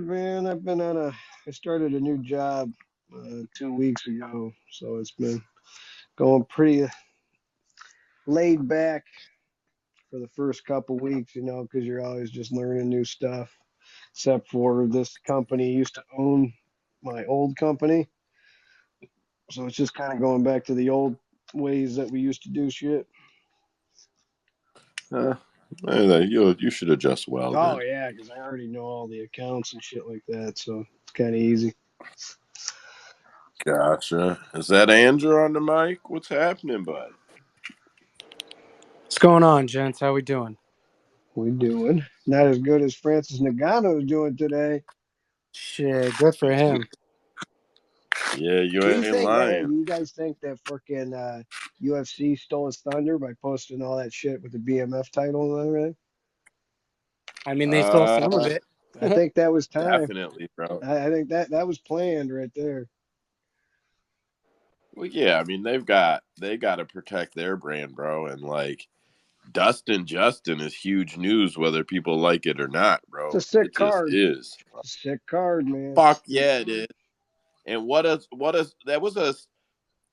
man. I started a new job 2 weeks ago, so it's been going pretty laid back for the first couple weeks, because you're always just learning new stuff. Except for this company used to own my old company, so it's just kind of going back to the old ways that we used to do shit. Uh, you should adjust well. Oh Then. yeah, because I already know all the accounts and shit like that, so it's kind of easy. Gotcha. Is that Andrew on the mic? What's happening, bud? What's going on, gents? How we doing? We doing not as good as Francis Ngannou is doing today. Shit, good for him. Yeah, you Do you ain't think? Hey, lying. do you guys think that freaking UFC stole his thunder by posting all that shit with the BMF title and everything? I mean, they stole some of it. I think that was time. Definitely, bro. I think that was planned right there. Well, yeah, I mean they got to protect their brand, bro, and like Dustin Justin is huge news whether people like it or not, bro. It's a sick It just card. is. It's a sick card, man. Fuck yeah, it is. And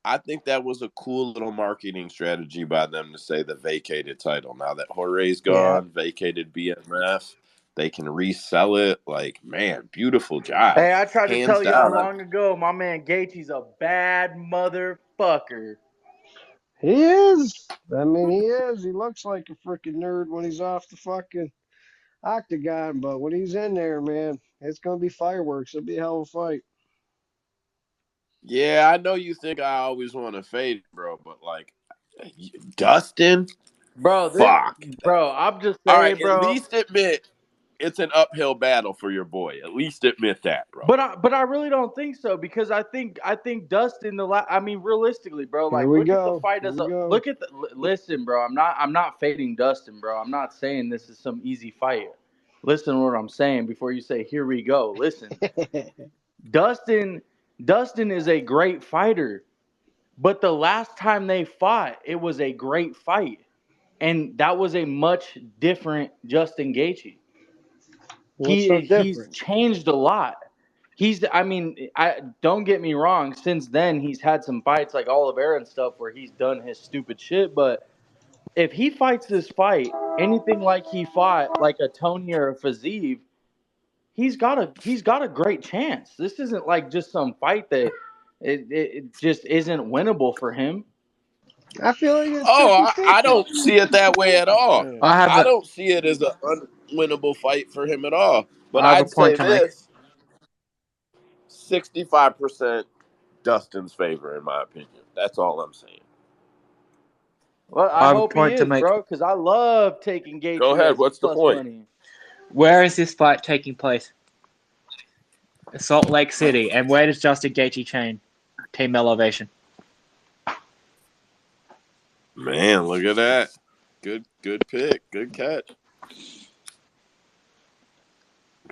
I think that was a cool little marketing strategy by them to say the vacated title. Now that Jorge's gone, vacated BMF, they can resell it. Like, man, beautiful job. Hey, I tried to tell y'all down. long ago, my man Gaethje's a bad motherfucker. He is. I mean, he is. He looks like a freaking nerd when he's off the fucking octagon, but when he's in there, man, it's gonna be fireworks. It'll be a hell of a fight. Yeah, I know you think I always want to fade, bro, but like Dustin, Bro, fuck. I'm just All saying, right, bro. at least admit it's an uphill battle for your boy. At least admit that, bro. But I really don't think so because I think Dustin I mean realistically, bro, Here like we look at the go. fight Here as we a go. look at the listen, bro. I'm not fading Dustin, bro. I'm not saying this is some easy fight. Listen to what I'm saying before you say here we go. Listen. Dustin is a great fighter. But the last time they fought, it was a great fight. And that was a much different Justin Gaethje. What's so He's different? changed a lot. I don't get me wrong. Since then, he's had some fights like Oliveira and stuff where he's done his stupid shit. But if he fights this fight, anything like he fought like a Tony or a Fiziev, he's got a great chance. This isn't like just some fight that it just isn't winnable for him. I feel like it's I 50-50. don't see it that way at all. Yeah. I don't see it as an unwinnable fight for him at all. But I have a I'd say point to make. this 65% Dustin's favor, in my opinion. That's all I'm saying. Well, I I have a hope he point to is, make. bro, because I love taking Gaethje Go ahead. as What's the plus point? money. Where is this fight taking place? Salt Lake City. And where does Justin Gaethje train? Team Elevation. Man, look at that. Good pick. Good catch.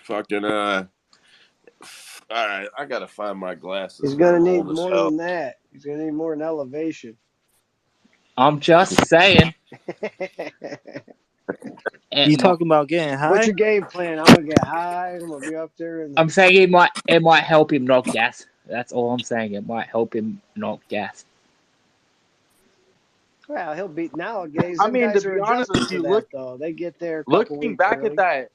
Fucking all right, I gotta find my glasses. He's gonna I'm need old as more hell. than that. He's gonna need more than elevation. I'm just saying. You talking about getting high? What's your game plan? I'm gonna get high. I'm gonna be up there. I'm saying it might help him knock gas. That's all I'm saying. It might help him knock gas. Well, he'll beat nowadays. I Them mean, to guys are be honest adjusting with to you, that though. They get there a couple looking weeks back early. at that,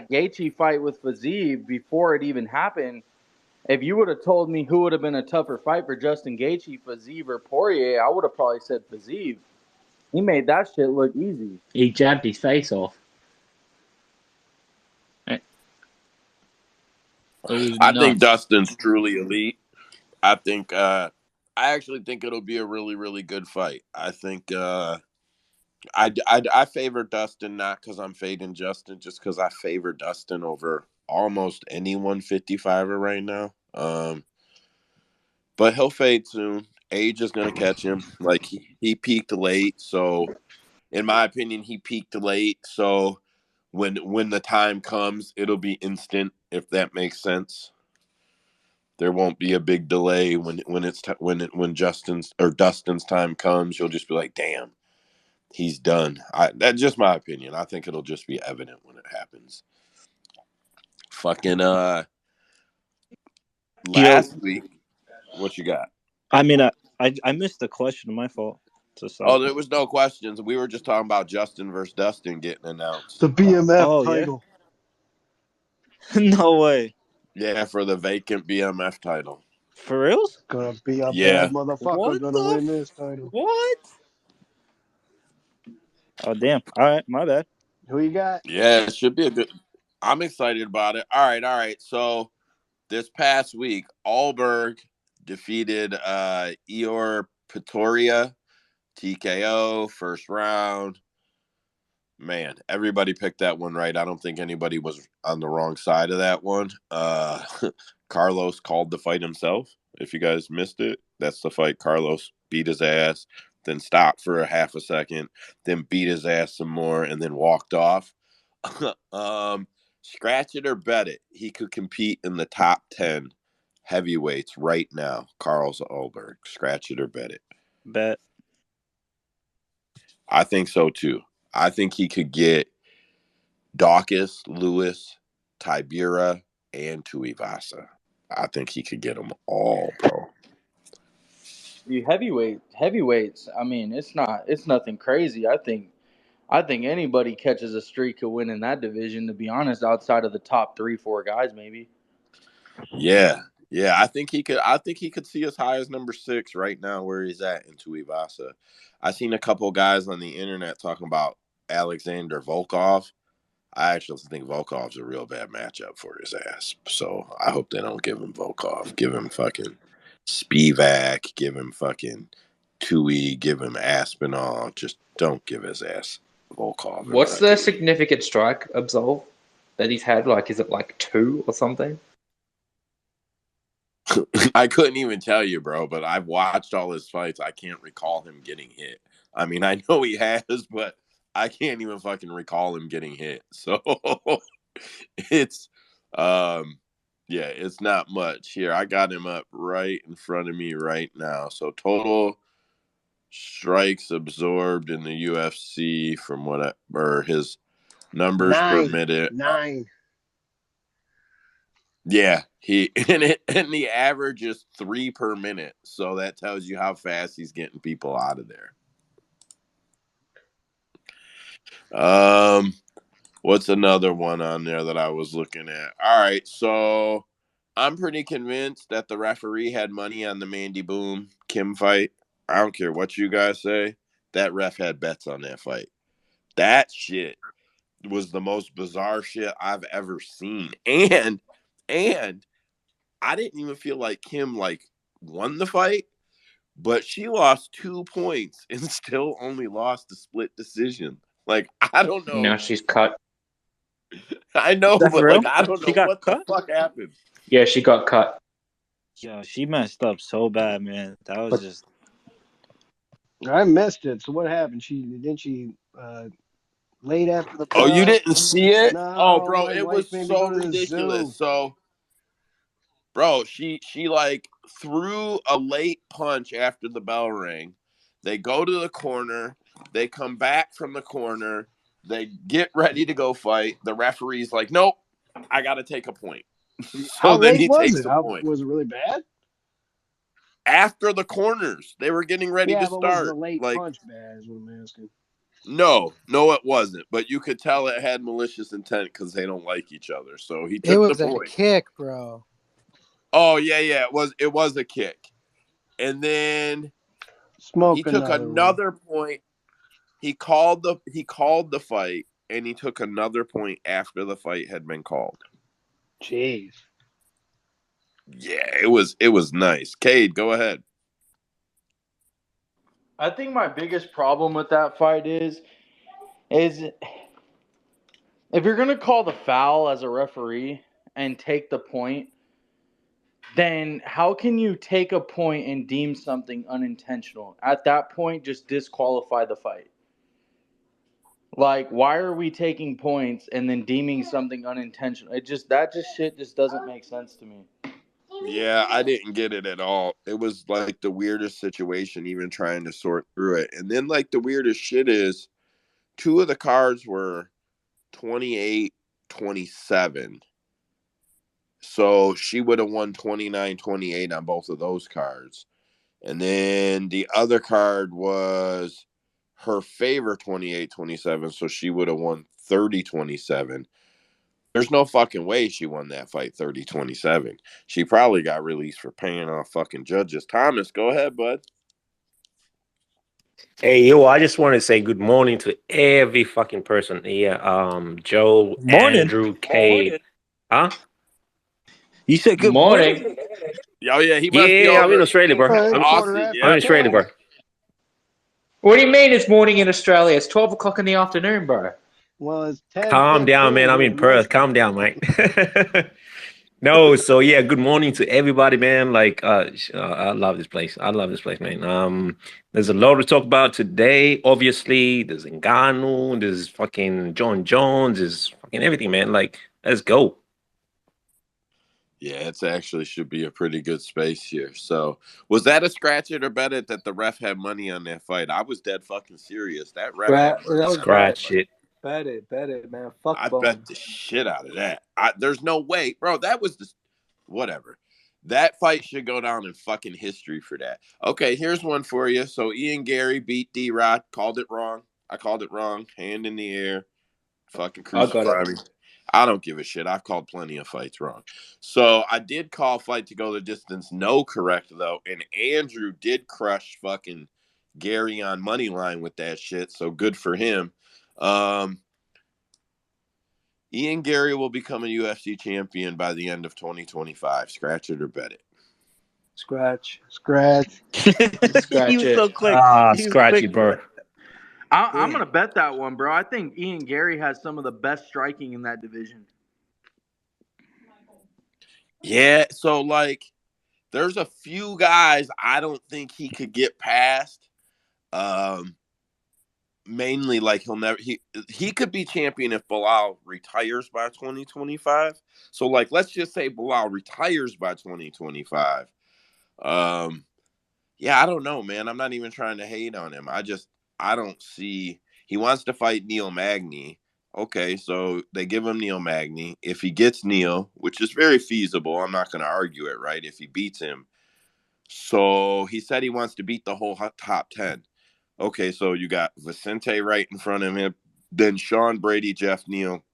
Gaethje fight with Fiziev before it even happened, if you would have told me who would have been a tougher fight for Justin Gaethje, Fiziev or Poirier, I would have probably said Fiziev. He made that shit look easy. He jabbed his face off. I think Dustin's truly elite. I think I actually think it'll be a really, really good fight. I think I favor Dustin not because I'm fading Justin, just because I favor Dustin over almost any 155er right now. But he'll fade soon. Age is gonna catch him. Like he peaked late, so in my opinion, he peaked late. So when the time comes, it'll be instant. If that makes sense. There won't be a big delay when Justin's or Dustin's time comes. You'll just be like, "Damn, he's done." That's just my opinion. I think it'll just be evident when it happens. Fucking last week, what you got? I mean, I missed the question. My fault. Oh, there was no questions. We were just talking about Justin versus Dustin getting announced. The BMF Oh, yeah? title. No way. Yeah, for the vacant BMF title. For reals? Gonna be a Yeah. bad motherfucker. What Gonna the win this title. What? Oh, damn. All right, my bad. Who you got? Yeah, it should be a good. I'm excited about it. All right. So this past week, Ulberg defeated Eor Pretoria, TKO, first round. Man, everybody picked that one right. I don't think anybody was on the wrong side of that one. Carlos called the fight himself. If you guys missed it, that's the fight. Carlos beat his ass, then stopped for a half a second, then beat his ass some more, and then walked off. Scratch it or bet it. He could compete in the top 10 heavyweights right now. Carlos Ulberg. Scratch it or bet it. Bet. I think so too. I think he could get Dawkins, Lewis, Tibera, and Tuivasa. I think he could get them all, bro. You heavyweights. I mean, it's nothing crazy. I think anybody catches a streak of winning that division. To be honest, outside of the top 3-4 guys, maybe. Yeah. I think he could see as high as number 6 right now where he's at in Tuivasa. I seen a couple guys on the internet talking about Alexander Volkov. I actually think Volkov's a real bad matchup for his ass. So I hope they don't give him Volkov. Give him fucking Spivak. Give him fucking Tui. Give him Aspinall. Just don't give his ass Volkov. What's the significant strike absolve that he's had? Like, is it like 2 or something? I couldn't even tell you, bro, but I've watched all his fights. I can't recall him getting hit. I mean, I know he has, but I can't even fucking recall him getting hit. So it's it's not much. Here, I got him up right in front of me right now. So total strikes absorbed in the UFC from or his numbers per minute. 9. Yeah, and the average is 3 per minute. So that tells you how fast he's getting people out of there. What's another one on there that I was looking at? All right, so I'm pretty convinced that the referee had money on the Mandy Böhm Kim fight. I don't care what you guys say. That ref had bets on that fight. That shit was the most bizarre shit I've ever seen. And I didn't even feel like Kim won the fight, but she lost 2 points and still only lost a split decision. Like, I don't know. Now she's cut. I know, but I don't know what cut? the fuck happened. Yeah, she got cut. Yeah, she messed up so bad, man. That was just. I missed it. So what happened? She late after the Oh, you bell? didn't see it? No, Oh, bro, my it wife was made me so go to the zoo. ridiculous. So, bro, she threw a late punch after the bell rang. They go to the corner. They come back from the corner. They get ready to go fight. The referee's like, nope, I got to take a point. How then late he was takes it? a point. Was it really bad? After the corners, they were getting ready to but start. Was the late punch bad? Is what I'm asking. No, it wasn't. But you could tell it had malicious intent because they don't like each other. So he took the point. A kick, bro. Oh yeah, it was a kick, and then he took another point. He called the fight, and he took another point after the fight had been called. Jeez. Yeah, it was nice. Cade, go ahead. I think my biggest problem with that fight is if you're gonna call the foul as a referee and take the point, then how can you take a point and deem something unintentional? At that point, just disqualify the fight. Like, why are we taking points and then deeming something unintentional? That shit just doesn't make sense to me. Yeah, I didn't get it at all. It was like the weirdest situation, even trying to sort through it. And then the weirdest shit is 2 of the cards were 28-27. So she would have won 29-28 on both of those cards. And then the other card was her favor 28-27. So she would have won 30-27. There's no fucking way she won that fight 30-27. She probably got released for paying off fucking judges. Thomas, go ahead, bud. Hey, yo, I just want to say good morning to every fucking person here. Joe, Morning. Andrew, Kay. Huh? You said good morning. Morning. Oh, yeah, he must be Yeah, I'm over in Australia, bro. All right, I'm, quarter Austin. after Yeah. I'm in Australia, bro. What do you mean it's morning in Australia? It's 12 o'clock in the afternoon, bro. Well, it's 10. Calm down, man. I'm in Perth. Calm down, mate. No, so yeah, good morning to everybody, man. Like, I love this place. I love this place, man. There's a lot to talk about today. Obviously, there's Ngannou, there's fucking John Jones, there's fucking everything, man. Like, let's go. Yeah, it's actually should be a pretty good space here. So, was that a scratch it or bet it that the ref had money on that fight? I was dead fucking serious. That ref had That money. was Scratch it. Bet it, man. Fuck I Böhm. bet the shit out of that. There's no way, bro. That was the whatever. That fight should go down in fucking history for that. Okay, here's one for you. So Ian Garry beat D-Rod. Called it wrong. I called it wrong. Hand in the air. Fucking I got crucify it. me. I don't give a shit. I've called plenty of fights wrong. So I did call fight to go the distance. No correct, though. And Andrew did crush fucking Garry on money line with that shit. So good for him. Ian Garry will become a UFC champion by the end of 2025. Scratch it or bet it. Scratch. Scratch. Scratch He was it. so quick. Ah, He was scratch quick. it, bro. I'm going to bet that one, bro. I think Ian Garry has some of the best striking in that division. Yeah, so like there's a few guys I don't think he could get past. Mainly like he could be champion if Bilal retires by 2025. So like let's just say Bilal retires by 2025. Yeah, I don't know, man. I'm not even trying to hate on him. I don't see he wants to fight Neil Magny. Okay, so they give him Neil Magny. If he gets Neil, which is very feasible, I'm not going to argue it, right? If he beats him. So he said he wants to beat the whole top 10. Okay, so you got Vicente right in front of him, then Sean Brady, Jeff Neal,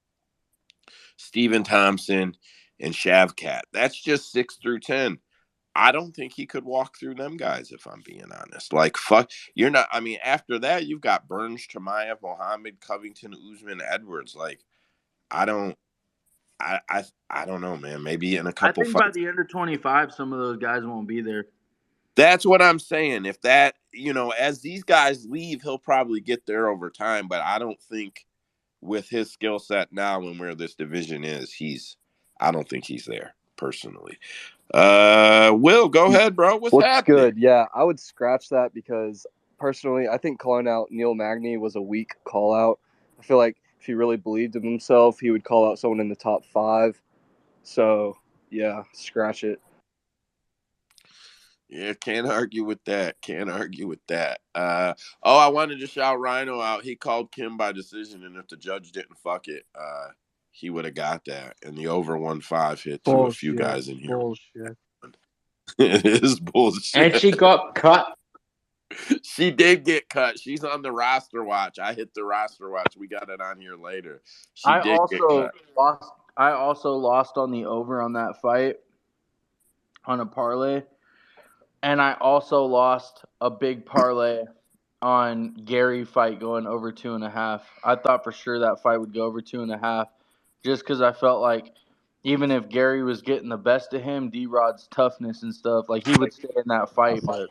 Stephen Thompson, and Shavkat. That's just 6 through 10. I don't think he could walk through them guys, if I'm being honest. Like, fuck, you're not. I mean, after that, you've got Burns, Chimaev, Mohammed, Covington, Usman, Edwards. Like, I don't know, man. Maybe in a I couple think by fights. the end of 25, some of those guys won't be there. That's what I'm saying. If that, as these guys leave, he'll probably get there over time. But I don't think with his skill set now and where this division is, I don't think he's there personally. Will, go ahead, bro. What's happening? Good? Yeah, I would scratch that because personally, I think calling out Neil Magny was a weak call out. I feel like if he really believed in himself, he would call out someone in the top 5. So, yeah, scratch it. Yeah, can't argue with that. I wanted to shout Rhino out. He called Kim by decision, and if the judge didn't fuck it, he would have got that. And the over 1-5 hit to a few guys in here. Bullshit. It is bullshit. And she got cut. She did get cut. She's on the roster watch. I hit the roster watch. We got it on here later. Get cut. I also lost on the over on that fight on a parlay. And I also lost a big parlay on Garry fight going over 2.5. I thought for sure that fight would go over 2.5 just because I felt like even if Garry was getting the best of him, D-Rod's toughness and stuff, like he would stay in that fight. But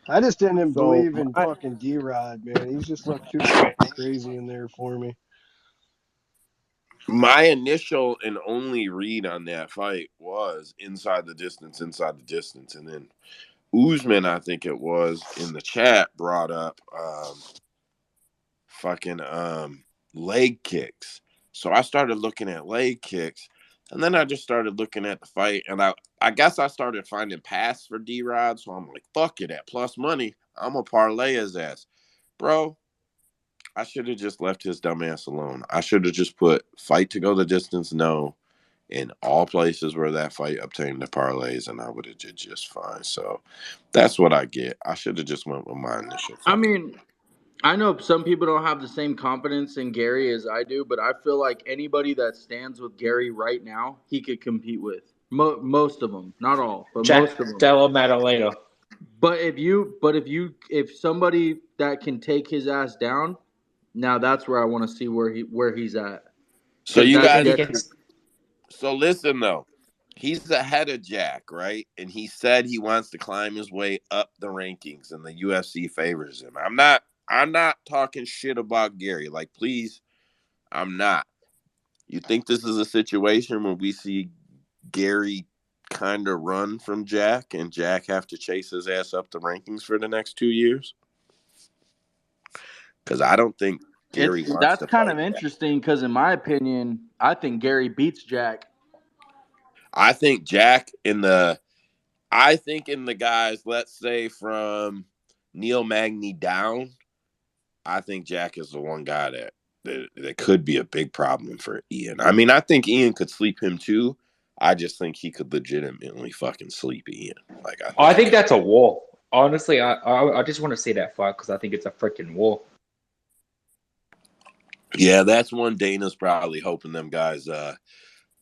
I just didn't So, believe in fucking D-Rod, man. He's just looked too fucking crazy in there for me. My initial and only read on that fight was inside the distance. And then Usman, I think it was, in the chat brought up leg kicks. So I started looking at leg kicks, and then I just started looking at the fight, and I guess I started finding pass for D-Rod, so I'm like, fuck it, at plus money, I'm going to parlay his ass. Bro, I should have just left his dumb ass alone. I should have just put fight to go the distance, no, in all places where that fight obtained the parlays, and I would have did just fine. So that's what I get. I should have just went with my initial. I mean, I know some people don't have the same confidence in Garry as I do, but I feel like anybody that stands with Garry right now, he could compete with. Most of them, not all, but most of them. Della Madalena. But if somebody that can take his ass down, now that's where I want to see where he's at. So you I think guys, he can. so listen though, he's ahead of Jack, right? And he said he wants to climb his way up the rankings, and the UFC favors him. I'm not talking shit about Garry. Like, please, I'm not. You think this is a situation where we see Garry kind of run from Jack, and Jack have to chase his ass up the rankings for the next 2 years? Because I don't think Garry wants that's to kind fight of Jack. interesting because in my opinion, I think Garry beats Jack. I think Jack in the guys, let's say from Neil Magny down, I think Jack is the one guy that could be a big problem for Ian. I mean, I think Ian could sleep him too. I just think he could legitimately fucking sleep Ian. Like, I think that's a war. Honestly, I just want to see that fight because I think it's a freaking war. Yeah, that's one Dana's probably hoping them guys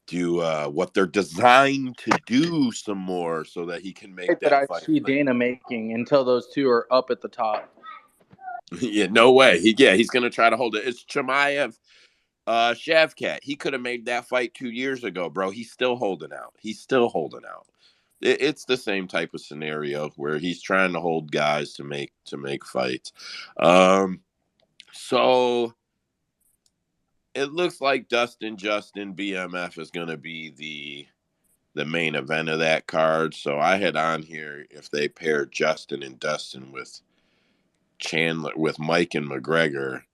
do what they're designed to do some more so that he can make that I fight. see Dana making until those two are up at the top. Yeah, no way. He's gonna try to hold it. It's Chimaev, Shavkat. He could have made that fight 2 years ago, bro. He's still holding out. It's the same type of scenario where he's trying to hold guys to make fights. So it looks like Justin BMF is gonna be the main event of that card. So I had on here if they pair Justin and Dustin with Chandler, with Mike and MacGregor,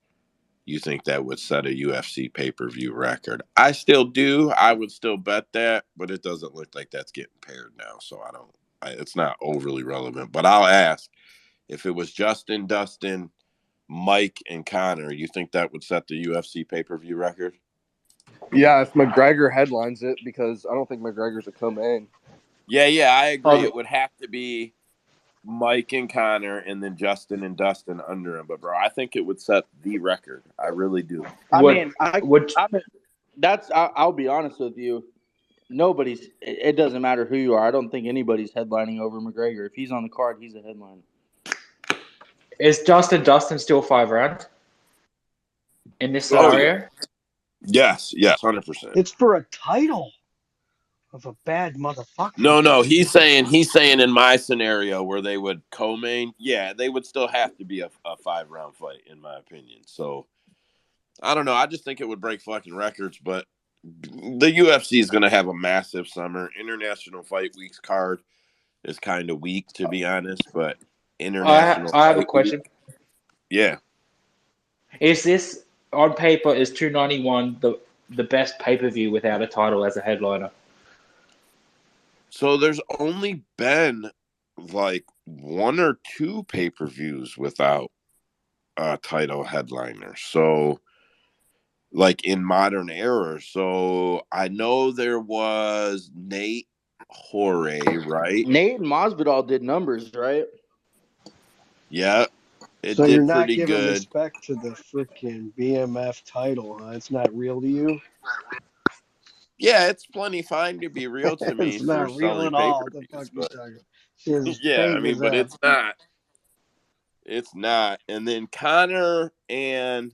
you think that would set a UFC pay-per-view record? I still do. I would still bet that, but it doesn't look like that's getting paired now. So it's not overly relevant. But I'll ask, if it was Justin, Dustin, Mike, and Connor, you think that would set the UFC pay-per-view record? Yeah, if MacGregor headlines it, because I don't think MacGregor's a co-main. Yeah, I agree. It would have to be Mike and Connor, and then Justin and Dustin under him. But bro, I think it would set the record. I really do. I'll be honest with you. It doesn't matter who you are. I don't think anybody's headlining over MacGregor. If he's on the card, he's a headliner. Is Dustin still 5 rounds in this scenario? Yes, 100%. It's for a title of a bad motherfucker. No, he's saying in my scenario where they would co-main, yeah, they would still have to be a 5-round fight, in my opinion. So I don't know. I just think it would break fucking records, but the UFC is going to have a massive summer. International Fight Week's card is kind of weak, to be honest, but international. I have a question. Yeah. Is this on paper? Is 291 the best pay-per-view without a title as a headliner? So there's only been like 1 or 2 pay-per-views without a title headliner. So like in modern era. So I know there was Nate Horay, right? Nate and Masvidal did numbers, right? Yeah. It so did you're not pretty giving good. respect to the freaking BMF title, huh? It's not real to you? Yeah, it's plenty fine to be real to me. It's not for real selling at all. The pay-per-views, fuck you but talking? His yeah, I fake mean, is but up. it's not. It's not. And then Connor and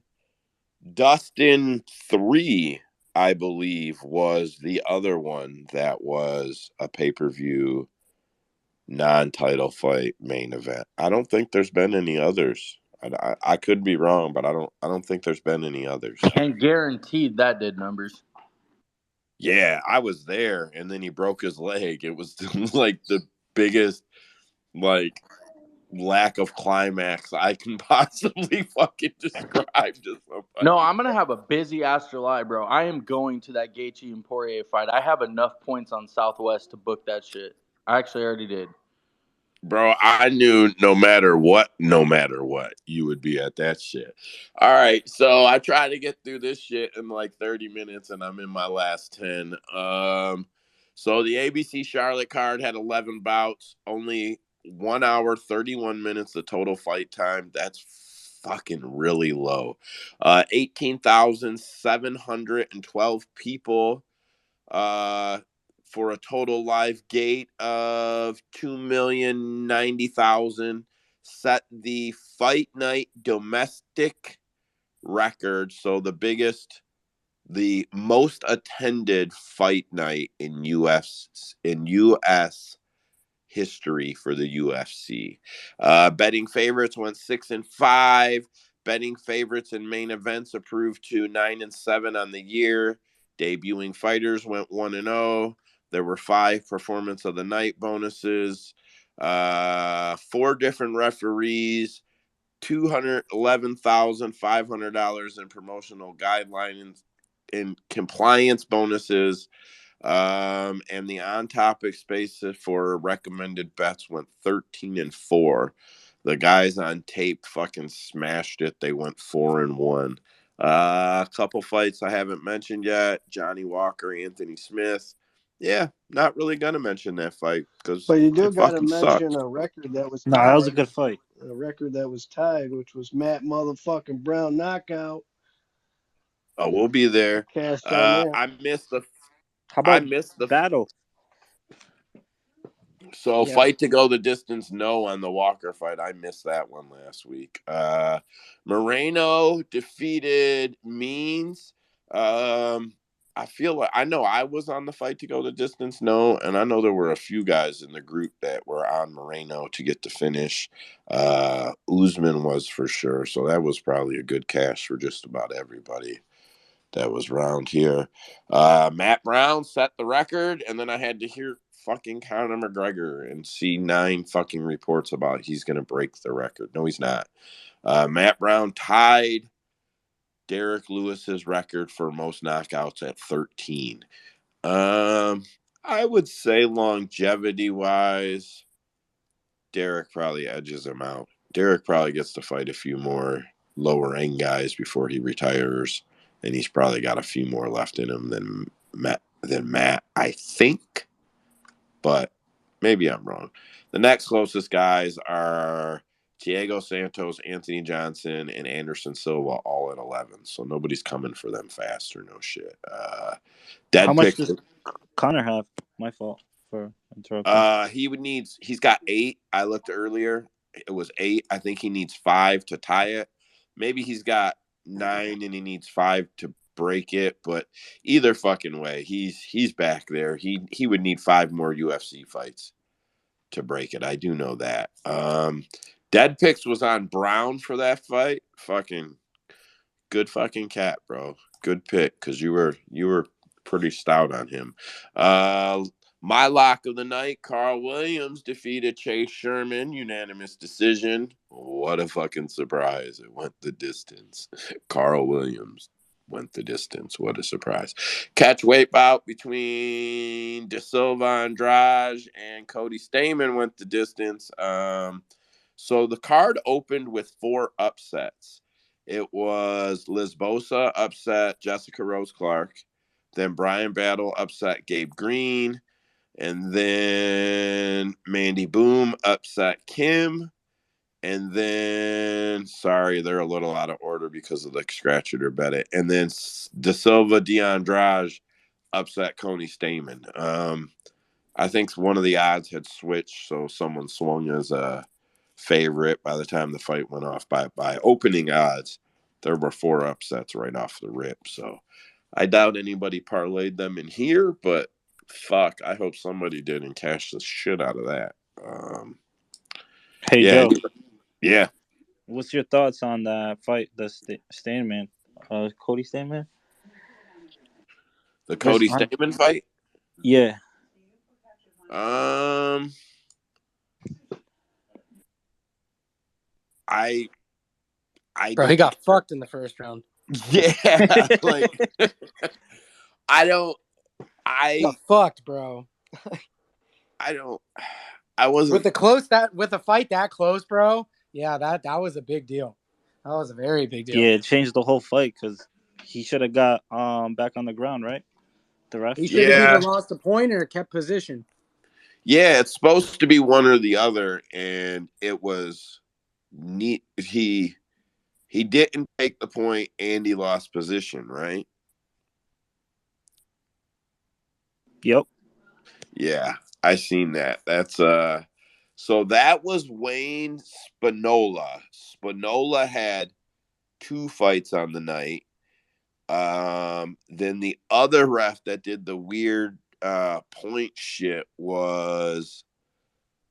Dustin 3, I believe, was the other one that was a pay-per-view non-title fight main event. I don't think there's been any others. I could be wrong, but I don't think there's been any others. And guaranteed that did numbers. Yeah, I was there, and then he broke his leg. It was like the biggest like lack of climax I can possibly fucking describe to somebody. No, I'm gonna have a busy ass July, bro. I am going to that Gaethje and Poirier fight. I have enough points on Southwest to book that shit. I actually already did. Bro, I knew no matter what, you would be at that shit. All right, so I tried to get through this shit in like 30 minutes, and I'm in my last 10. So the ABC Charlotte card had 11 bouts, only 1 hour, 31 minutes of total fight time. That's fucking really low. 18,712 people. For a total live gate of 2,090,000, set the Fight Night domestic record. So the most attended fight night in US history for the UFC. Betting favorites went 6-5. Betting favorites in main events improved to 9-7 on the year. Debuting fighters went 1-0. There were 5 performance of the night bonuses. 4 different referees. $211,500 in promotional guidelines and compliance bonuses. And the on-topic spaces for recommended bets went 13-4. The guys on tape fucking smashed it. They went 4-1. A couple fights I haven't mentioned yet. Johnny Walker, Anthony Smith. Yeah, not really gonna mention that fight because But you do it got to fucking mention sucked. a record that was Nah, that was a tied. good fight. A record that was tied, which was Matt motherfucking Brown knockout. Oh, we'll be there. Cashed on that. I missed the How about battle? So Yeah. fight to go the distance, no on the Walker fight. I missed that one last week. Moreno defeated Means. I feel like I know I was on the fight to go the distance, no, and I know there were a few guys in the group that were on Moreno to get the finish. Usman was for sure, so that was probably a good cash for just about everybody that was around here. Matt Brown set the record, and then I had to hear fucking Conor McGregor and see 9 fucking reports about he's going to break the record. No, he's not. Matt Brown tied Derek Lewis's record for most knockouts at 13. I would say longevity-wise, Derek probably edges him out. Derek probably gets to fight a few more lower-end guys before he retires, and he's probably got a few more left in him than Matt, I think. But maybe I'm wrong. The next closest guys are Thiago Santos, Anthony Johnson, and Anderson Silva, all at 11. So nobody's coming for them fast or no shit. How much Pick. does Connor have? My fault for interrupting. He's got 8. I looked earlier. It was 8. I think he needs 5 to tie it. Maybe he's got 9 and he needs 5 to break it, but either fucking way, he's back there. He would need 5 more UFC fights to break it. I do know that. Dead Picks was on Brown for that fight. Fucking good fucking cat, bro. Good pick because you were pretty stout on him. My lock of the night, Carl Williams defeated Chase Sherman, unanimous decision. What a fucking surprise. It went the distance. Carl Williams went the distance. What a surprise. Catch weight bout between De Silva Andrade and Cody Stamann went the distance. So the card opened with 4 upsets. It was Liz Bosa upset Jessica Rose Clark. Then Brian Battle upset Gabe Green. And then Mandy Böhm upset Kim. And then, sorry, they're a little out of order because of the scratch it or bet it. And then De Silva Andrade upset Cody Stamann. I think one of the odds had switched, so someone swung as a favorite by the time the fight went off. By opening odds, there were 4 upsets right off the rip. So I doubt anybody parlayed them in here, but fuck, I hope somebody did and cashed the shit out of that. Hey, yeah, Joe. Yeah. What's your thoughts on that fight, the Stamann? Cody Stamann? The Cody Stamann fight? Yeah. Bro, he got fucked in the first round. Yeah, like I don't. He got fucked, bro. I don't. I wasn't. With a fight that close, bro. Yeah, that was a big deal. That was a very big deal. Yeah, it changed the whole fight because he should have got back on the ground, right? The ref. He should have either lost a point or kept position. Yeah, it's supposed to be one or the other, and it was neat. He didn't take the point, and he lost position, right? Yep. Yeah, I seen that. That's so that was Wayne Spinola. Spinola had 2 fights on the night. Then the other ref that did the weird point shit was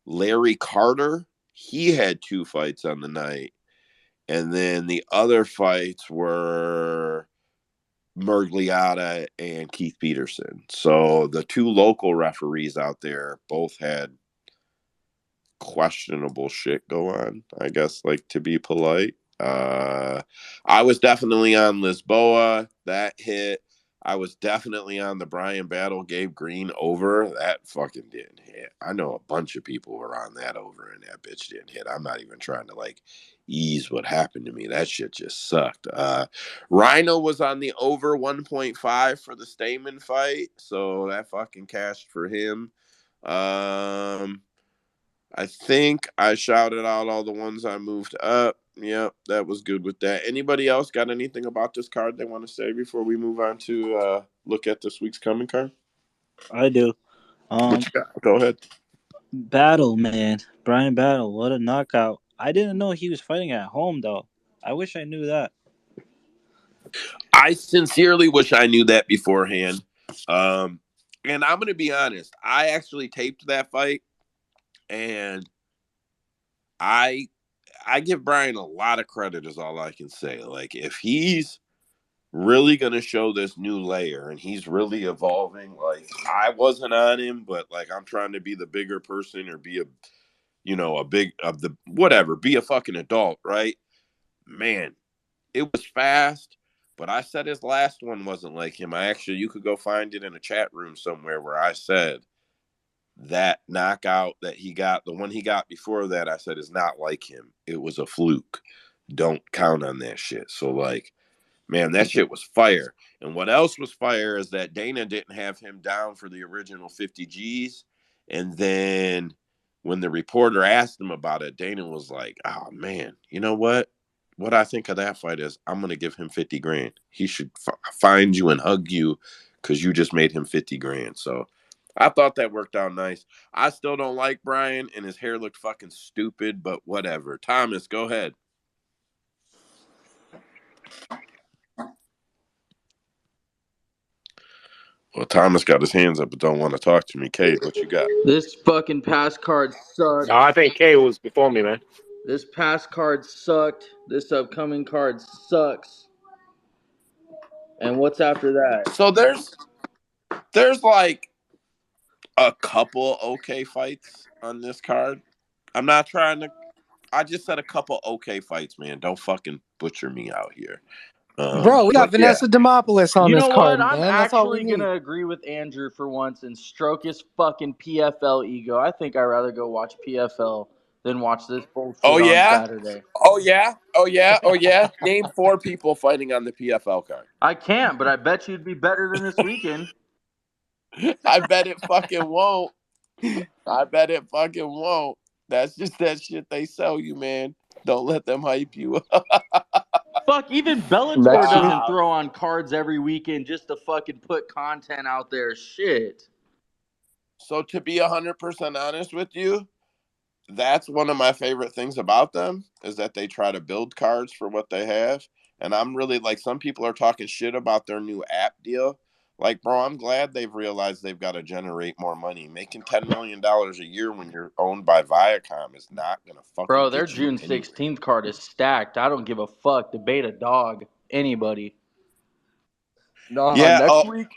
Larry Carter. He had 2 fights on the night. And then the other fights were Mergliata and Keith Peterson. So the 2 local referees out there both had questionable shit go on, I guess, like, to be polite. I was definitely on Lisboa. That hit. I was definitely on the Brian Battle Gabe Green over. That fucking didn't hit. I know a bunch of people were on that over, and that bitch didn't hit. I'm not even trying to, like, ease what happened to me. That shit just sucked. Rhino was on the over 1.5 for the Stamen fight, so that fucking cashed for him. I think I shouted out all the ones I moved up. Yep, that was good with that. Anybody else got anything about this card they want to say before we move on to look at this week's coming card? I do. What you got? Go ahead. Battle, man. Brian Battle, what a knockout. I didn't know he was fighting at home, though. I wish I knew that. I sincerely wish I knew that beforehand. And I'm going to be honest. I actually taped that fight, and I give Brian a lot of credit is all I can say. Like, if he's really going to show this new layer and he's really evolving, like, I wasn't on him, but, like, I'm trying to be the bigger person or be be a fucking adult, right? Man, it was fast, but I said his last one wasn't like him. You could go find it in a chat room somewhere where I said that knockout that he got, the one he got before that, I said is not like him. It was a fluke. Don't count on that shit. So, like, man, that shit was fire. And what else was fire is that Dana didn't have him down for the original 50 G's. And then when the reporter asked him about it, Dana was like, oh, man, you know what? What I think of that fight is I'm going to give him 50 grand. He should find you and hug you because you just made him 50 grand. So I thought that worked out nice. I still don't like Brian, and his hair looked fucking stupid, but whatever. Thomas, go ahead. Well, Thomas got his hands up but don't want to talk to me. Kate, what you got? This fucking pass card sucked. No, I think Kay was before me, man. This pass card sucked. This upcoming card sucks. And what's after that? So there's like a couple okay fights on this card. I just said a couple okay fights, man. Don't fucking butcher me out here. Bro, we got Vanessa Demopoulos on this card, I'm man. That's all we actually need. going to agree with Andrew for once and stroke his fucking PFL ego. I think I'd rather go watch PFL than watch this bullshit on Saturday. Oh, yeah. Name 4 people fighting on the PFL card. I can't, but I bet you'd be better than this weekend. I bet it fucking won't. That's just that shit they sell you, man. Don't let them hype you up. Fuck, even Bellator doesn't throw on cards every weekend just to fucking put content out there. Shit. So to be 100% honest with you, that's one of my favorite things about them is that they try to build cards for what they have. And I'm really like, some people are talking shit about their new app deal. Like, bro, I'm glad they've realized they've got to generate more money. Making $10 million a year when you're owned by Viacom is not going to fucking Bro, their get you June 16th card is stacked. I don't give a fuck. Debate a dog. Anybody. No, yeah, next week.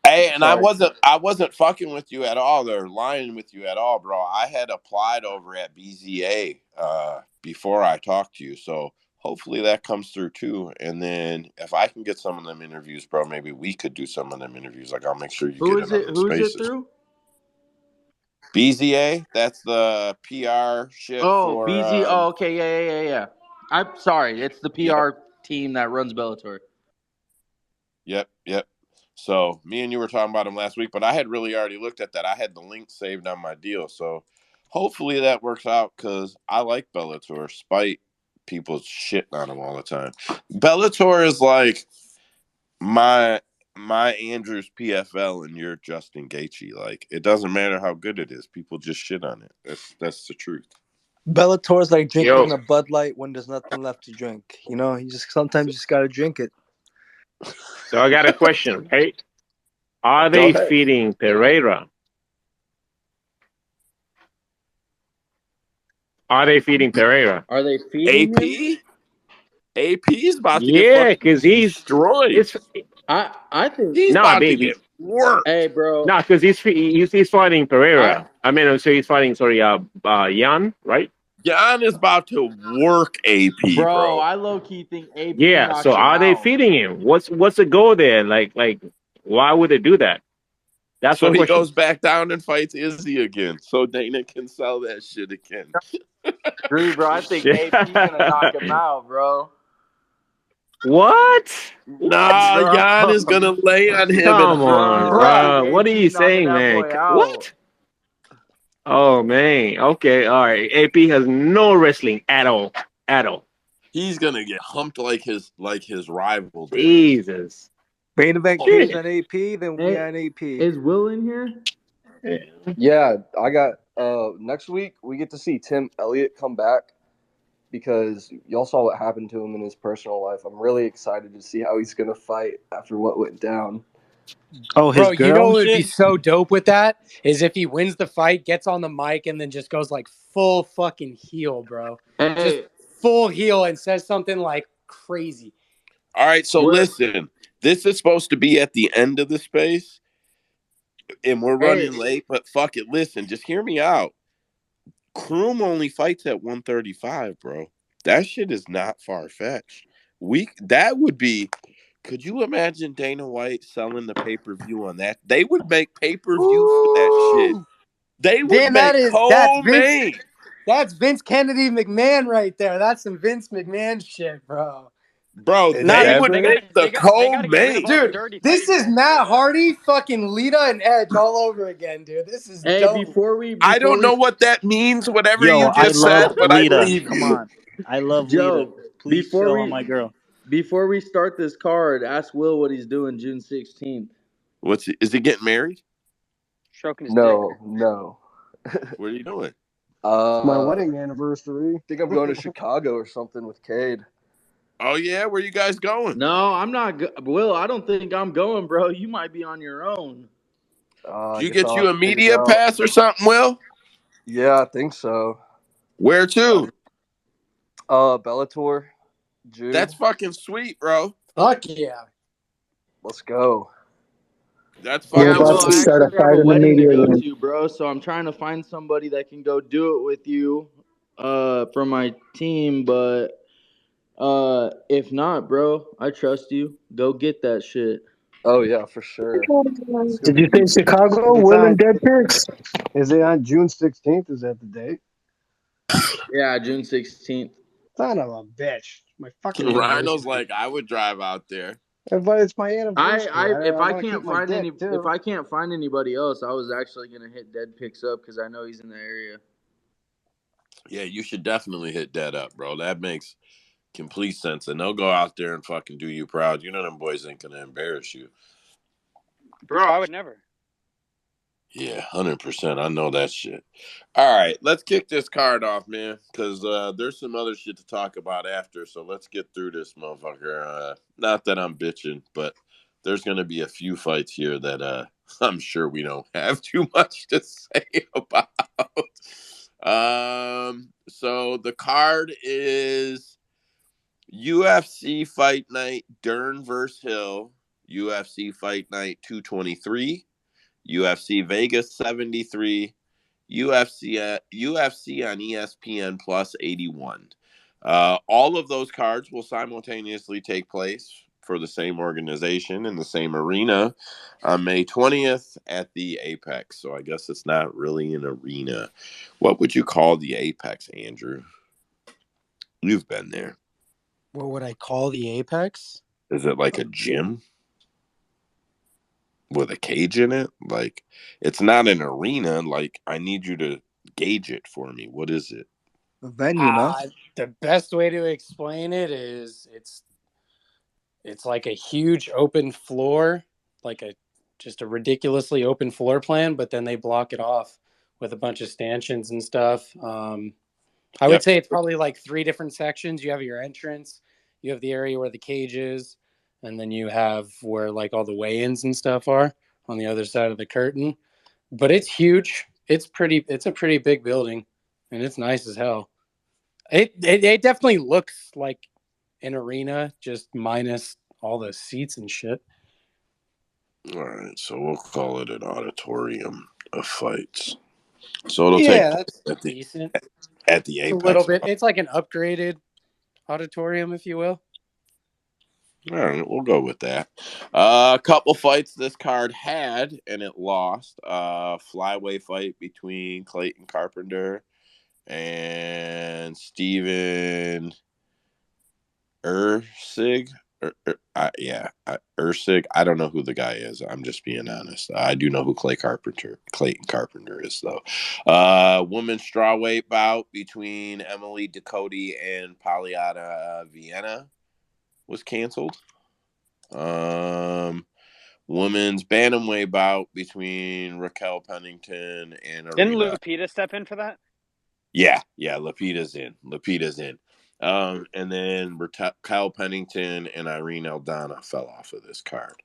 Hey, and I wasn't fucking with you at all or lying with you at all, bro. I had applied over at BZA before I talked to you. So hopefully that comes through too. And then if I can get some of them interviews, bro, maybe we could do some of them interviews. Like, I'll make sure you get in on them spaces. Who is it through? BZA, that's the PR shit Oh, for. BZ. Oh, okay. Yeah. I'm sorry. It's the Yep, PR team that runs Bellator. yep. So me and you were talking about him last week, but I had really already looked at that. I had the link saved on my deal, so hopefully that works out because I like Bellator, spite people shitting on him all the time. Bellator is like my Andrews PFL and your Justin Gaethje. Like it doesn't matter how good it is, people just shit on it. That's the truth. Bellator's like drinking Yo, a Bud Light when there's nothing left to drink. You know, sometimes you just gotta drink it. so I got a question, right? Are Go they ahead. feeding Pereira? Are they feeding Pereira? Are they feeding him? AP is about to get Yeah, fucking because destroyed. it's I think. He's nah, about to baby. get worked. Hey, bro. Nah, because he's fighting I Pereira. I mean, so he's fighting Jan, right? Jan is about to work AP, bro, bro. I low key think AP Yeah. So knocks him are they out. feeding him? What's the goal there? Like why would they do that? That's So my he question. goes back down and fights Izzy again. So Dana can sell that shit again. Agree, bro. I think Shit. AP's gonna knock him out, bro. What? Nah, Bro. Jan is gonna lay on him and Come on, hurt Bro, I him. bro. think What are you AP knocking saying, that man? boy out. What? Oh man. Okay. All right. AP has no wrestling at all. At all. He's gonna get humped like his rival did. Jesus. Main event Oh, Q's Shit. on AP, then we Hey, on AP. is Will in here? Yeah, I got next week we get to see Tim Elliott come back because y'all saw what happened to him in his personal life. I'm really excited to see how he's gonna fight after what went down. Oh, his Bro, you girl know and what would be shit. so dope with that is if he wins the fight, gets on the mic, and then just goes like full fucking heel, bro. Just Hey, full heel and says something like crazy. all right, so what? listen. This is supposed to be at the end of the space, and we're running late, but fuck it. Listen, just hear me out. Croom only fights at 135, bro. That shit is not far fetched. That would be. Could you imagine Dana White selling the pay-per-view on that? They would make pay-per-view for that shit. Ooh, They would damn, make that's Vince. co-main. That's Vince Kennedy McMahon right there. That's some Vince McMahon shit, bro. Bro, It's Not they even, would ever. make the They gotta get rid of co-main. all the dude. dirty This fighting is fans Matt for that. Hardy, fucking Lita and Edge all over again, dude. This is Hey, dope. I don't know what that means, whatever Yo, you I just love said, but I Lita. believe Come you. on. I love Lita. Joe, Please chill on my girl. before we start this card, ask Will what he's doing June 16th. Is he getting married? Stroking his dick. No. What are you doing? It's my I wedding anniversary. think I'm going to Chicago or something with Cade. Oh yeah, where you guys going? No, I'm not. Will, I don't think I'm going, bro. You might be on your own. Did I you guess get I'll you have a to figure media it out. pass or something, Will? Yeah, I think so. Where to? Bellator, June. That's fucking sweet, bro. Fuck yeah. Let's go. That's We're Yeah, fucking about Will, to I sweet. start a actually have fight a in the wedding to media go room. to, bro. So I'm trying to find somebody that can go do it with you, from my team. But if not, bro, I trust you. Go get that shit. Oh yeah, for sure. It's gonna Did you be say Chicago? It's Will on. and Dead Pigs? Is it on June 16th? Is that the date? Yeah, June 16th. Son of a bitch! My fucking Rhino's anniversary. like, I would drive out there. But it's my anniversary. If I I want to keep can't my find dick too. if I can't find anybody else, I was actually gonna hit Dead Picks up because I know he's in the area. Yeah, you should definitely hit that up, bro. That makes complete sense. And they'll go out there and fucking do you proud. You know them boys ain't gonna embarrass you. Bro, I would never. Yeah, 100%. I know that shit. All right, let's kick this card off, man, because there's some other shit to talk about after. So let's get through this motherfucker. Not that I'm bitching, but there's going to be a few fights here that I'm sure we don't have too much to say about. So the card is UFC Fight Night Dern versus Hill, UFC Fight Night 223. UFC Vegas 73, UFC on ESPN Plus 81. All of those cards will simultaneously take place for the same organization in the same arena on May 20th at the Apex. So I guess it's not really an arena. What would you call the Apex, Andrew? You've been there. What would I call the Apex? Is it like a gym with a cage in it? Like, it's not an arena. Like, I need you to gauge it for me. What is it? A venue, no? The best way to explain it is it's like a huge open floor, like just a ridiculously open floor plan, but then they block it off with a bunch of stanchions and stuff. I would say it's probably like 3 different sections. You have your entrance, you have the area where the cage is, and then you have where like all the weigh-ins and stuff are on the other side of the curtain. But it's huge. It's a pretty big building, and it's nice as hell. It definitely looks like an arena, just minus all the seats and shit. All right, so we'll call it an auditorium of fights. So it'll that's take decent. at the It's a Apex. little bit. It's like an upgraded auditorium, if you will. All right, we'll go with that. A couple fights this card had, and it lost. Flyweight fight between Clayton Carpenter and Steven Ursig. Ursig. I don't know who the guy is. I'm just being honest. I do know who Clayton Carpenter is, though. Women's strawweight bout between Emily Ducote and Polyana Vienna was canceled. Women's bantamweight bout between Raquel Pennington and Didn't Arena. Lupita step in for that? Yeah, Lupita's in. And then Raquel Pennington and Irene Aldana fell off of this card.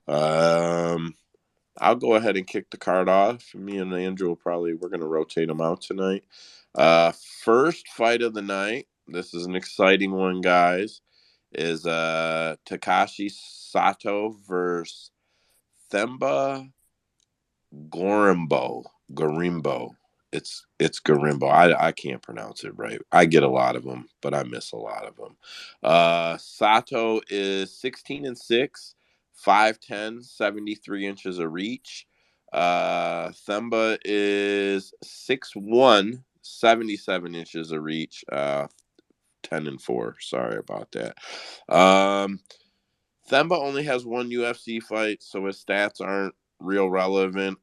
I'll go ahead and kick the card off. Me and Andrew we're going to rotate them out tonight. First fight of the night. This is an exciting one, guys. Is Takashi Sato versus Themba Gorimbo. It's Gorimbo. I can't pronounce it right. I get a lot of them, but I miss a lot of them. Sato is 16-6, 5'10", 73 inches of reach. Themba is 6'1", 77 inches of reach. 10-4. Sorry about that. Themba only has 1 UFC fight, so his stats aren't real relevant.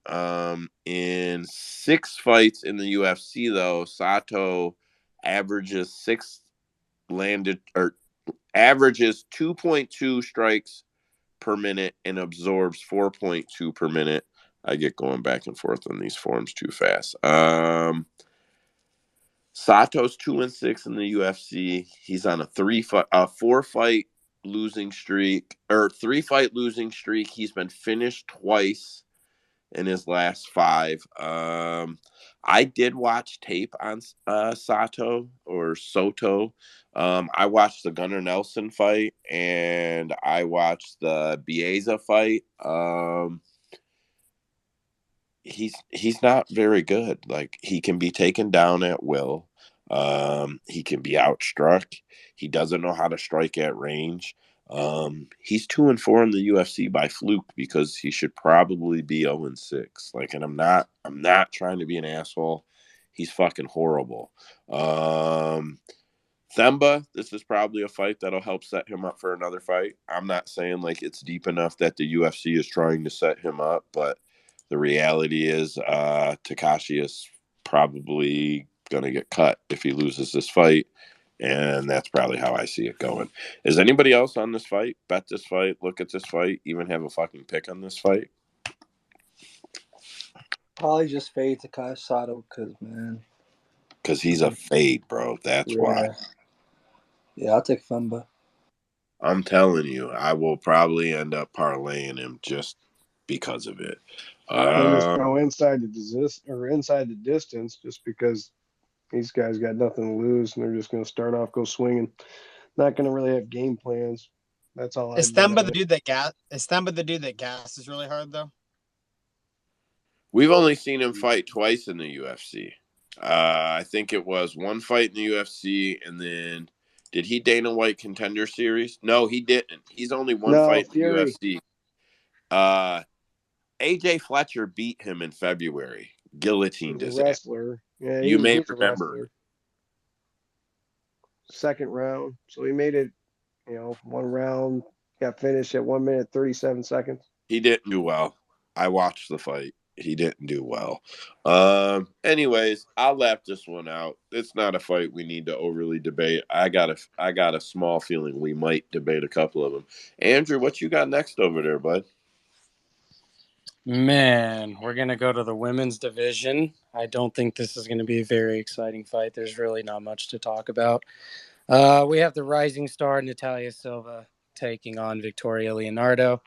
In 6 fights in the UFC, though, Sato averages 2.2 strikes per minute and absorbs 4.2 per minute. I get going back and forth on these forms too fast. Sato's 2-6 in the UFC. He's on a 4-fight losing streak, or 3-fight losing streak. He's been finished twice in his last 5. I did watch tape on Soto. I watched the Gunnar Nelson fight, and I watched the Bieza fight. He's not very good. Like, he can be taken down at will. He can be outstruck. He doesn't know how to strike at range. He's 2-4 in the UFC by fluke, because he should probably be 0-6. Like, and I'm not trying to be an asshole. He's fucking horrible. Themba, this is probably a fight that'll help set him up for another fight. I'm not saying like it's deep enough that the UFC is trying to set him up, but the reality is Takashi is probably going to get cut if he loses this fight, and that's probably how I see it going. Is anybody else on this fight? Bet this fight, look at this fight, even have a fucking pick on this fight? Probably just fade Takashi Sato because he's a fade, bro. That's why. Yeah, I'll take Themba. I'm telling you, I will probably end up parlaying him just because of it. They just go inside the distance, just because these guys got nothing to lose, and they're just going to start off, go swinging. Not going to really have game plans. That's all. Is Themba the dude that gasses really hard though? We've only seen him fight twice in the UFC. I think it was one fight in the UFC, and then Did he Dana White Contender Series? No, he didn't. He's only one No, fight in the Fury. UFC. AJ Fletcher beat him in February. He Guillotined was a his ass. wrestler. Yeah, You may he's a remember. wrestler. Second round. So he made it, one round, got finished at 1 minute 37 seconds. He didn't do well. I watched the fight. He didn't do well. Anyways, I'll laugh this one out. It's not a fight we need to overly debate. I got a small feeling we might debate a couple of them. Andrew, what you got next over there, bud? Man, we're going to go to the women's division. I don't think this is going to be a very exciting fight. There's really not much to talk about. We have the rising star Natalia Silva taking on Victoria Leonardo.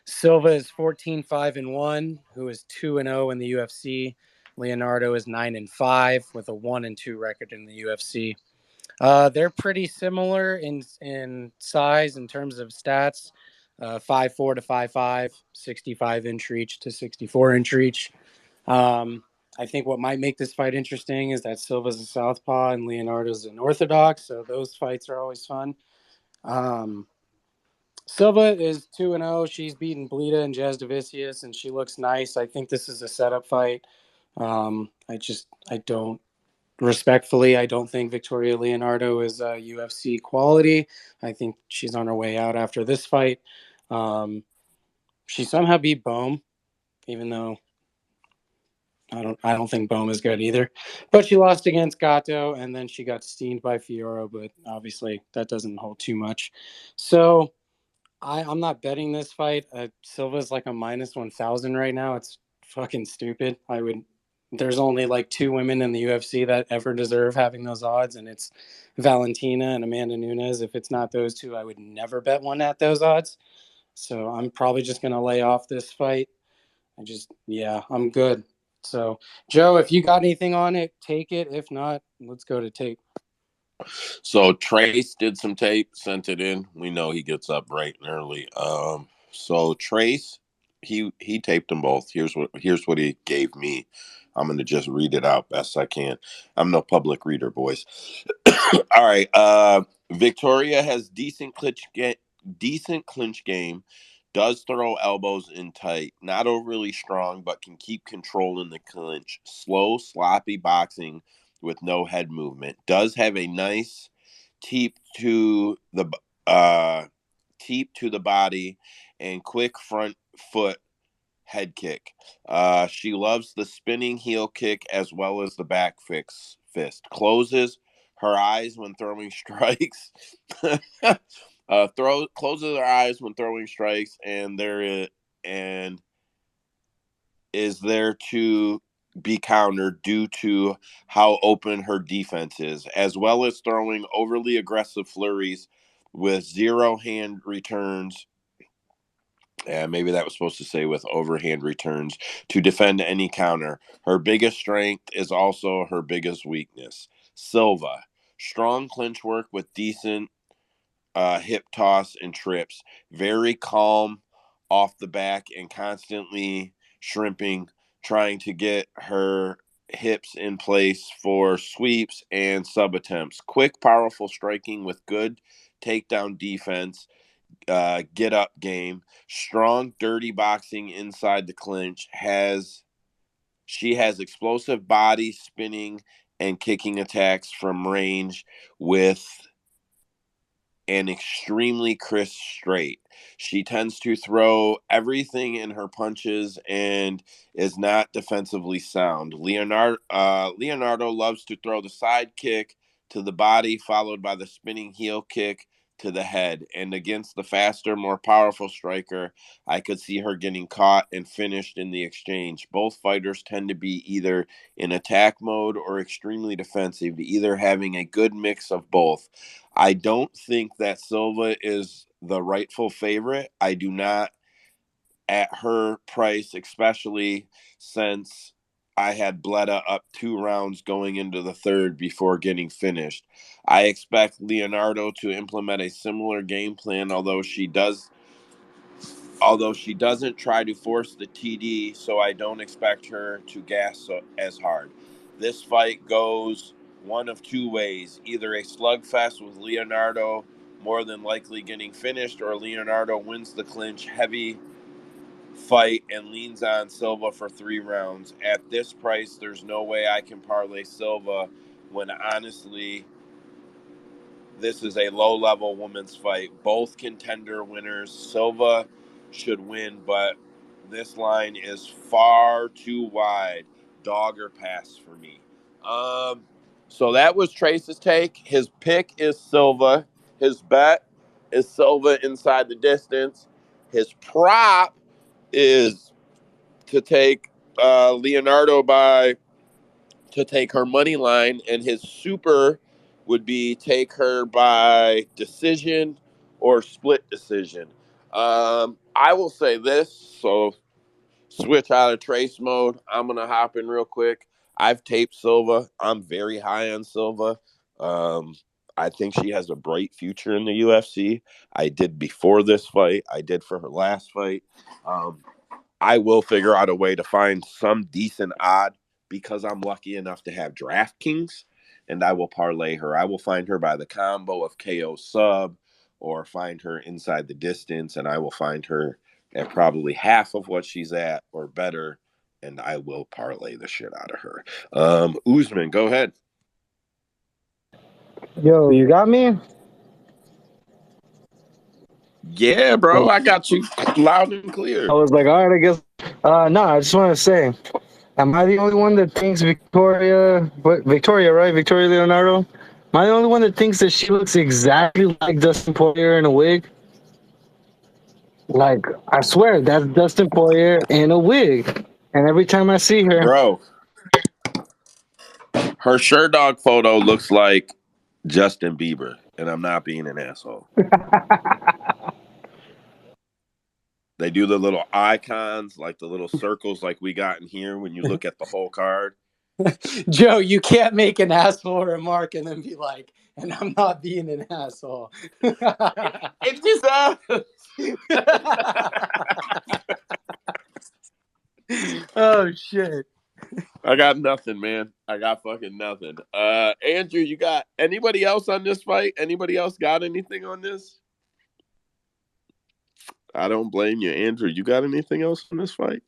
Silva is 14-5-1, who is 2-0 in the UFC. Leonardo is 9-5 with a 1-2 record in the UFC. They're pretty similar in size in terms of stats. 5'4" to 5'5", 65-inch reach to 64-inch reach. I think what might make this fight interesting is that Silva's a southpaw and Leonardo's an orthodox, so those fights are always fun. Silva is 2-0. She's beaten Blida and Jasdovicius, and she looks nice. I think this is a setup fight. I don't think Victoria Leonardo is UFC quality. I think she's on her way out after this fight. She somehow beat Böhm, even though I don't think Böhm is good either. But she lost against Gatto, and then she got steamed by Fiora, but obviously that doesn't hold too much. So I'm not betting this fight. Silva's like a minus 1,000 right now. It's fucking stupid. There's only like 2 women in the UFC that ever deserve having those odds, and it's Valentina and Amanda Nunes. If it's not those 2, I would never bet one at those odds. So I'm probably just going to lay off this fight. I'm good. So, Joe, if you got anything on it, take it. If not, let's go to tape. So Trace did some tape, sent it in. We know he gets up bright and early. So Trace, he taped them both. Here's what he gave me. I'm gonna just read it out best I can. I'm no public reader, boys. All right. Victoria has decent clinch game. Does throw elbows in tight. Not overly strong, but can keep control in the clinch. Slow, sloppy boxing with no head movement. Does have a nice teep to the body and quick front foot head kick. She loves the spinning heel kick as well as the back fist. Closes her eyes when throwing strikes. Closes her eyes when throwing strikes, and is there to be countered due to how open her defense is, as well as throwing overly aggressive flurries with 0 hand returns. And maybe that was supposed to say with overhand returns to defend any counter. Her biggest strength is also her biggest weakness. Silva, strong clinch work with decent hip toss and trips. Very calm off the back and constantly shrimping, trying to get her hips in place for sweeps and sub attempts. Quick, powerful striking with good takedown defense. Get up game. Strong, dirty boxing inside the clinch. She has explosive body, spinning, and kicking attacks from range with an extremely crisp straight. She tends to throw everything in her punches and is not defensively sound. Leonardo loves to throw the side kick to the body, followed by the spinning heel kick to the head. And against the faster, more powerful striker, I could see her getting caught and finished in the exchange. Both fighters tend to be either in attack mode or extremely defensive, either having a good mix of both. I don't think that Silva is the rightful favorite. I do not, at her price, especially since I had Bleda up 2 rounds going into the third before getting finished. I expect Leonardo to implement a similar game plan, although she doesn't try to force the TD, so I don't expect her to gas as hard. This fight goes one of two ways. Either a slugfest with Leonardo more than likely getting finished, or Leonardo wins the clinch heavy fight and leans on Silva for 3 rounds. At this price, there's no way I can parlay Silva when honestly this is a low-level women's fight. Both contender winners. Silva should win, but this line is far too wide. Dog or pass for me. So that was Trace's take. His pick is Silva. His bet is Silva inside the distance. His prop is to take Leonardo to take her money line, and his super would be take her by decision or split decision. I will say this, so switch out of Trace mode. I'm going to hop in real quick. I've taped Silva. I'm very high on Silva. I think she has a bright future in the UFC. I did before this fight. I did for her last fight. I will figure out a way to find some decent odd because I'm lucky enough to have DraftKings, and I will parlay her. I will find her by the combo of KO sub or find her inside the distance, and I will find her at probably half of what she's at or better, and I will parlay the shit out of her. Usman, go ahead. Yo, you got me? Yeah, bro, I got you loud and clear. I was like, all right, I guess. No, I just want to say, am I the only one that thinks Victoria, right? Victoria Leonardo? Am I the only one that thinks that she looks exactly like Dustin Poirier in a wig? Like, I swear, that's Dustin Poirier in a wig. And every time I see her... Bro, her Sherdog photo looks like Justin Bieber, and I'm not being an asshole. They do the little icons, like the little circles like we got in here when you look at the whole card. Joe, you can't make an asshole remark and then be like, and I'm not being an asshole. It's just Oh, shit. I got nothing, man. I got fucking nothing. Andrew, you got anybody else on this fight? Anybody else got anything on this? I don't blame you, Andrew. You got anything else on this fight?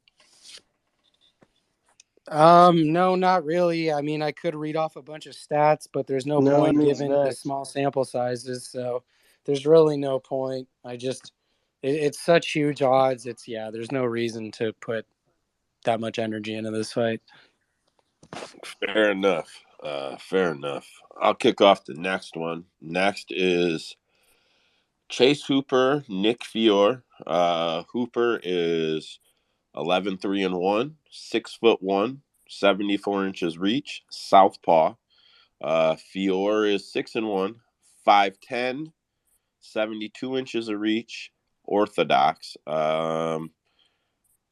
No, not really. I mean, I could read off a bunch of stats, but there's no point given the small sample sizes. So there's really no point. It's such huge odds. There's no reason to put that much energy into this fight. Fair enough. Fair enough. I'll kick off the next one. Next is Chase Hooper, Nick Fiore. Hooper is 11-3-1, 6'1", 74 inches reach, southpaw. Fiore is 6'1", 5'10", 72 inches of reach, orthodox.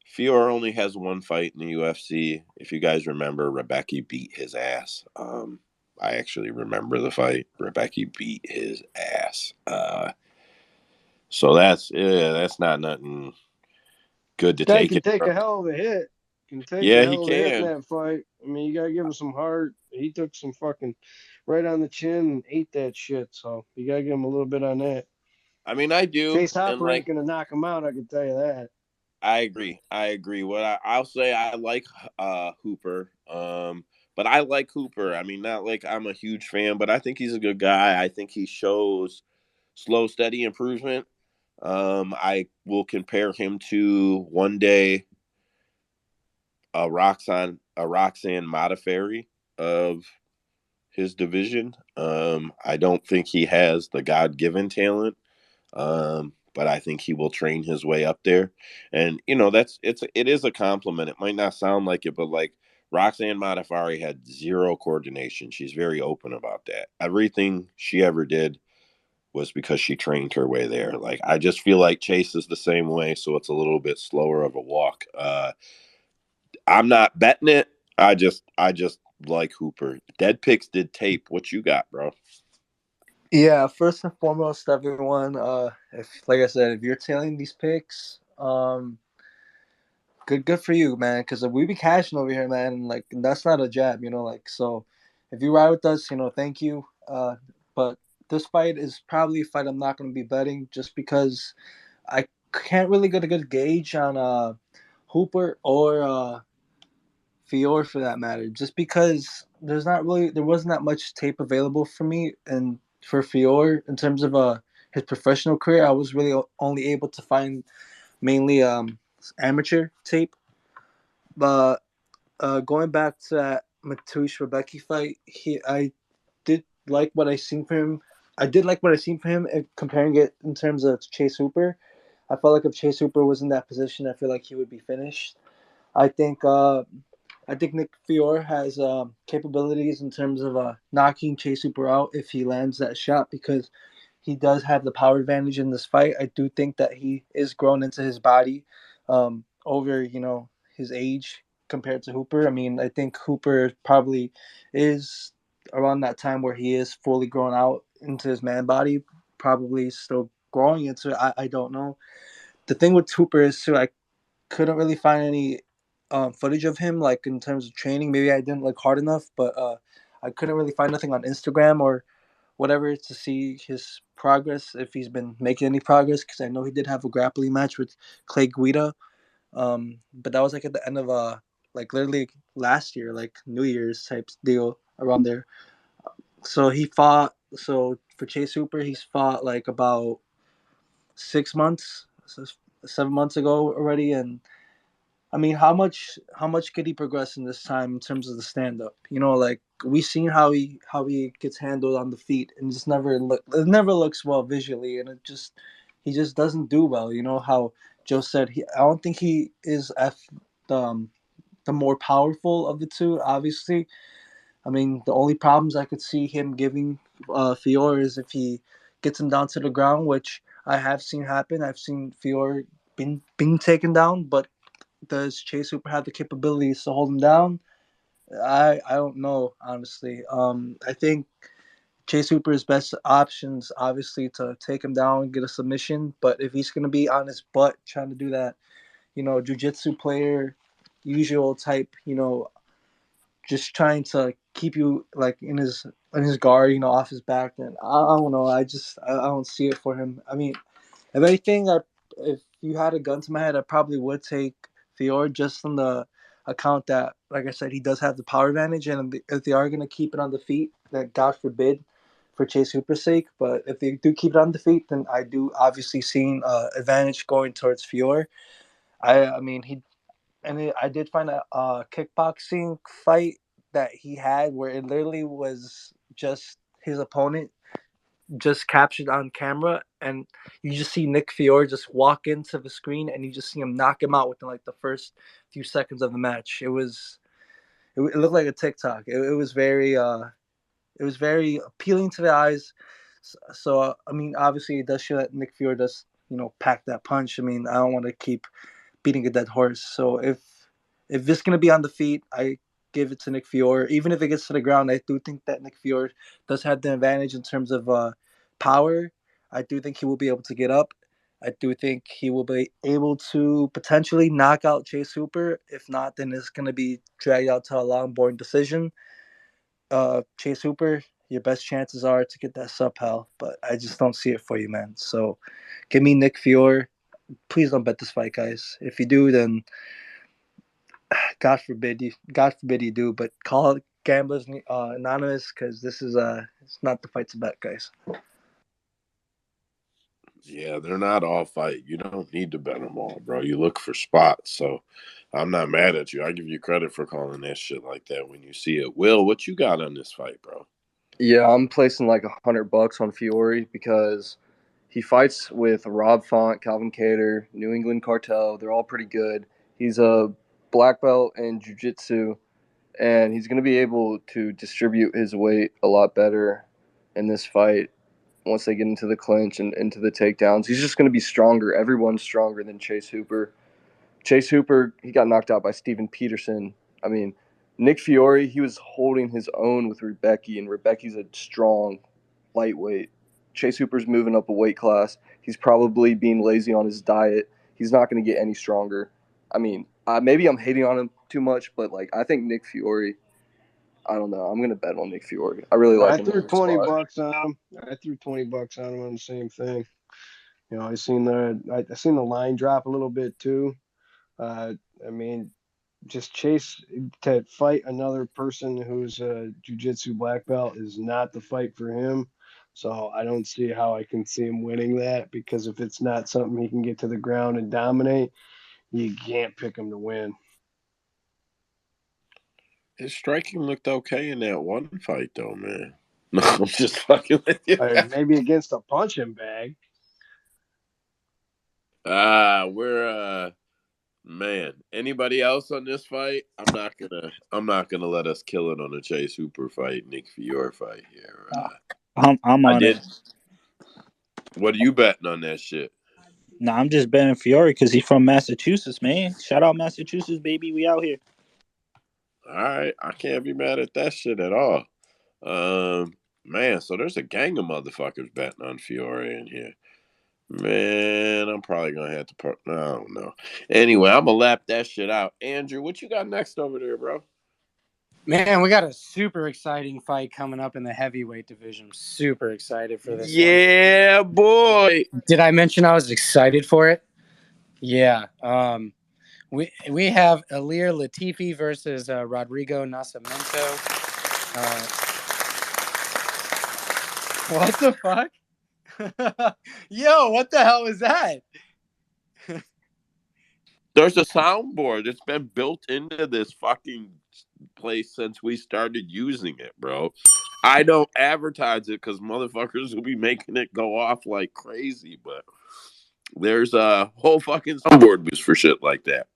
Fiore only has one fight in the UFC. If you guys remember, Rebecca beat his ass. I actually remember the fight. Rebecca beat his ass. So that's not nothing good to take. He can take a hell of a hit. He can take a hell of a hit in that fight. I mean, you gotta give him some heart. He took some fucking right on the chin and ate that shit. So you gotta give him a little bit on that. I mean, I do. Chase Hopper ain't gonna knock him out. I can tell you that. I agree. What I'll say, I like Hooper. But I like Hooper. I mean, not like I'm a huge fan, but I think he's a good guy. I think he shows slow, steady improvement. I will compare him to one day a Roxanne Modafferi of his division. I don't think he has the God-given talent, but I think he will train his way up there. And it is a compliment. It might not sound like it, but like Roxanne Modafferi had zero coordination. She's very open about that. Everything she ever did was because she trained her way there. Like, I just feel like Chase is the same way, so it's a little bit slower of a walk. I'm not betting it. I just like Hooper. Dead Picks did tape. What you got, bro? Yeah, first and foremost, everyone, like I said, if you're tailing these picks, good for you, man, because we be cashing over here, man. Like, that's not a jab, so if you ride with us, thank you. But this fight is probably a fight I'm not going to be betting just because I can't really get a good gauge on Hooper or Fior for that matter, just because there wasn't that much tape available for me, and for Fior in terms of his professional career, I was really only able to find mainly amateur tape. But going back to that Mateusz Rebecki fight, I did like what I seen for him. I did like what I seen for him, and comparing it in terms of Chase Hooper. I felt like if Chase Hooper was in that position, I feel like he would be finished. I think Nick Fior has capabilities in terms of knocking Chase Hooper out if he lands that shot because he does have the power advantage in this fight. I do think that he is grown into his body over his age compared to Hooper. I mean, I think Hooper probably is around that time where he is fully grown out into his man body, probably still growing into it. I don't know. The thing with Hooper is too, I couldn't really find any footage of him, like in terms of training. Maybe I didn't look hard enough, but I couldn't really find nothing on Instagram or whatever to see his progress, if he's been making any progress, because I know he did have a grappling match with Clay Guida, but that was like at the end of like literally last year, like New Year's type deal around there. So he fought. So for Chase Hooper, he's fought like about 6 months, 7 months ago already, and I mean, how much could he progress in this time in terms of the stand up? Like we seen how he gets handled on the feet, and it never looks well visually, and he just doesn't do well. You know how Joe said I don't think he is the more powerful of the two. Obviously, I mean the only problems I could see him giving Fior is if he gets him down to the ground, which I have seen happen. I've seen Fior being taken down, but does Chase Hooper have the capabilities to hold him down? I don't know, honestly. I think Chase Hooper's best options obviously to take him down, get a submission. But if he's gonna be on his butt trying to do that, jujitsu player, usual type, just trying to keep you like in his guard, off his back, then I don't know. I don't see it for him. I mean, if anything, if you had a gun to my head, I probably would take Fior just on the account that, like I said, he does have the power advantage, and if they are going to keep it on the feet, that God forbid, for Chase Hooper's sake. But if they do keep it on the feet, then I do obviously see advantage going towards Fior. I mean I did find a kickboxing fight that he had where it literally was just his opponent just captured on camera, and you just see Nick Fiore just walk into the screen, and you just see him knock him out within like the first few seconds of the match. It looked like a TikTok. It was very appealing to the eyes. So I mean, obviously, it does show that Nick Fiore does pack that punch. I mean, I don't want to keep beating a dead horse. So if it's gonna be on the feet, I give it to Nick Fiore. Even if it gets to the ground, I do think that Nick Fiore does have the advantage in terms of power. I do think he will be able to get up. I do think he will be able to potentially knock out Chase Hooper. If not, then it's going to be dragged out to a long, boring decision. Chase Hooper, your best chances are to get that sub hell, but I just don't see it for you, man. So give me Nick Fiore. Please don't bet this fight, guys. If you do, then God forbid you do, but call it Gamblers Anonymous, because this is it's not the fight to bet, guys. Yeah, they're not all fight. You don't need to bet them all, bro. You look for spots. So I'm not mad at you. I give you credit for calling that shit like that when you see it. Will, what you got on this fight, bro? Yeah, I'm placing like $100 on Fiore because he fights with Rob Font, Calvin Cater, New England Cartel. They're all pretty good. He's a black belt in jiu-jitsu, and he's going to be able to distribute his weight a lot better in this fight once they get into the clinch and into the takedowns. He's just going to be stronger. Everyone's stronger than Chase Hooper. Chase Hooper, he got knocked out by Steven Peterson. I mean, Nick Fiore, he was holding his own with Rebecki, and Rebecki's a strong lightweight. Chase Hooper's moving up a weight class. He's probably being lazy on his diet. He's not going to get any stronger. I mean, maybe I'm hating on him too much, but like I think Nick Fiore I don't know. I'm gonna bet on Nick Fiore. I really like I him threw in this 20 spot. bucks on him. I threw 20 bucks on him on the same thing. You know, I seen the line drop a little bit too. I mean, just Chase to fight another person who's a jiu-jitsu black belt is not the fight for him. So I don't see how I can see him winning that, because if it's not something he can get to the ground and dominate, you can't pick him to win. His striking looked okay in that one fight, though, man. No, I'm just fucking with you. Maybe against a punching bag. Man. Anybody else on this fight? I'm not gonna let us kill it on a Chase Hooper fight, Nick Fiore fight here. I'm I on did. it. What are you betting on that shit? Nah, I'm just betting Fiore because he's from Massachusetts, man. Shout out Massachusetts, baby. We out here. All right, I can't be mad at that shit at all. Man, so there's a gang of motherfuckers betting on Fiore in here. Man, I'm probably gonna have to. I don't know. Anyway, I'm gonna lap that shit out. Andrew, what you got next over there, bro? Man, we got a super exciting fight coming up in the heavyweight division. I'm super excited for this one. Yeah, boy. Did I mention I was excited for it? Yeah. We have Ilir Latifi versus Rodrigo Nascimento. What the fuck? Yo, what the hell is that? There's a soundboard. It's been built into this fucking place since we started using it, bro. I don't advertise it because motherfuckers will be making it go off like crazy, but there's a whole fucking soundboard used for shit like that.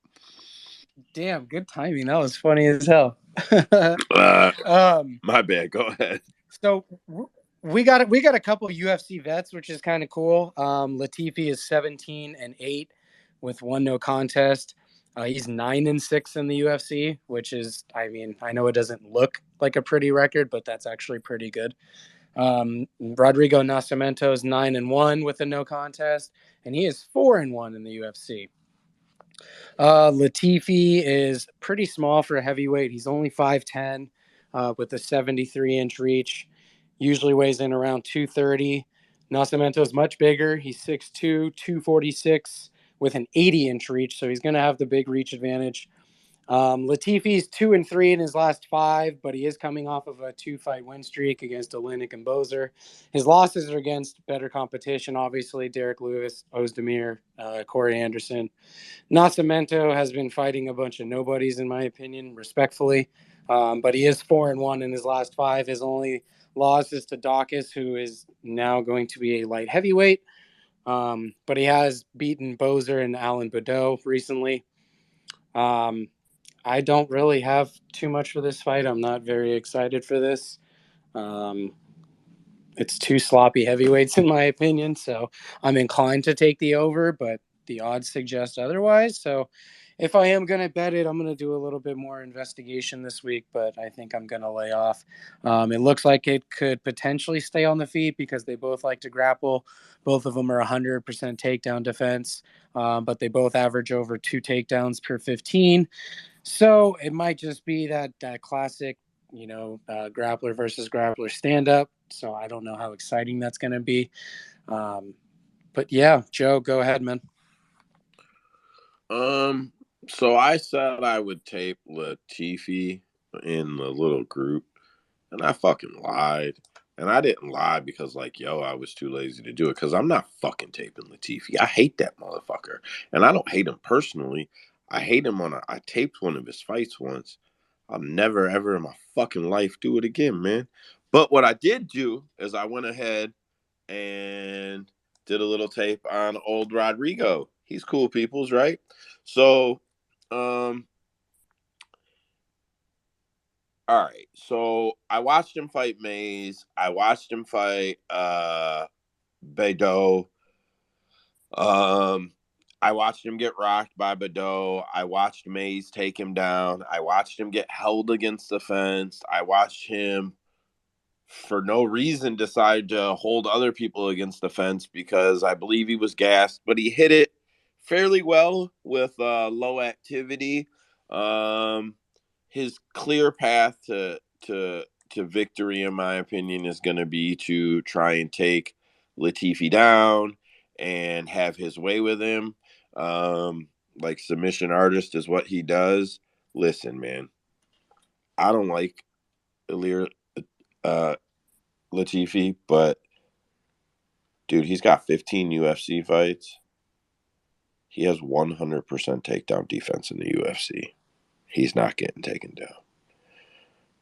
Damn, good timing. That was funny as hell. My bad. Go ahead. So we got a couple UFC vets, which is kind of cool. Latifi is 17-8 with 1 no contest. He's 9-6 in the UFC, which is, I mean, I know it doesn't look like a pretty record, but that's actually pretty good. Rodrigo Nascimento is 9-1 with a no contest, and he is 4-1 in the UFC. Latifi is pretty small for a heavyweight. He's only 5'10", with a 73-inch reach. Usually weighs in around 230. Nascimento is much bigger. He's 6'2", 246 with an 80-inch reach, so he's going to have the big reach advantage. Latifi's 2-3 in his last 5, but he is coming off of a 2-fight win streak against Oleinik and Bozer. His losses are against better competition, obviously, Derek Lewis, Ozdemir, Corey Anderson. Nascimento has been fighting a bunch of nobodies, in my opinion, respectfully, but he is 4-1 in his last 5. His only loss is to Dawkins, who is now going to be a light heavyweight, but he has beaten Bozer and Alan Badeau recently. I don't really have too much for this fight. I'm not very excited for this. It's 2 sloppy heavyweights, in my opinion, so I'm inclined to take the over, but the odds suggest otherwise. So if I am going to bet it, I'm going to do a little bit more investigation this week, but I think I'm going to lay off. It looks like it could potentially stay on the feet because they both like to grapple. Both of them are 100% takedown defense, but they both average over 2 takedowns per 15. So it might just be that classic, grappler versus grappler stand-up. So I don't know how exciting that's going to be. But yeah, Joe, go ahead, man. So I said I would tape Latifi in the little group, and I fucking lied. And I didn't lie because, I was too lazy to do it, because I'm not fucking taping Latifi. I hate that motherfucker. And I don't hate him personally. I hate him I taped one of his fights once. I'll never, ever in my fucking life do it again, man. But what I did do is I went ahead and did a little tape on old Rodrigo. He's cool peoples, right? So, all right. So I watched him fight Mays. I watched him fight Badeau. I watched him get rocked by Badeau. I watched Mays take him down. I watched him get held against the fence. I watched him, for no reason, decide to hold other people against the fence because I believe he was gassed, but he hit it fairly well with low activity. His clear path to to victory, in my opinion, is going to be to try and take Latifi down and have his way with him. Like submission artist is what he does. Listen, man, I don't like Elliott Latifi, but dude, he's got 15 UFC fights. He has 100% takedown defense in the UFC. He's not getting taken down.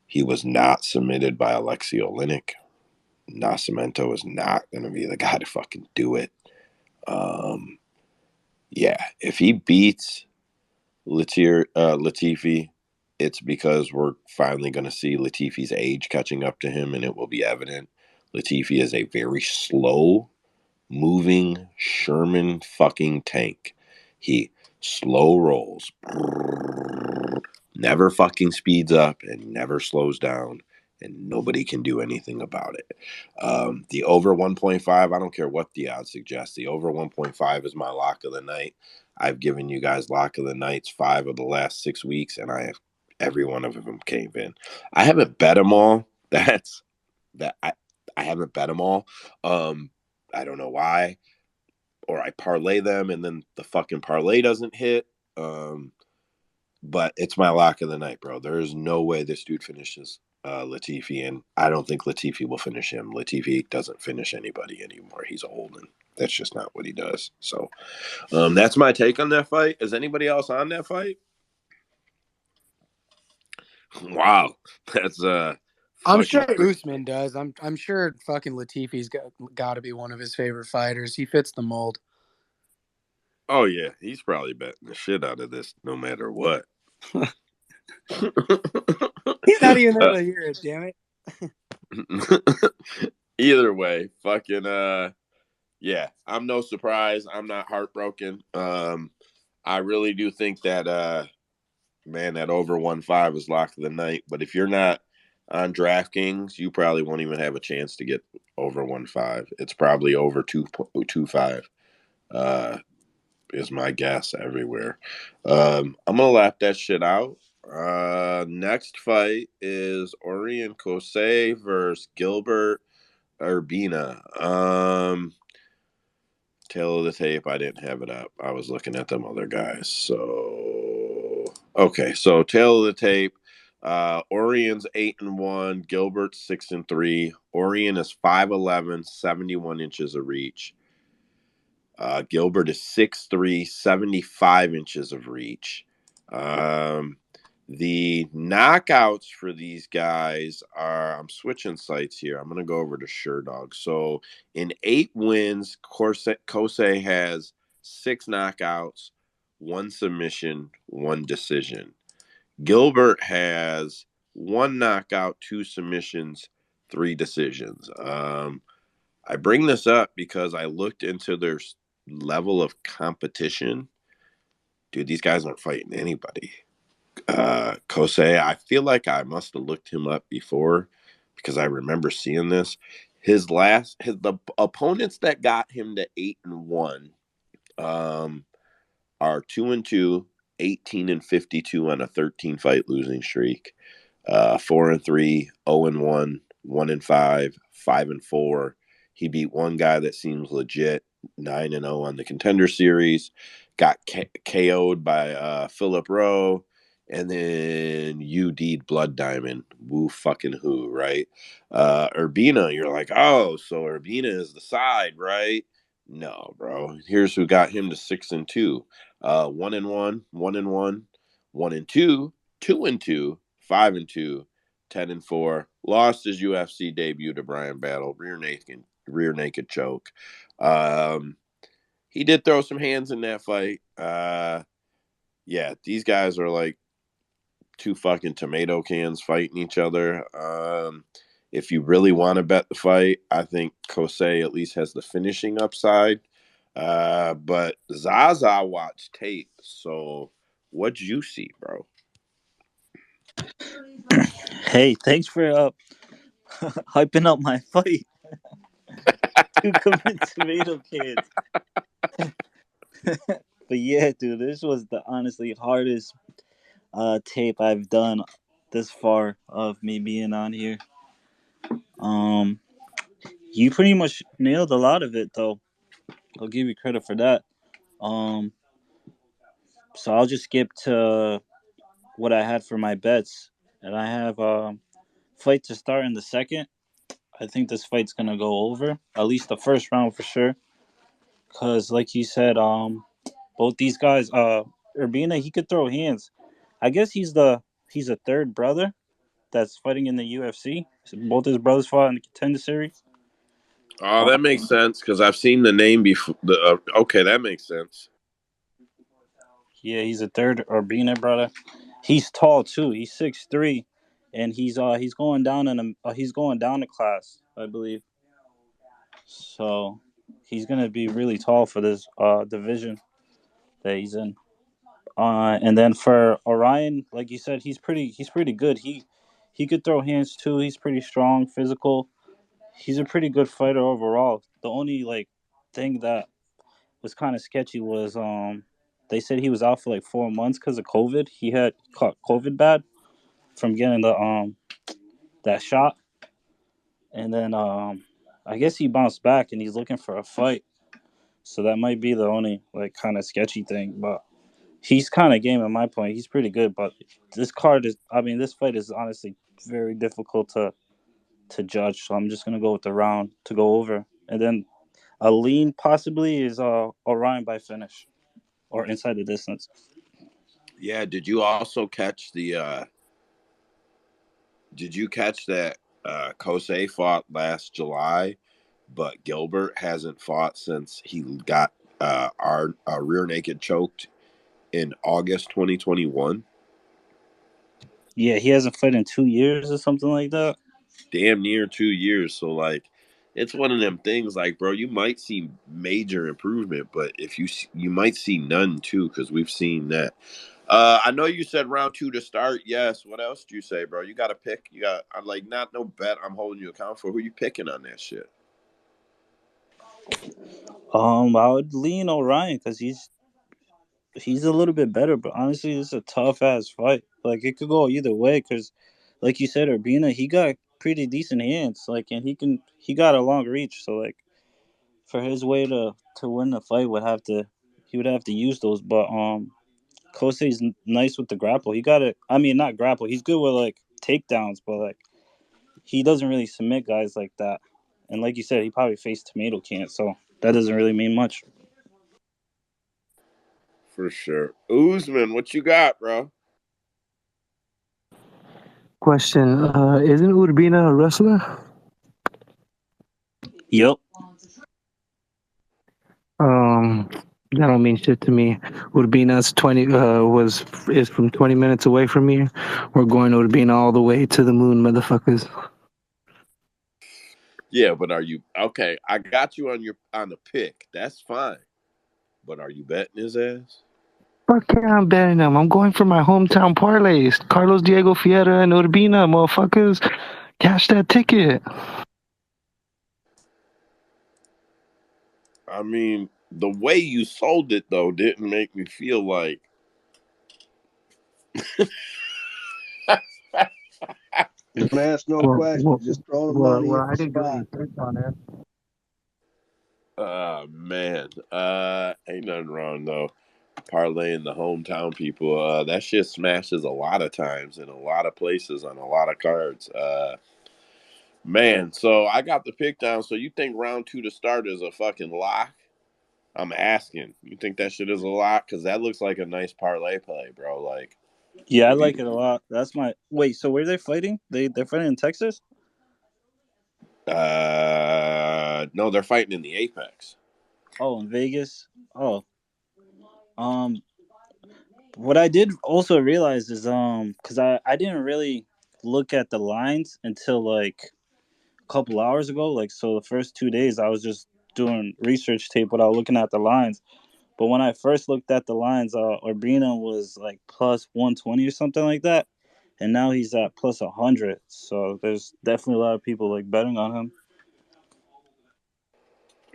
He was not submitted by Alexei Oleinik. Nascimento is not going to be the guy to fucking do it. Yeah, if he beats Latifi, it's because we're finally going to see Latifi's age catching up to him, and it will be evident. Latifi is a very slow moving Sherman fucking tank. He slow rolls, never fucking speeds up, and never slows down, and nobody can do anything about it. The over 1.5, I don't care what the odds suggest. The over 1.5 is my lock of the night. I've given you guys lock of the nights 5 of the last 6 weeks, and I have every one of them came in. I haven't bet them all. I haven't bet them all. I don't know why. Or I parlay them and then the fucking parlay doesn't hit. But it's my lock of the night, bro. There is no way this dude finishes Latifi, and I don't think Latifi will finish him. Latifi doesn't finish anybody anymore. He's old, and that's just not what he does. So that's my take on that fight. Is anybody else on that fight? Wow. That's I'm sure Usman does. I'm sure fucking Latifi's got to be one of his favorite fighters. He fits the mold. Oh yeah, he's probably betting the shit out of this no matter what. He's not even there to hear it, damn it. Either way, fucking yeah, I'm no surprise. I'm not heartbroken. I really do think that man, that over 1.5 is lock of the night. But if you're not on DraftKings, you probably won't even have a chance to get over 1.5. It's probably over 2.25. Is my guess everywhere. I'm gonna lap that shit out. Next fight is Orion Kosei versus Gilbert Urbina. Tail of the tape, I didn't have it up. I was looking at them other guys. So okay, so tail of the tape. Orion's 8-1, Gilbert's 6-3. Orion is 5'11", 71 inches of reach. Gilbert is 6'3", 75 inches of reach. The knockouts for these guys are, I'm switching sites here. I'm going to go over to SureDog. So in 8 wins, Kosei has 6 knockouts, 1 submission, 1 decision. Gilbert has 1 knockout, 2 submissions, 3 decisions. I bring this up because I looked into their level of competition. Dude, these guys aren't fighting anybody. Kosei, I feel like I must have looked him up before because I remember seeing this. The opponents that got him to 8-1 are 2-2, 18-52 on a 13-fight losing streak. 4-3, 0-1, 1-5, 5-4. He beat one guy that seems legit, 9-0 on the Contender Series. Got KO'd by Philip Rowe. And then UD'd Blood Diamond. Woo fucking who, right? Urbina, you're like, oh, so Urbina is the side, right? No, bro. Here's who got him to 6-2. 1-1, 1-1, 1-2, 2-2, 5-2, 10-4. Lost his UFC debut to Brian Battle. Rear naked choke. He did throw some hands in that fight. Yeah, these guys are like 2 fucking tomato cans fighting each other. If you really want to bet the fight, I think Kosei at least has the finishing upside. But Zaza watched tape. So what'd you see, bro? Hey, thanks for hyping up my fight. 2 complete tomato cans. But yeah, dude, this was the honestly hardest tape I've done this far of me being on here. You pretty much nailed a lot of it, though. I'll give you credit for that. Um, so I'll just skip to what I had for my bets, and I have fight to start in the second. I think this fight's gonna go over at least the first round for sure. Cause like you said, both these guys, Urbina, he could throw hands. I guess he's a third brother that's fighting in the UFC. So both his brothers fought in the Contender Series. Oh, that makes sense because I've seen the name before. Okay, that makes sense. Yeah, he's a third Urbina brother. He's tall too. He's 6'3", and he's going down he's going down a class, I believe. So he's gonna be really tall for this division that he's in. And then for Orion, like you said, he's pretty good. He could throw hands too. He's pretty strong, physical. He's a pretty good fighter overall. The only like thing that was kind of sketchy was they said he was out for like 4 months because of COVID. He had caught COVID bad from getting the that shot, and then I guess he bounced back and he's looking for a fight. So that might be the only like kind of sketchy thing, but he's kind of game at my point. He's pretty good, but this fight is honestly very difficult to judge. So I'm just gonna go with the round to go over, and then a lean possibly is Orion by finish or inside the distance. Yeah. Did you also catch the? Did you catch that Kosei fought last July, but Gilbert hasn't fought since he got our rear naked choked in August 2021? Yeah, he hasn't fought in 2 years or something like that. Damn near 2 years. So like, it's one of them things. Like, bro, you might see major improvement, but if you might see none too, because we've seen that. I know you said round 2 to start. Yes. What else do you say, bro? You got to pick. You got. I'm like not no bet. I'm holding you account for who you picking on that shit. I would lean Orion because he's a little bit better, but honestly, it's a tough ass fight. Like it could go either way because, like you said, Urbina, he got pretty decent hands. Like, and he got a long reach. So like, for his way to win the fight he would have to use those. But Kosei's nice with the grapple. He got it. I mean, not grapple. He's good with like takedowns, but like he doesn't really submit guys like that. And like you said, he probably faced Tomato Can, so that doesn't really mean much. For sure. Usman, what you got, bro? Question: isn't Urbina a wrestler? Yep. That don't mean shit to me. Urbina's is from 20 minutes away from here. We're going to Urbina all the way to the moon, motherfuckers. Yeah, but are you okay? I got you on the pick. That's fine. But are you betting his ass? Fuck yeah, I'm betting him. I'm going for my hometown parlays. Carlos Diego Fiera and Urbina, motherfuckers. Cash that ticket. I mean, the way you sold it though didn't make me feel like. Don't ask no questions. Just throw the money at the spot. On it. Man, ain't nothing wrong though. Parlaying the hometown people, that shit smashes a lot of times in a lot of places on a lot of cards. Man, so I got the pick down. So you think round 2 to start is a fucking lock? I'm asking. You think that shit is a lock? Because that looks like a nice parlay play, bro. Like, Yeah, I like it a lot. That's my wait. So where are they fighting? They're fighting in Texas. no, they're fighting in the Apex. Oh, in Vegas. Oh, what I did also realize is because I didn't really look at the lines until like a couple hours ago. Like, so the first 2 days I was just doing research tape without looking at the lines. But when I first looked at the lines, Urbina was like plus 120 or something like that, and now he's at plus 100. So there's definitely a lot of people like betting on him.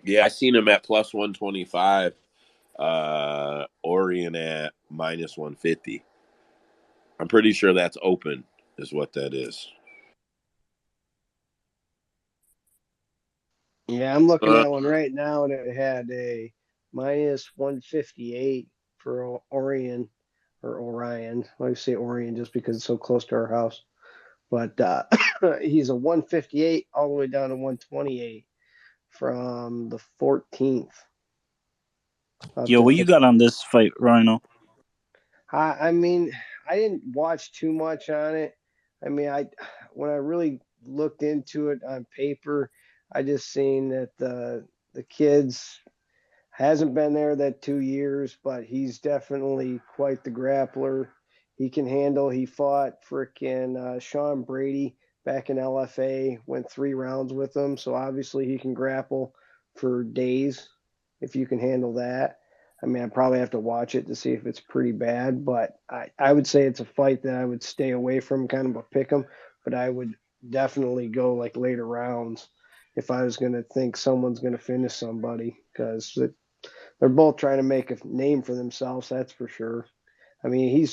Yeah, I seen him at plus 125. Orion at minus 150. I'm pretty sure that's open is what that is. Yeah, I'm looking at one right now, and it had a minus 158 for Orion, or Orion. I say Orion just because it's so close to our house. But he's a 158 all the way down to 128 from the 14th. Yo, what you got on this fight, Rhino? I mean, I didn't watch too much on it. I mean, when I really looked into it on paper, I just seen that the kids hasn't been there that 2 years, but he's definitely quite the grappler. He can handle. He fought frickin' Sean Brady back in LFA, went 3 rounds with him, so obviously he can grapple for days if you can handle that. I mean, I probably have to watch it to see if it's pretty bad, but I would say it's a fight that I would stay away from, kind of a pick 'em, but I would definitely go like later rounds if I was going to think someone's going to finish somebody, because they're both trying to make a name for themselves, that's for sure. I mean,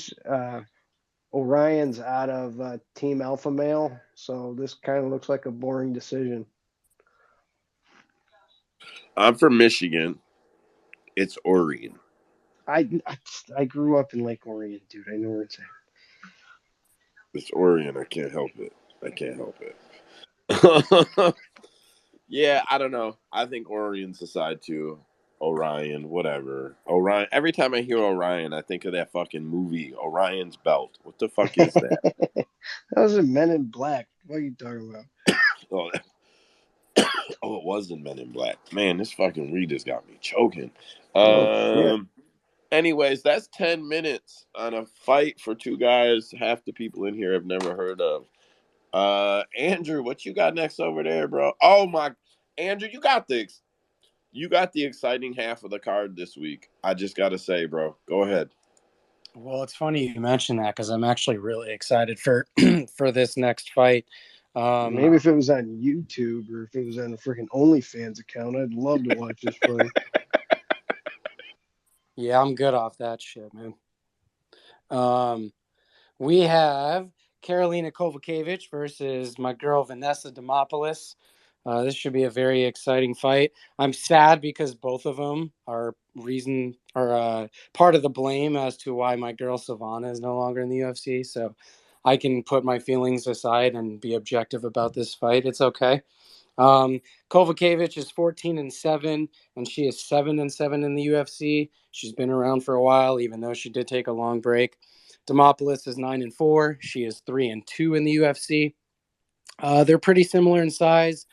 Orion's out of Team Alpha Male, so this kind of looks like a boring decision. I'm from Michigan. It's Orion. I grew up in Lake Orion, dude. I know where it's at. It's Orion. I can't help it. Yeah, I don't know. I think Orion's the side too. Orion, whatever. Orion. Every time I hear Orion, I think of that fucking movie, Orion's Belt. What the fuck is that? That was in Men in Black. What are you talking about? Oh, it was in Men in Black. Man, this fucking weed has got me choking. Shit. Anyways, that's 10 minutes on a fight for 2 guys half the people in here have never heard of. Andrew, what you got next over there, bro? Oh my, Andrew, you got the exciting half of the card this week. I just gotta say, bro, go ahead. Well, it's funny you mentioned that because I'm actually really excited for for this next fight. Maybe if it was on YouTube or if it was on a freaking OnlyFans account, I'd love to watch this fight. Yeah, I'm good off that shit, man. We have Karolina Kowalkiewicz versus my girl Vanessa Demopoulos. This should be a very exciting fight. I'm sad because both of them are part of the blame as to why my girl Savannah is no longer in the UFC. So I can put my feelings aside and be objective about this fight. It's okay. Kowalkiewicz is 14-7, and she is 7-7 in the UFC. She's been around for a while, even though she did take a long break. Demopoulos is 9-4. She is 3-2 in the UFC. They're pretty similar in size,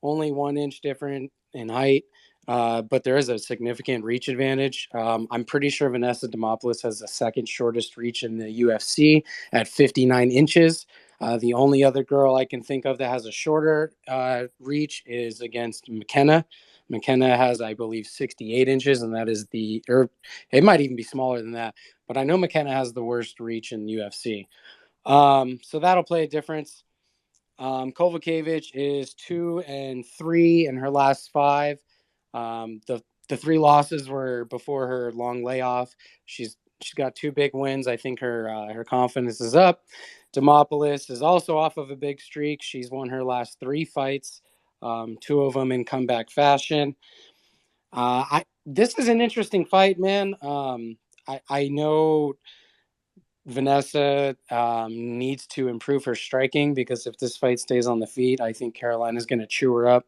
only 1 inch different in height, but there is a significant reach advantage. I'm pretty sure Vanessa Demopoulos has the second shortest reach in the UFC at 59 inches. The only other girl I can think of that has a shorter reach is against McKenna. McKenna has, I believe, 68 inches, and that is or it might even be smaller than that. But I know McKenna has the worst reach in UFC. So that'll play a difference. Kowalkiewicz is 2-3 in her last 5. The 3 losses were before her long layoff. She's got 2 big wins. I think her confidence is up. Demopoulos is also off of a big streak. She's won her last 3 fights, 2 of them in comeback fashion. This is an interesting fight, man. I know Vanessa needs to improve her striking because if this fight stays on the feet, I think Carolina's going to chew her up.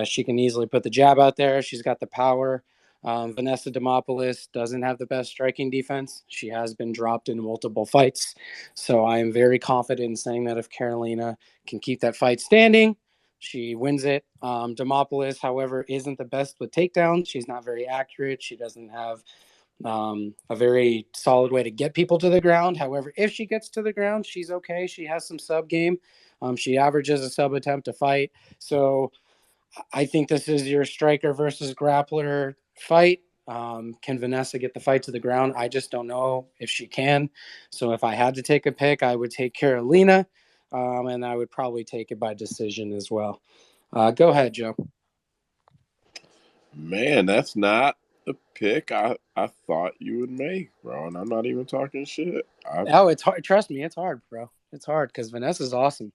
She can easily put the jab out there. She's got the power. Vanessa Demopoulos doesn't have the best striking defense. She has been dropped in multiple fights. So I am very confident in saying that if Carolina can keep that fight standing, she wins it. Demopoulos, however, isn't the best with takedowns. She's not very accurate. She doesn't have a very solid way to get people to the ground. However, if she gets to the ground, she's okay. She has some sub game. She averages a sub attempt to fight. So I think this is your striker versus grappler fight. Can Vanessa get the fight to the ground? I just don't know if she can. So if I had to take a pick, I would take Karolina, and I would probably take it by decision as well. Go ahead, Joe. Man, that's not the pick I thought you would make, bro. And I'm not even talking shit. It's hard. Trust me, it's hard, bro. It's hard because Vanessa's awesome.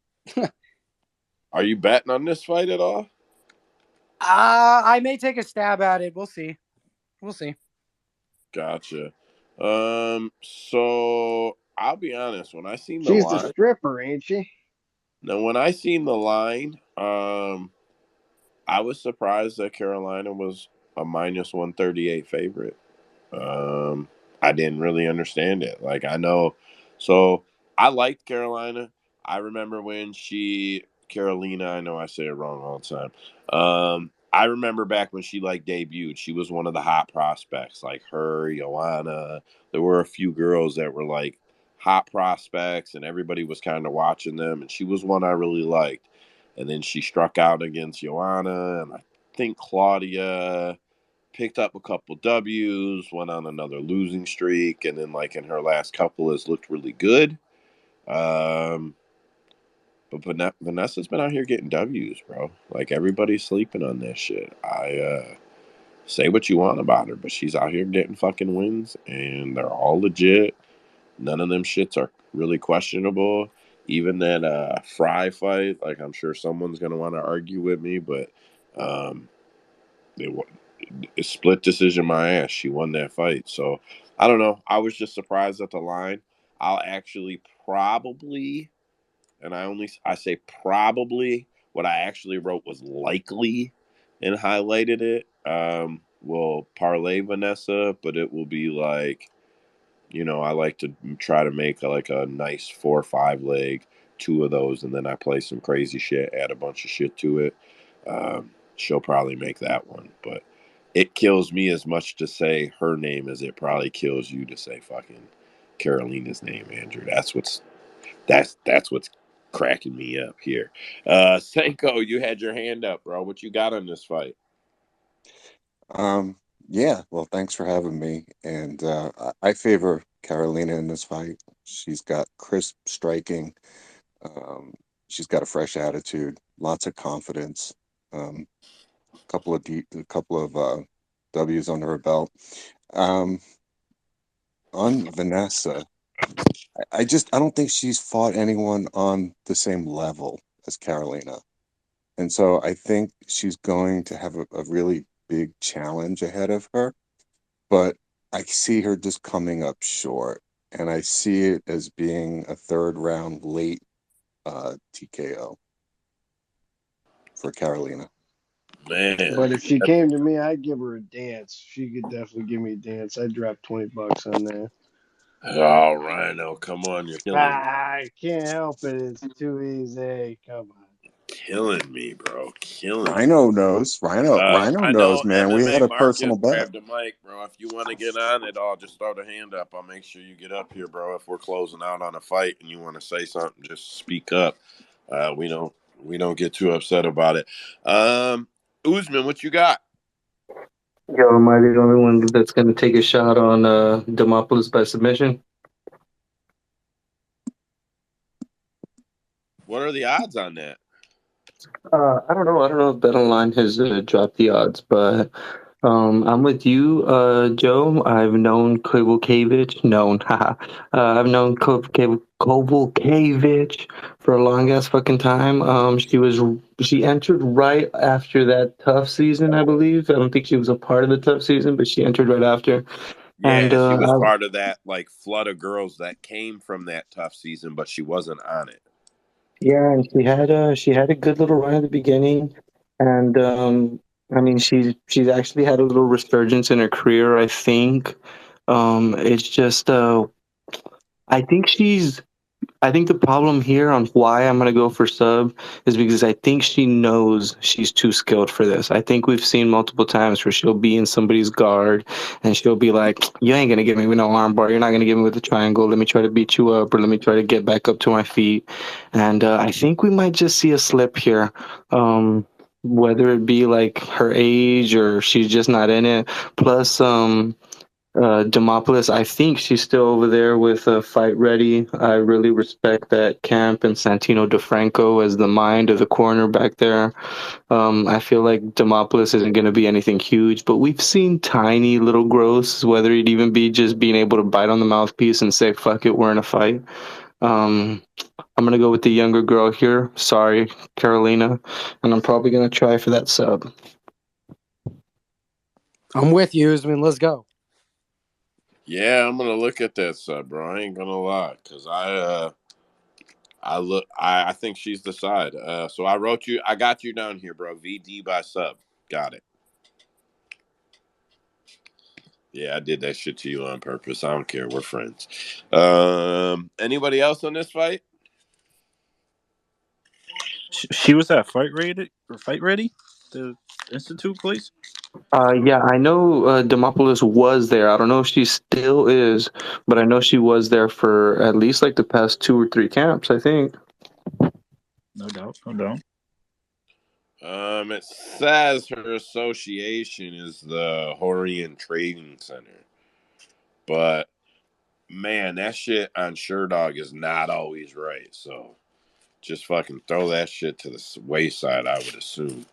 Are you betting on this fight at all? I may take a stab at it. We'll see. Gotcha. So I'll be honest. When I seen the She's the line, stripper, ain't she? now when I seen the line, I was surprised that Carolina was a minus 138 favorite. I didn't really understand it. Like, I know, so I liked Carolina. I remember when Carolina, I know I say it wrong all the time. I remember back when she like debuted, she was one of the hot prospects, like her, Joanna. There were a few girls that were like hot prospects, and everybody was kind of watching them, and she was one I really liked. And then she struck out against Joanna, and I think Claudia picked up a couple W's, went on another losing streak, and then like in her last couple has looked really good. But Vanessa's been out here getting W's, bro. Like, everybody's sleeping on this shit. I say what you want about her, but she's out here getting fucking wins, and they're all legit. None of them shits are really questionable. Even that Fry fight, like, I'm sure someone's gonna want to argue with me, but it's split decision my ass. She won that fight. So I don't know. I was just surprised at the line. I'll actually probably, and I say probably, what I actually wrote was likely and highlighted it. Will parlay Vanessa, but it will be like, I like to try to make like a nice 4 or 5 leg, 2 of those, and then I play some crazy shit, add a bunch of shit to it. She'll probably make that one, but it kills me as much to say her name as it probably kills you to say fucking Carolina's name, Andrew. That's what's cracking me up here. Senko, you had your hand up, bro. What you got on this fight? Yeah, well, thanks for having me. And I favor Carolina in this fight. She's got crisp striking. She's got a fresh attitude, lots of confidence. A couple of W's under her belt. On Vanessa, I don't think she's fought anyone on the same level as Carolina. And so I think she's going to have a really big challenge ahead of her. But I see her just coming up short. And I see it as being a 3rd round late TKO for Carolina. Man. But if she came to me, I'd give her a dance. She could definitely give me a dance. I'd drop $20 on that. Oh, Rhino, come on, you're killing me. I can't help it. It's too easy. Come on. Killing me, bro. Killing Rhino me. knows. Rhino I knows, know man. We had MMA a personal Marcus bet. grabbed the mic, bro. If you want to get on it, I'll just throw the hand up. I'll make sure you get up here, bro. If we're closing out on a fight and you want to say something, just speak up. We don't get too upset about it. Usman, what you got? Yo, am I the only one that's going to take a shot on Demopoulos by submission? What are the odds on that? I don't know. I don't know if BetOnline has dropped the odds, but I'm with you, Joe. I've known Kovalevich. I've known Kovalevich for a long ass fucking time. She entered right after that tough season, I believe. I don't think she was a part of the tough season, but she entered right after. Yeah, And she was part of that like flood of girls that came from that tough season, but she wasn't on it. yeah, and she had a good little run at the beginning, and I mean she's actually had a little resurgence in her career. I think it's just I think the problem here on why I'm going to go for sub is because I think she knows she's too skilled for this. I think we've seen multiple times where she'll be in somebody's guard and she'll be like, you ain't going to get me with no armbar. You're not going to get me with a triangle. Let me try to beat you up, or let me try to get back up to my feet. And I think we might just see a slip here. Whether it be like her age or she's just not in it. Plus, Demopoulos, I think she's still over there with Fight Ready. I really respect that camp and Santino DeFranco as the mind of the corner back there. I feel like Demopoulos isn't going to be anything huge, but we've seen tiny little growths, whether it even be just being able to bite on the mouthpiece and say, fuck it, we're in a fight. I'm gonna go with the younger girl here. Sorry, Carolina, and I'm probably gonna try for that sub. I'm with you, Usman. Let's go. Yeah, I'm gonna look at that sub, bro. I ain't gonna lie, cause I think she's the side. So I got you down here, bro. VD by sub. Got it. Yeah, I did that shit to you on purpose. I don't care. We're friends. Anybody else on this fight? She was at Fight Ready or Fight Ready, the institute place. Yeah, I know Demopoulos was there. I don't know if she still is, but I know she was there for at least like the past 2 or 3 camps, I think. No doubt, no doubt. It says her association is the Horian Trading Center, but man, that shit on SureDog is not always right. So just fucking throw that shit to the wayside, I would assume.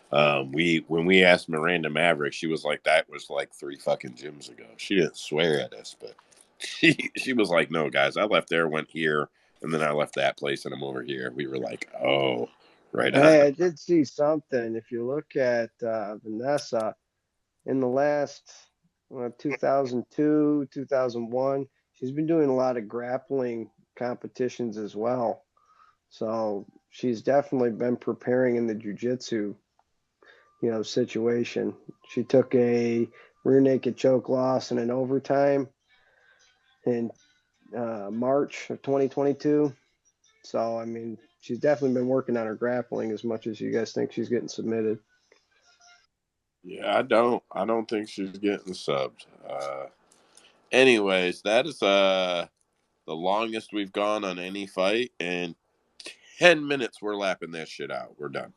When we asked Miranda Maverick, she was like, that was like 3 fucking gyms ago. She didn't swear at us, but she was like, no, guys, I left there, went here, and then I left that place and I'm over here. We were like, oh, right on. Hey, I did see something. If you look at Vanessa in the last 2002, 2001, she's been doing a lot of grappling competitions as well. So she's definitely been preparing in the jiu-jitsu, situation. She took a rear naked choke loss in an overtime in March of 2022. So, I mean, she's definitely been working on her grappling as much as you guys think she's getting submitted. Yeah, I don't think she's getting subbed. Anyways, that is the longest we've gone on any fight, and 10 minutes we're lapping that shit out. We're done.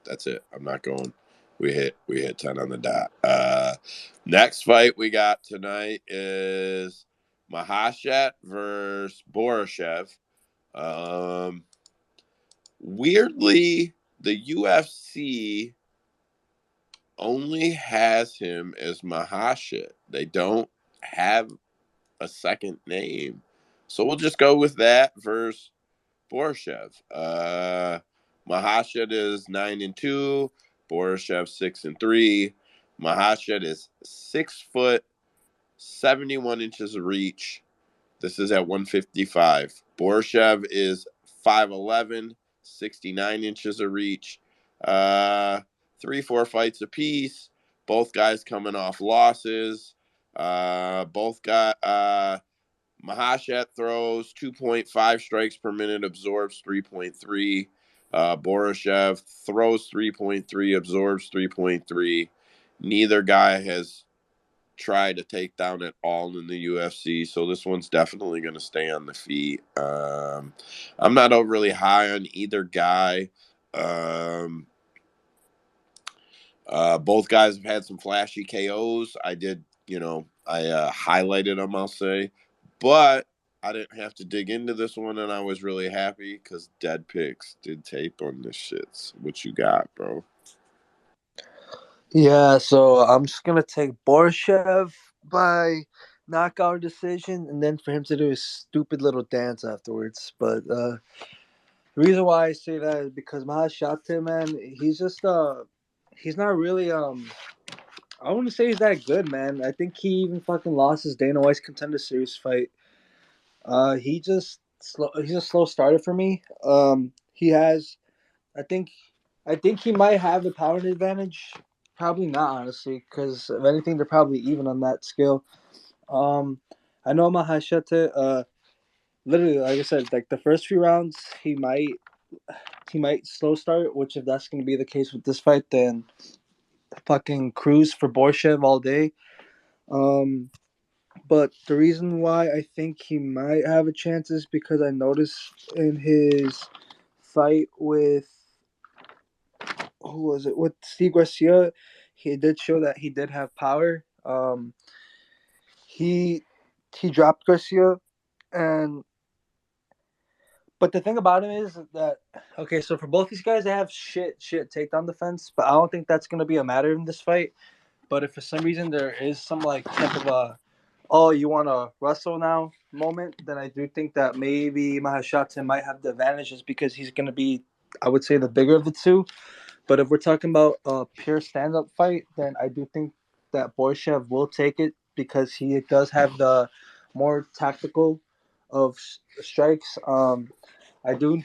That's it. I'm not going. We hit 10 on the dot. Next fight we got tonight is Mahashat versus Borashev. Weirdly, the UFC only has him as Mahashat. They don't have a second name. So we'll just go with that versus Borashev. Mahashat is 9-2. Borashev 6-3. Mahashat is 6 foot, 71 inches of reach. This is at 155. Borashev is 5'11", 69 inches of reach. 3-4 fights apiece. Both guys coming off losses. Both got Mahashat throws 2.5 strikes per minute, absorbs 3.3. Borashev throws 3.3, absorbs 3.3. Neither guy has tried to take down at all in the UFC, so this one's definitely going to stay on the feet. I'm not overly high on either guy. Both guys have had some flashy KOs. I did, I highlighted them, I'll say. But I didn't have to dig into this one, and I was really happy because Dead Picks did tape on this shit. What you got, bro? Yeah, so I'm just gonna take Borashev by knockout decision, and then for him to do his stupid little dance afterwards. But the reason why I say that is because Mahashat, man, he's just he's not really I wouldn't say he's that good, man. I think he even fucking lost his Dana White's Contender Series fight. He's a slow starter for me. He has, I think he might have the power advantage. Probably not, honestly, because if anything, they're probably even on that scale. I know Mahashata. Literally, like I said, like the first few rounds, he might slow start. Which, if that's going to be the case with this fight, then fucking cruise for Borshev all day. But the reason why I think he might have a chance is because I noticed in his fight with who was it? With Steve Garcia, he did show that he did have power. He dropped Garcia, and but the thing about him is that okay, so for both these guys, they have shit takedown defense, but I don't think that's gonna be a matter in this fight. But if for some reason there is some like type of oh, you want to wrestle now moment, then I do think that maybe Mahashata might have the advantages because he's going to be, I would say, the bigger of the two. But if we're talking about a pure stand-up fight, then I do think that Borshev will take it because he does have the more tactical of strikes. I do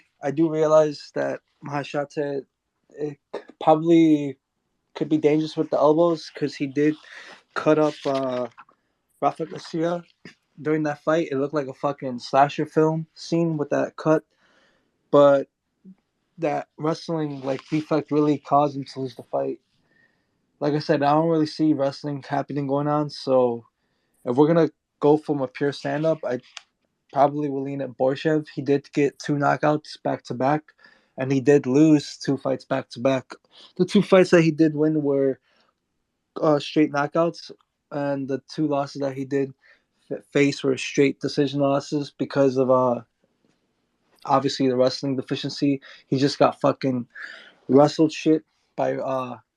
realize that Mahashata it probably could be dangerous with the elbows because he did cut up Rafa Garcia during that fight. It looked like a fucking slasher film scene with that cut, but that wrestling like defect really caused him to lose the fight. Like I said, I don't really see wrestling happening going on. So if we're gonna go from a pure stand up, I probably will lean at Borshev. He did get 2 knockouts back to back, and he did lose 2 fights back to back. The 2 fights that he did win were straight knockouts, and the 2 losses that he did face were straight decision losses because of obviously the wrestling deficiency. He just got fucking wrestled shit by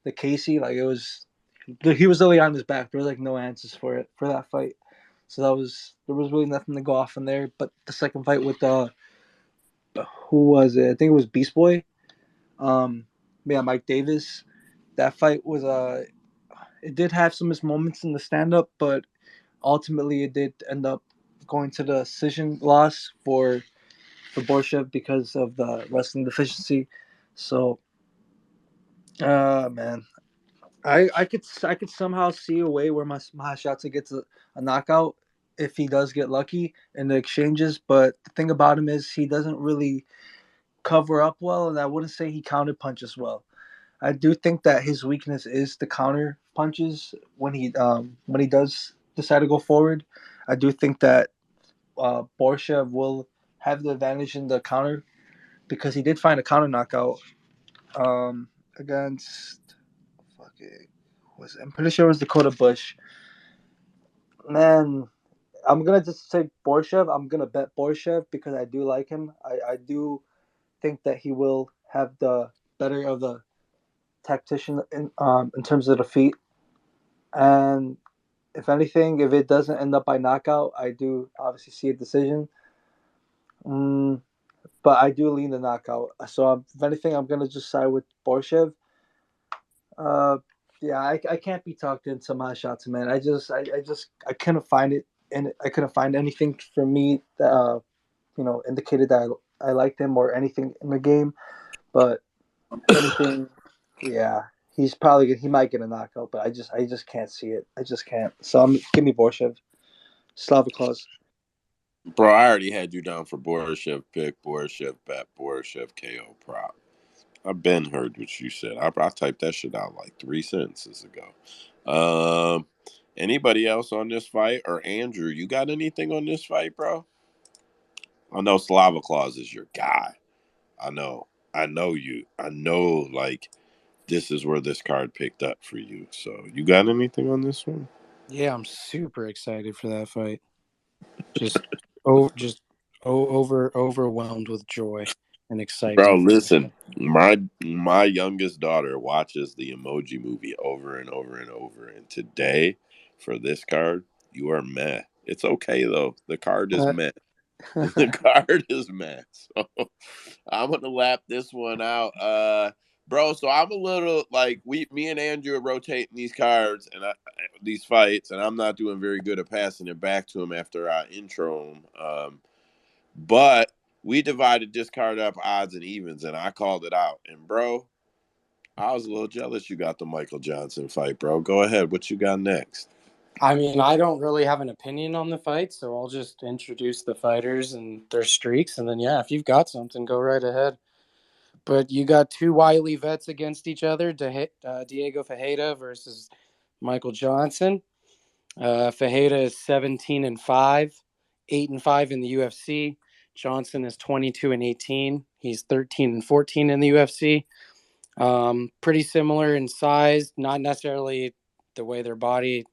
the Casey. Like he was really on his back. There was like no answers for that fight. So there was really nothing to go off in there. But the second fight with who was it? I think it was Beast Boy. Um, yeah, Mike Davis. That fight was it did have some missed moments in the stand up, but ultimately it did end up going to the decision loss for Borshev because of the wrestling deficiency. So, man, I could somehow see a way where Mahashata gets a knockout if he does get lucky in the exchanges. But the thing about him is he doesn't really cover up well, and I wouldn't say he counter punches well. I do think that his weakness is the counter punches when he does decide to go forward. I do think that Borshev will have the advantage in the counter because he did find a counter knockout against fucking I'm pretty sure it was Dakota Bush. Man, I'm gonna just say Borshev. I'm gonna bet Borshev because I do like him. I do think that he will have the better of the tactician in terms of the feet. And if anything, if it doesn't end up by knockout, I do obviously see a decision. Mm, but I do lean the knockout. So if anything, I'm gonna just side with Borshev. Uh, yeah, I can't be talked into my shots, man. I couldn't find it, and I couldn't find anything for me that indicated that I liked him or anything in the game. But if anything, yeah, he might get a knockout, but I just can't see it. I just can't. So give me Borshev, Slava Claus. Bro, I already had you down for Borishev pick, Borishev bet, Borishev KO prop. I've been heard what you said. I typed that shit out like 3 sentences ago. Anybody else on this fight? Or Andrew, you got anything on this fight, bro? I know Slava Claus is your guy. I know. I know you. I know, like, this is where this card picked up for you. So, you got anything on this one? Yeah, I'm super excited for that fight. Just overwhelmed with joy and Bro, excitement. listen, my youngest daughter watches the Emoji Movie over and over and over. And today, for this card, you are meh. It's okay though. The card is meh. The card is meh. So I'm gonna lap this one out. Bro, so I'm a little like me and Andrew are rotating these cards and these fights, and I'm not doing very good at passing it back to him after I intro him. But we divided this card up odds and evens, and I called it out. And bro, I was a little jealous you got the Michael Johnson fight, bro. Go ahead. What you got next? I mean, I don't really have an opinion on the fight, so I'll just introduce the fighters and their streaks, and then yeah, if you've got something, go right ahead. But you got two wily vets against each other, Diego Ferreira versus Michael Johnson. Ferreira is 17-5, 8-5 in the UFC. Johnson is 22-18. He's 13-14 in the UFC. Pretty similar in size, not necessarily the way their body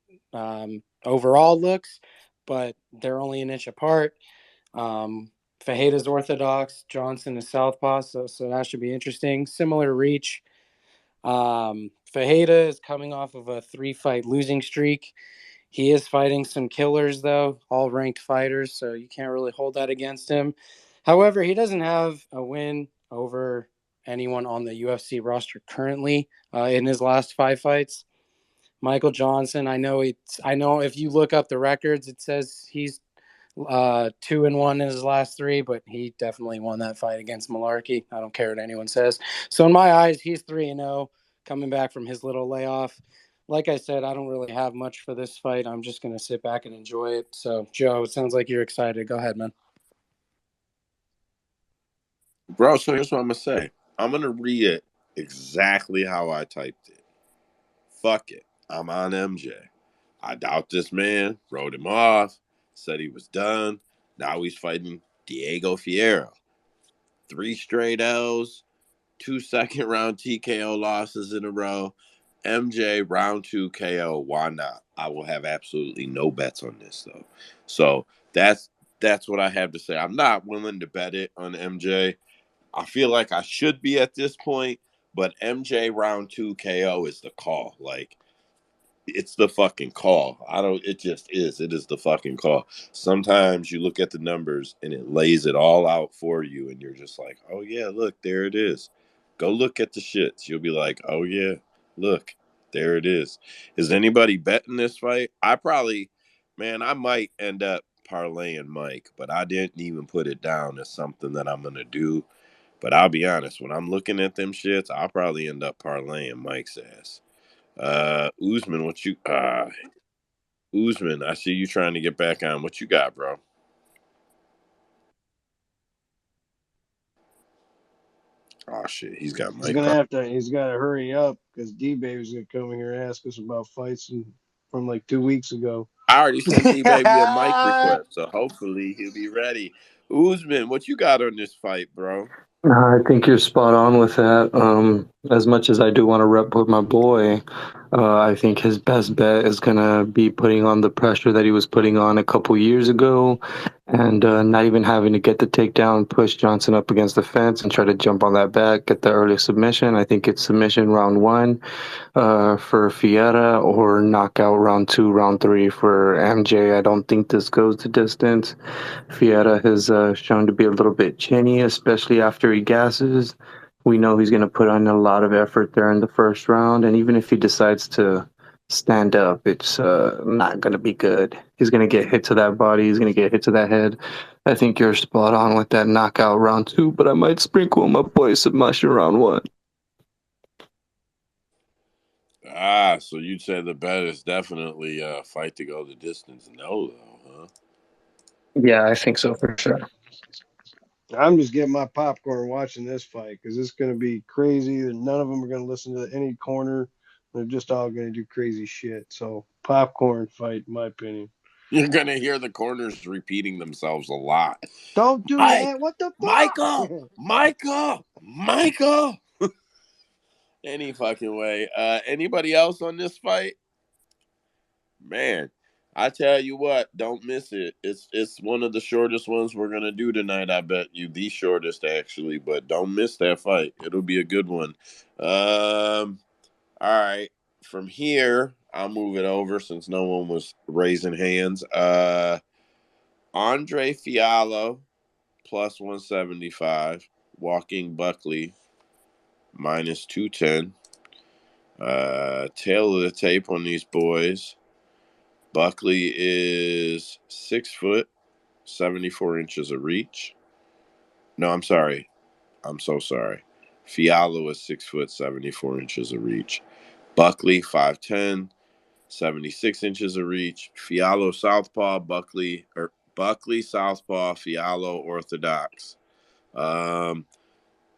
overall looks, but they're only an inch apart. Ferreira's orthodox, Johnson is southpaw, so that should be interesting. Similar reach. Ferreira is coming off of a 3-fight losing streak. He is fighting some killers, though, all ranked fighters, so you can't really hold that against him. However, he doesn't have a win over anyone on the UFC roster currently in his last 5 fights. Michael Johnson, I know if you look up the records, it says he's 2-1 in his last 3, but he definitely won that fight against Malarkey. I don't care what anyone says. So in my eyes, he's 3-0, coming back from his little layoff. Like I said, I don't really have much for this fight. I'm just going to sit back and enjoy it. So, Joe, it sounds like you're excited. Go ahead, man. Bro, so here's what I'm going to say. I'm going to read it exactly how I typed it. Fuck it. I'm on MJ. I doubt this man. Wrote him off. Said he was done. Now he's fighting Diego Fierro. 3 straight L's. 2 second-round TKO losses in a row. MJ, round 2 KO. Why not? I will have absolutely no bets on this, though. So that's what I have to say. I'm not willing to bet it on MJ. I feel like I should be at this point, but MJ round 2 KO is the call. Like, it's the fucking call. It just is. It is the fucking call. Sometimes you look at the numbers and it lays it all out for you, and you're just like, oh, yeah, look, there it is. Go look at the shits. You'll be like, oh, yeah, look, there it is. Is anybody betting this fight? I might end up parlaying Mike, but I didn't even put it down as something that I'm going to do. But I'll be honest, when I'm looking at them shits, I'll probably end up parlaying Mike's ass. Usman, Usman, I see you trying to get back on. What you got, bro? Oh shit, he's got He's Mike. gonna he's gotta hurry up because D-Baby's gonna come in here and ask us about fights from like 2 weeks ago. I already sent D-Baby a mic request, so hopefully he'll be ready. Usman, what you got on this fight, bro? I think you're spot on with that. As much as I do want to rep with my boy, I think his best bet is going to be putting on the pressure that he was putting on a couple years ago and not even having to get the takedown, push Johnson up against the fence and try to jump on that back, get the early submission. I think it's submission round 1 for Fiera or knockout round 2, round 3 for MJ. I don't think this goes the distance. Fiera has shown to be a little bit chinny, especially after he gasses. We know he's going to put on a lot of effort there in the first round, and even if he decides to stand up, it's not going to be good. He's going to get hit to that body. He's going to get hit to that head. I think you're spot on with that knockout round 2, but I might sprinkle my boy submission round 1. So you'd say the bet is definitely fight to go the distance. No, though, huh? Yeah, I think so for sure. I'm just getting my popcorn watching this fight because it's going to be crazy. And none of them are going to listen to any corner. They're just all going to do crazy shit. So popcorn fight, in my opinion. You're gonna hear the corners repeating themselves a lot. Don't do that. What the fuck? Michael. Any fucking way. Anybody else on this fight? Man, I tell you what, don't miss it. It's one of the shortest ones we're gonna do tonight. I bet you the shortest actually, but don't miss that fight. It'll be a good one. All right. From here, I'll move it over since no one was raising hands. Andre Fiallo plus 175. Walking Buckley minus 210. Tail of the tape on these boys. Buckley is 6 foot, 74 inches of reach. No, I'm sorry. I'm so sorry. Fiallo is 6 foot, 74 inches of reach. Buckley 5'10", 76 inches of reach. Fiallo southpaw, Buckley southpaw, Fiallo orthodox.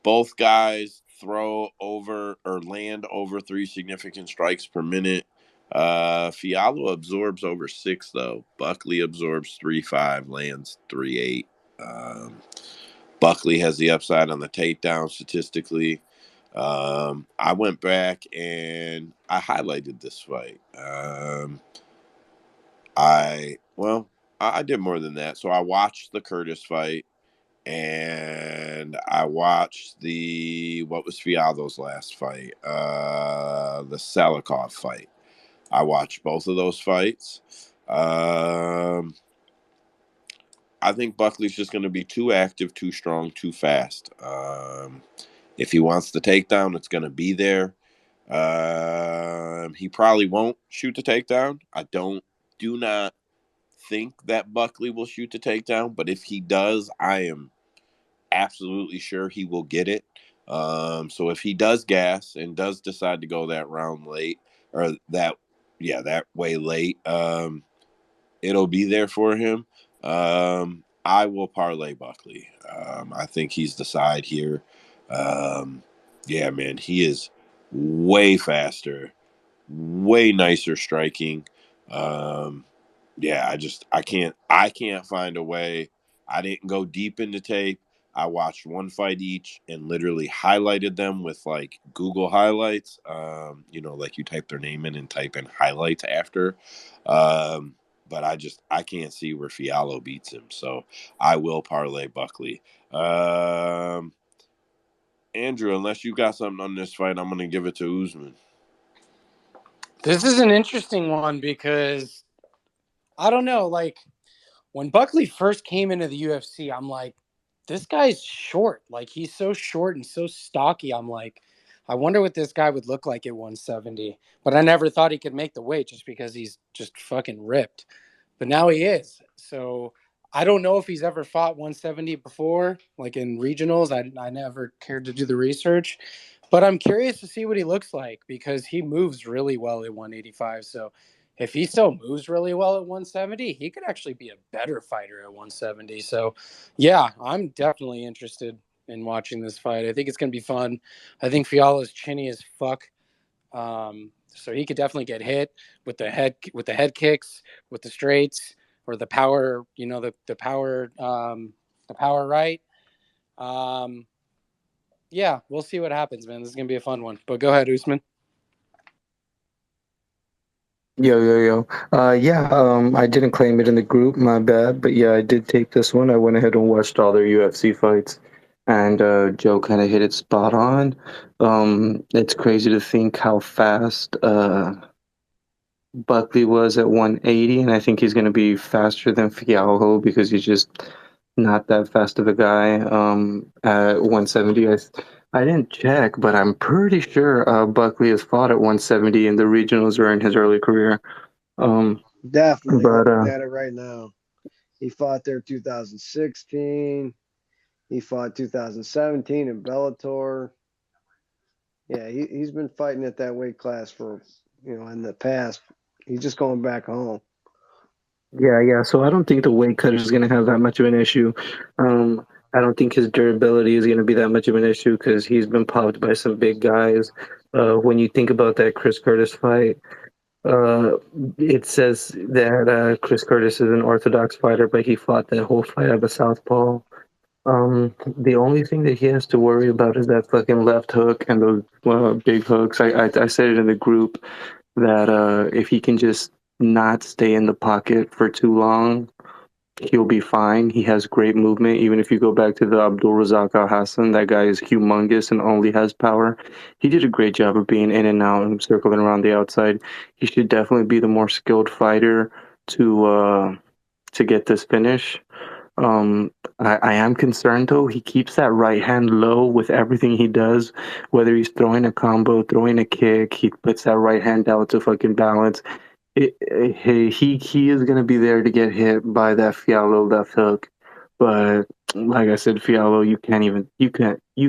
Both guys throw over or land over 3 significant strikes per minute. Fiallo absorbs over 6 though. Buckley absorbs 3.5, lands 3.8. Buckley has the upside on the takedown statistically. I went back and I highlighted this fight. I did more than that. So I watched the Curtis fight, and I watched what was Fiallo's last fight? The Salikov fight. I watched both of those fights. I think Buckley's just going to be too active, too strong, too fast. If he wants the takedown, it's going to be there. He probably won't shoot the takedown. Do not think that Buckley will shoot the takedown, but if he does, I am absolutely sure he will get it. So if he does gas and does decide to go that round late, or that way late, it'll be there for him. I will parlay Buckley. I think he's the side here. Yeah, man, he is way faster, way nicer striking. Yeah, I can't find a way. I didn't go deep into tape. I watched one fight each and literally highlighted them with like Google highlights. Like you type their name in and type in highlights after. But I can't see where Fiallo beats him. So I will parlay Buckley. Andrew, unless you got something on this fight, I'm going to give it to Usman. This is an interesting one because I don't know. Like when Buckley first came into the UFC, I'm like, this guy's short. Like he's so short and so stocky. I'm like, I wonder what this guy would look like at 170. But I never thought he could make the weight just because he's just fucking ripped. But now he is. So I don't know if he's ever fought 170 before, like in regionals. I never cared to do the research. But I'm curious to see what he looks like because he moves really well at 185. So if he still moves really well at 170, he could actually be a better fighter at 170. So, yeah, I'm definitely interested in watching this fight. I think it's going to be fun. I think Fiala's chinny as fuck. So he could definitely get hit with the head kicks, with the straights, or the power. The power right. Yeah, we'll see what happens, man. This is gonna be a fun one. But go ahead, Usman. Yo. I didn't claim it in the group, my bad. But yeah, I did take this one. I went ahead and watched all their UFC fights. And Joe kind of hit it spot on. It's crazy to think how fast Buckley was at 180, and I think he's going to be faster than Fialho because he's just not that fast of a guy. At 170, I didn't check, but I'm pretty sure Buckley has fought at 170 in the regionals or in his early career. Definitely But looking at it right now. He fought there 2016. He fought 2017 in Bellator. Yeah, he's been fighting at that weight class for, in the past. He's just going back home. Yeah. So I don't think the weight cut is going to have that much of an issue. I don't think his durability is going to be that much of an issue because he's been popped by some big guys. When you think about that Chris Curtis fight, it says that Chris Curtis is an orthodox fighter, but he fought that whole fight of a southpaw. The only thing that he has to worry about is that fucking left hook and those big hooks. I said it in the group that if he can just not stay in the pocket for too long, he'll be fine. He has great movement. Even if you go back to the Abdul Razak Al Hassan, that guy is humongous and only has power. He did a great job of being in and out and circling around the outside. He should definitely be the more skilled fighter to get this finish. I am concerned though. He keeps that right hand low with everything he does. Whether he's throwing a combo, throwing a kick, he puts that right hand out to fucking balance. He is gonna be there to get hit by that Fiallo left hook, but like I said, Fiallo, you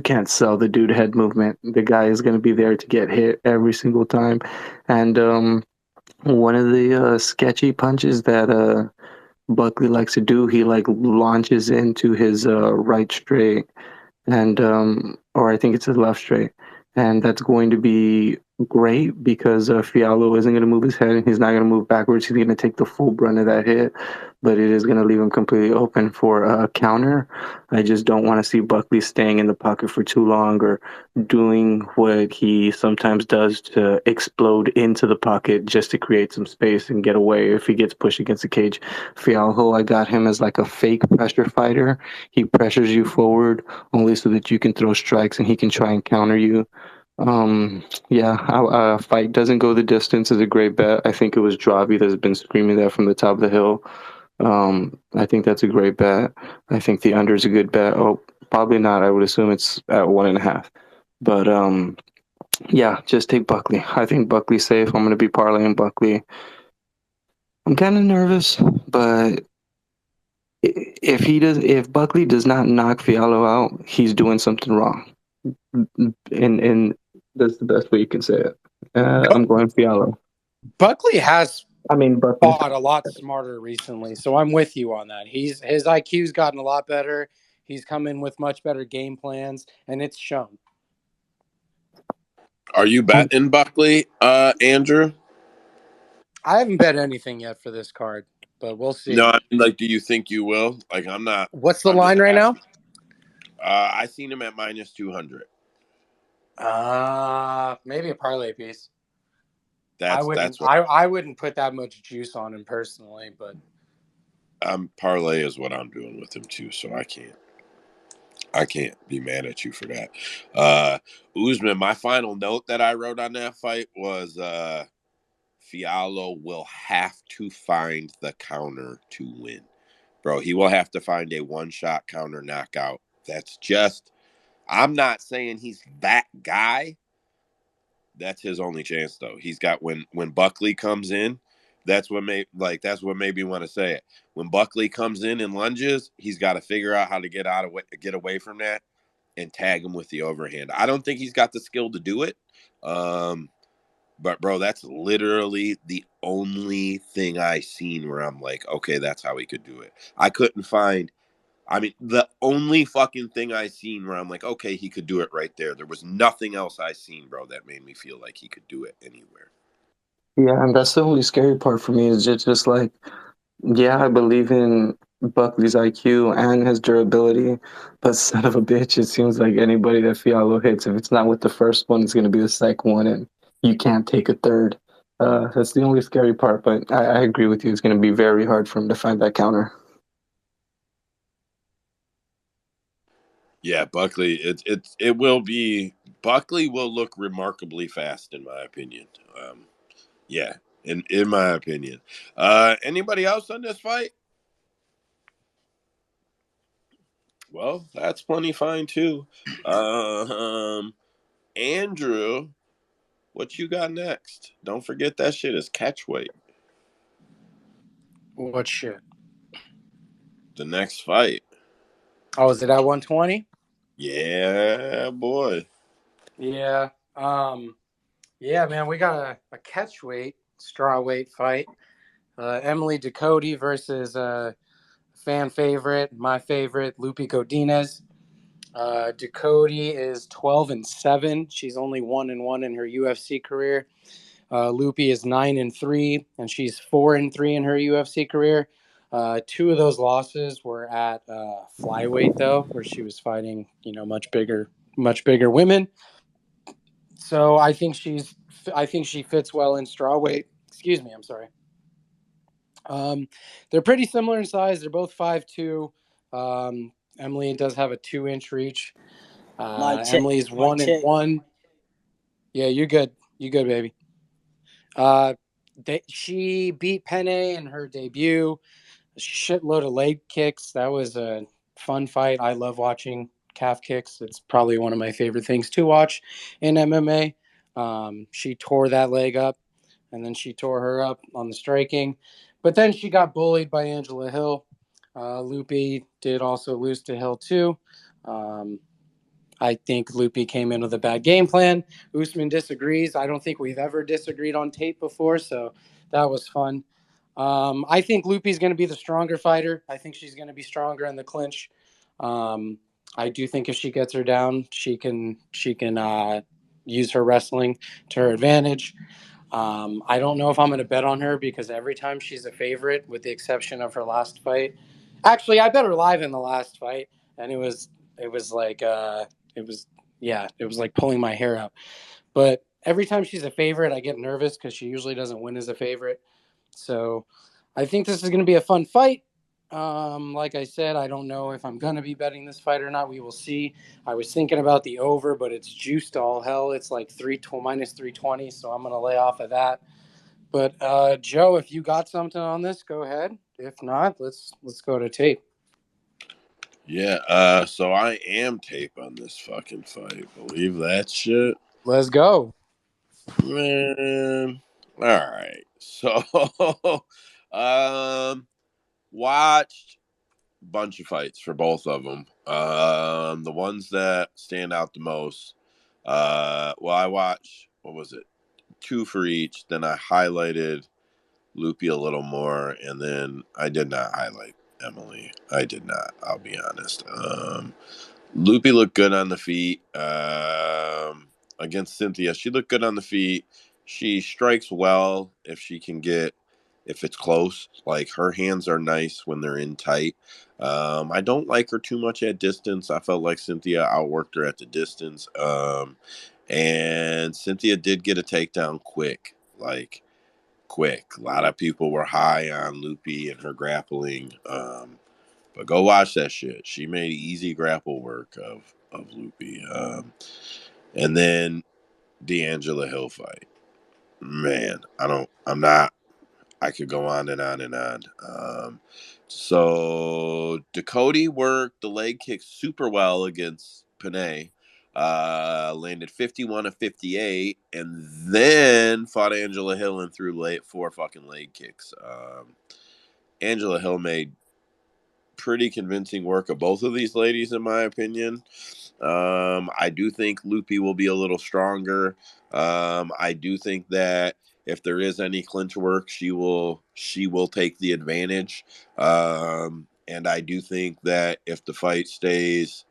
can't sell the dude head movement. The guy is gonna be there to get hit every single time, and one of the sketchy punches that Buckley likes to do, he like launches into his right straight, and or I think it's his left straight, and that's going to be great because Fiallo isn't going to move his head and he's not going to move backwards. He's going to take the full brunt of that hit, but it is going to leave him completely open for a counter. I just don't want to see Buckley staying in the pocket for too long or doing what he sometimes does to explode into the pocket just to create some space and get away if he gets pushed against the cage. Fialho, I got him as like a fake pressure fighter. He pressures you forward only so that you can throw strikes and he can try and counter you. Yeah, fight doesn't go the distance is a great bet. I think it was Dravi that's been screaming that from the top of the hill. I think that's a great bet. I think the under is a good bet. Oh, probably not. I would assume it's at 1.5. But yeah, just take Buckley. I think Buckley's safe. I'm gonna be parlaying Buckley. I'm kind of nervous, but if Buckley does not knock Fiallo out, he's doing something wrong. And that's the best way you can say it. I'm going Fiallo. Buckley has Buckley fought a lot smarter recently, so I'm with you on that. His IQ's gotten a lot better. He's come in with much better game plans, and it's shown. Are you betting Buckley, Andrew? I haven't bet anything yet for this card, but we'll see. No, I mean, like, do you think you will? Like, I'm not. What's the line right now? I seen him at -200. Maybe a parlay piece. That's I wouldn't put that much juice on him personally, but parlay is what I'm doing with him too, so I can't be mad at you for that. Usman, my final note that I wrote on that fight was Fiallo will have to find the counter to win. Bro, he will have to find a one-shot counter knockout. That's just, I'm not saying he's that guy. That's his only chance, though. He's got when Buckley comes in, that's what made me want to say it. When Buckley comes in and lunges, he's got to figure out how to get away from that and tag him with the overhand. I don't think he's got the skill to do it. But bro, that's literally the only thing I seen where I'm like, okay, that's how he could do it. I couldn't find. I mean, the only fucking thing I seen where I'm like, okay, he could do it right there. There was nothing else I seen, bro, that made me feel like he could do it anywhere. Yeah, and that's the only scary part for me is just like, yeah, I believe in Buckley's IQ and his durability, but son of a bitch, it seems like anybody that Fiallo hits, if it's not with the first one, it's going to be the second one, and you can't take a third. That's the only scary part, but I agree with you. It's going to be very hard for him to find that counter. Yeah, Buckley, it will be. Buckley will look remarkably fast, in my opinion. Yeah, in my opinion. Anybody else on this fight? Well, that's plenty fine too. Andrew, what you got next? Don't forget that shit is catch weight. What shit? The next fight. Oh, is it at 120? Yeah, boy. Yeah. Yeah, man, we got a catch weight, straw weight fight. Emily Ducote versus fan favorite, my favorite, Lupi Godinez. Ducote is 12-7. She's only 1-1 in her UFC career. Lupi is 9-3, and she's 4-3 in her UFC career. Two of those losses were at flyweight, though, where she was fighting, much bigger women. So I think she fits well in strawweight. Excuse me, I'm sorry. They're pretty similar in size. They're both 5'2". Emily does have a 2-inch reach. Emily's 1-1. Yeah, you're good. You good, baby. She beat Penne in her debut. A shitload of leg kicks. That was a fun fight. I love watching calf kicks. It's probably one of my favorite things to watch in MMA. She tore that leg up, and then she tore her up on the striking. But then she got bullied by Angela Hill. Lupi did also lose to Hill too. I think Lupi came in with a bad game plan. Usman disagrees. I don't think we've ever disagreed on tape before, so that was fun. I think Lupi's going to be the stronger fighter. I think she's going to be stronger in the clinch. I do think if she gets her down, she can use her wrestling to her advantage. I don't know if I'm going to bet on her because every time she's a favorite, with the exception of her last fight. Actually, I bet her live in the last fight, and it was like pulling my hair out. But every time she's a favorite, I get nervous because she usually doesn't win as a favorite. So I think this is going to be a fun fight. Like I said, I don't know if I'm going to be betting this fight or not. We will see. I was thinking about the over, but it's juiced to all hell. It's like minus 320, so I'm going to lay off of that. But Joe, if you got something on this, go ahead. If not, let's go to tape. Yeah, so I am tape on this fucking fight. Believe that shit? Let's go. Man. All right. So watched a bunch of fights for both of them. The ones that stand out the most. Well, I watched, what was it? 2 for each. Then I highlighted Loopy a little more, and then I did not highlight Emily. I did not, I'll be honest. Loopy looked good on the feet against Cynthia. She looked good on the feet. She strikes well if it's close. Like, her hands are nice when they're in tight. I don't like her too much at distance. I felt like Cynthia outworked her at the distance. And Cynthia did get a takedown quick. A lot of people were high on Loopy and her grappling. But go watch that shit. She made easy grapple work of Loopy. And then the Angela Hill fight. Man, I could go on and on and on. So Ducote worked the leg kick super well against Panay. Landed 51 of 58, and then fought Angela Hill and threw 4 fucking leg kicks. Angela Hill made pretty convincing work of both of these ladies, in my opinion. I do think Loopy will be a little stronger. I do think that if there is any clinch work, she will take the advantage. And I do think that if the fight stays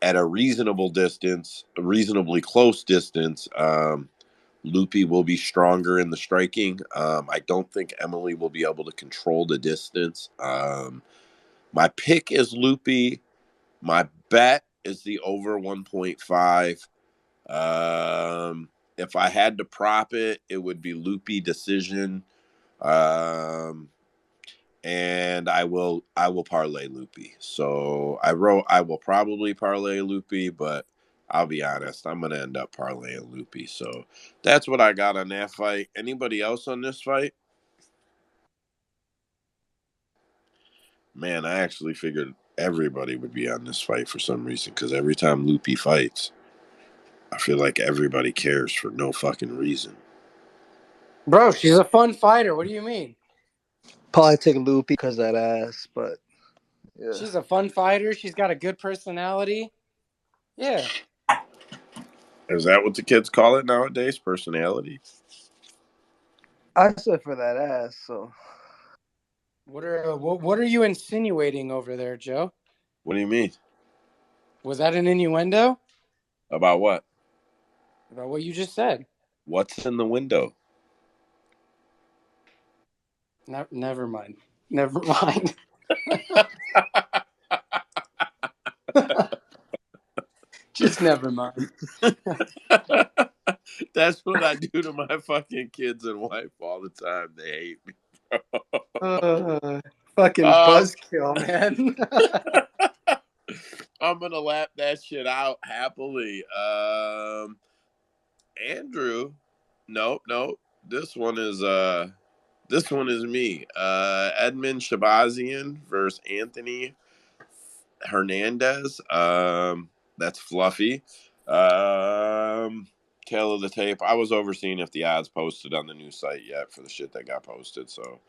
at a reasonable distance, a reasonably close distance, Loopy will be stronger in the striking. I don't think Emily will be able to control the distance. My pick is Loopy. My bet is the over 1.5. If I had to prop it, it would be Loopy decision. And I will parlay Loopy. So I will probably parlay Loopy, but I'll be honest, I'm gonna end up parlaying Loopy. So that's what I got on that fight. Anybody else on this fight? Man, I actually figured everybody would be on this fight for some reason, because every time Loopy fights, I feel like everybody cares for no fucking reason. Bro, she's a fun fighter. What do you mean? Probably take Loopy because that ass, but yeah. She's a fun fighter. She's got a good personality. Yeah. Is that what the kids call it nowadays? Personality? I said for that ass, so. What are you insinuating over there, Joe? What do you mean? Was that an innuendo? About what? About what you just said. What's in the window? Never mind. Never mind. Just never mind. That's what I do to my fucking kids and wife all the time. They hate me, bro. Fucking buzzkill, man. I'm gonna lap that shit out happily. Andrew, nope. This one is me. Edmund Shabazian versus Anthony Hernandez. That's fluffy. Tail of the tape. I was overseeing if the odds posted on the new site yet for the shit that got posted, so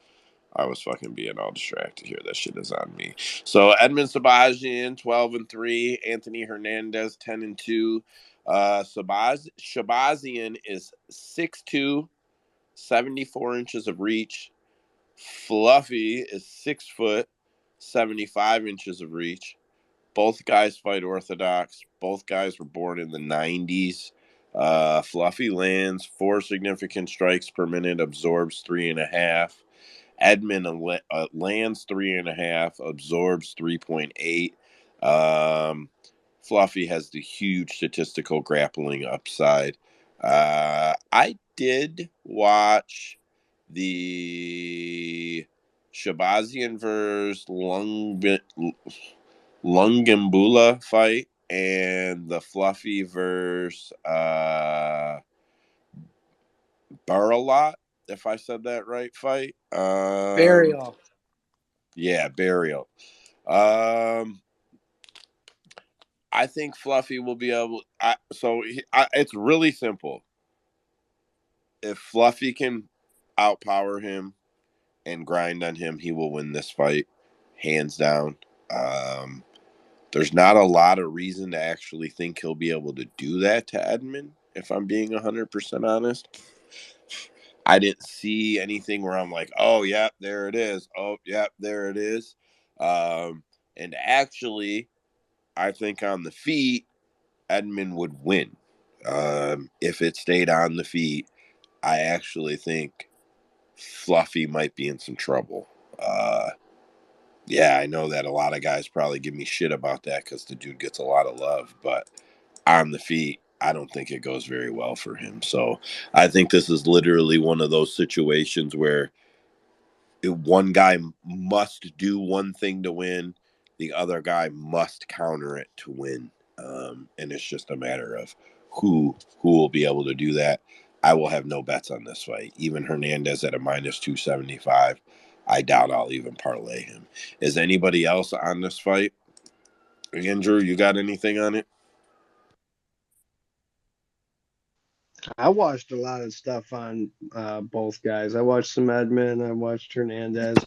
I was fucking being all distracted here. That shit is on me. So Edmund Shabazian, 12-3. Anthony Hernandez, 10-2. Shabazian is 6'2", 74 inches of reach. Fluffy is 6 foot, 75 inches of reach. Both guys fight orthodox. Both guys were born in the 90s. Fluffy lands 4 significant strikes per minute, absorbs 3.5. Edmund lands 3.5, absorbs 3.8. Fluffy has the huge statistical grappling upside. I did watch the Shabazian versus Lungambula fight, and the Fluffy versus Baralot, if I said that right, fight. Burial. Yeah, Burial. I think Fluffy will be able. It's really simple. If Fluffy can outpower him and grind on him, he will win this fight, hands down. There's not a lot of reason to actually think he'll be able to do that to Edmund, if I'm being 100% honest. I didn't see anything where I'm like, oh, yeah, there it is. Oh, yeah, there it is. And actually, I think on the feet, Edmund would win. If it stayed on the feet, I actually think Fluffy might be in some trouble. Yeah, I know that a lot of guys probably give me shit about that because the dude gets a lot of love, but on the feet, I don't think it goes very well for him. So I think this is literally one of those situations where one guy must do one thing to win, the other guy must counter it to win. And it's just a matter of who will be able to do that. I will have no bets on this fight. Even Hernandez at a minus 275. I doubt I'll even parlay him. Is anybody else on this fight? Andrew, you got anything on it? I watched a lot of stuff on both guys. I watched some Edmund. I watched Hernandez.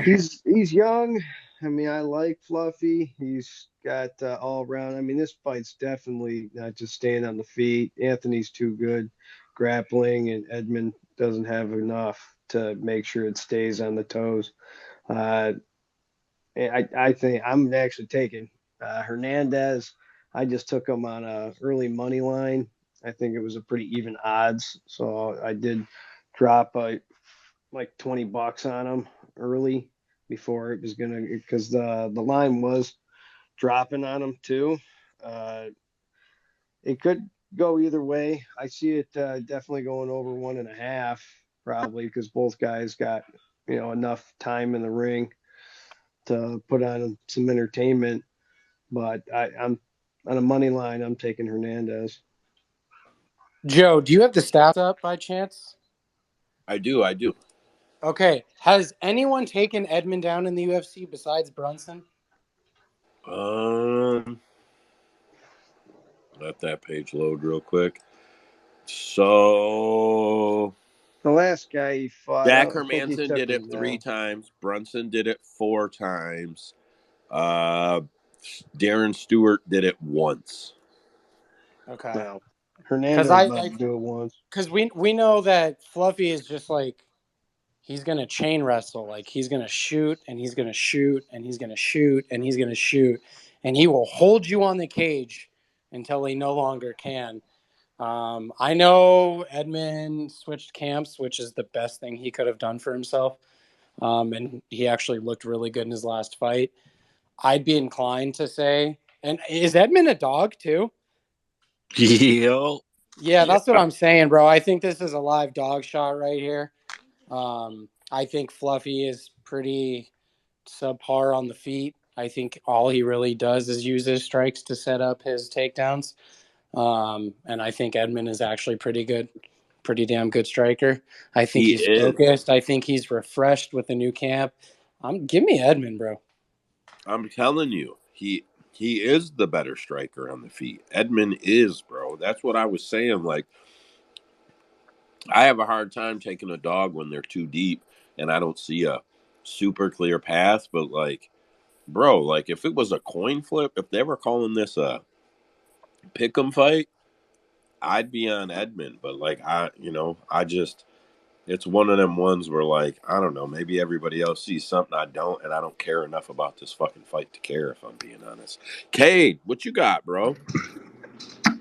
He's young. I mean, I like Fluffy. He's got all around. I mean, this fight's definitely not just staying on the feet. Anthony's too good grappling, and Edmund doesn't have enough to make sure it stays on the toes. I think I'm actually taking Hernandez. I just took him on a early money line. I think it was a pretty even odds, so I did drop like $20 on him early before it was gonna, because the line was dropping on him too. It could go either way. I see it definitely going over 1.5 probably because both guys got enough time in the ring to put on some entertainment. But I'm on a money line. I'm taking Hernandez. Joe, do you have the stats up by chance? I do. Okay. Has anyone taken Edmund down in the UFC besides Brunson? Let that page load real quick. So the last guy he fought, Jack I think he Hermanson took did it him 3 down. times. Brunson did it 4 times. Darren Stewart did it once. Okay. Well, Hernandez might do it once. Because we know that Fluffy is just like, he's going to chain wrestle. Like, he's going to shoot, and he's going to shoot, and he's going to shoot, and he's going to shoot. And he will hold you on the cage until he no longer can. I know Edmund switched camps, which is the best thing he could have done for himself. And he actually looked really good in his last fight. I'd be inclined to say, and is Edmund a dog too? Yo. Yeah, that's what I'm saying, bro. I think this is a live dog shot right here. I think Fluffy is pretty subpar on the feet. I think all he really does is use his strikes to set up his takedowns. And I think Edmund is actually pretty good, pretty damn good striker. I think he's focused. I think he's refreshed with the new camp. Give me Edmund, bro. I'm telling you, he is the better striker on the feet. Edmund is, bro. That's what I was saying. Like, I have a hard time taking a dog when they're too deep and I don't see a super clear path. But like, bro, like if it was a coin flip, if they were calling this a pick'em fight, I'd be on Edmund. But like, it's one of them ones where like, I don't know, maybe everybody else sees something I don't, and I don't care enough about this fucking fight to care, if I'm being honest. Cade, what you got, bro?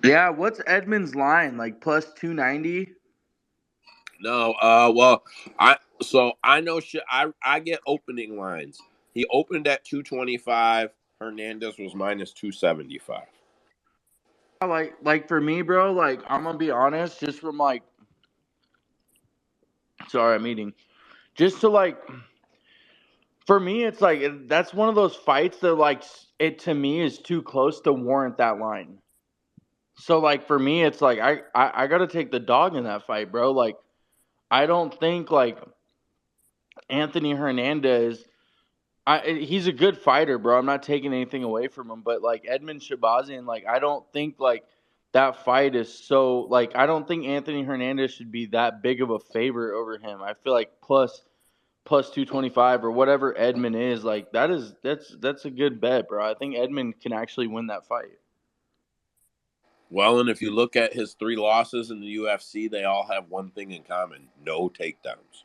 Yeah, what's Edmund's line? Like plus 290? No, well, I know shit. I get opening lines. He opened at 225. Hernandez was minus 275. Like for me, bro, like I'm gonna be honest, just from like, sorry, I'm eating. Just to like For me, it's like that's one of those fights that like it to me is too close to warrant that line. So like for me, it's like I got to take the dog in that fight, bro. Like I don't think like Anthony Hernandez. He's a good fighter, bro. I'm not taking anything away from him, but like Edmund Shabazian, like I don't think like that fight is so like I don't think Anthony Hernandez should be that big of a favorite over him. I feel like plus 225 or whatever Edmund is, like that's a good bet, bro. I think Edmund can actually win that fight. Well, and if you look at his 3 losses in the UFC, they all have one thing in common: no takedowns.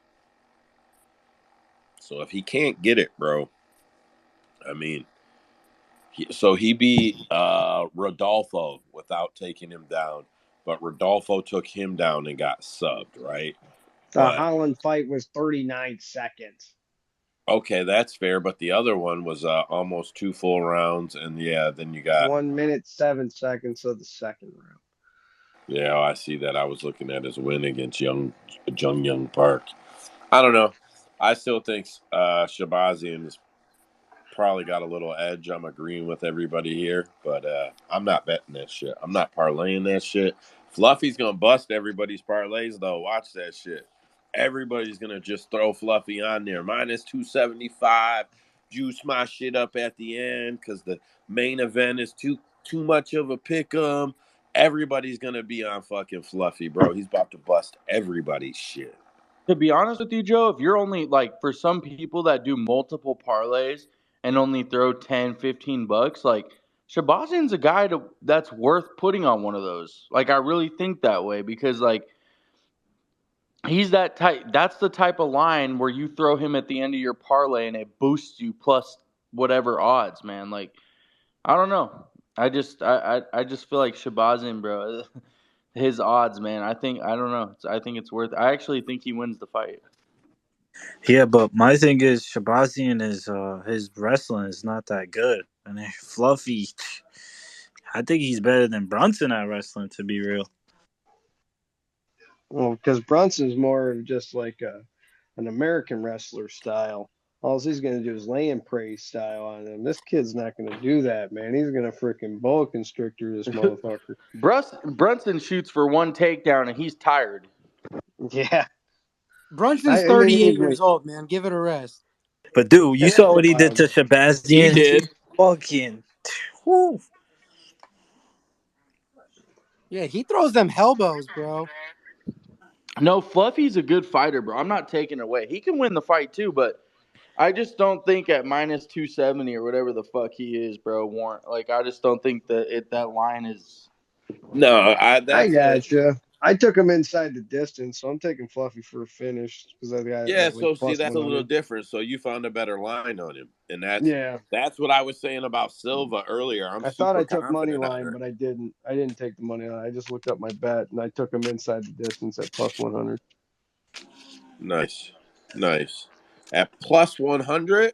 So if he can't get it, bro, I mean, he beat Rodolfo without taking him down, but Rodolfo took him down and got subbed, right? The But Holland fight was 39 seconds. okay, that's fair. But the other one was almost 2 full rounds, and then you got 1 minute 7 seconds of the second round. Yeah, I see that. I was looking at his win against Young Park. I don't know. I still think Shabazian has probably got a little edge. I'm agreeing with everybody here, but I'm not betting that shit. I'm not parlaying that shit. Fluffy's gonna bust everybody's parlays though. Watch that shit. Everybody's gonna just throw Fluffy on there. Minus 275. Juice my shit up at the end because the main event is too much of a pick 'em. Everybody's gonna be on fucking Fluffy, bro. He's about to bust everybody's shit. To be honest with you, Joe, if you're only like for some people that do multiple parlays and only throw 10, 15 bucks, like Shabazian's a guy that's worth putting on one of those. Like I really think that way because like he's that type. That's the type of line where you throw him at the end of your parlay and it boosts you plus whatever odds, man. Like I don't know. I just feel like Shabazian, bro. His odds, man. I don't know. I think it's worth. I actually think he wins the fight. Yeah, but my thing is Shabazian is his wrestling is not that good, and Fluffy, I think he's better than Brunson at wrestling. To be real. Well, because Brunson's more of just like an American wrestler style. All he's going to do is lay and pray style on him. This kid's not going to do that, man. He's going to freaking boa constrictor this motherfucker. Brunson shoots for one takedown and he's tired. Yeah. Brunson's 38 years old, man. Give it a rest. But dude, you saw what he did to Shabazian. He did. Fucking. Whew. Yeah, he throws them elbows, bro. No, Fluffy's a good fighter, bro. I'm not taking it away. He can win the fight too, but I just don't think at minus 270 or whatever the fuck he is, bro. Warrant. Like I just don't think that line is. No, I gotcha. I took him inside the distance, so I'm taking Fluffy for a finish because I got Yeah, like so see, that's a little 100. different. So you found a better line on him, and Yeah. that's what I was saying about Silva earlier. I thought I took money line, but I didn't. I didn't take the money line. I just looked up my bet and I took him inside the distance at plus 100. Nice. At plus 100.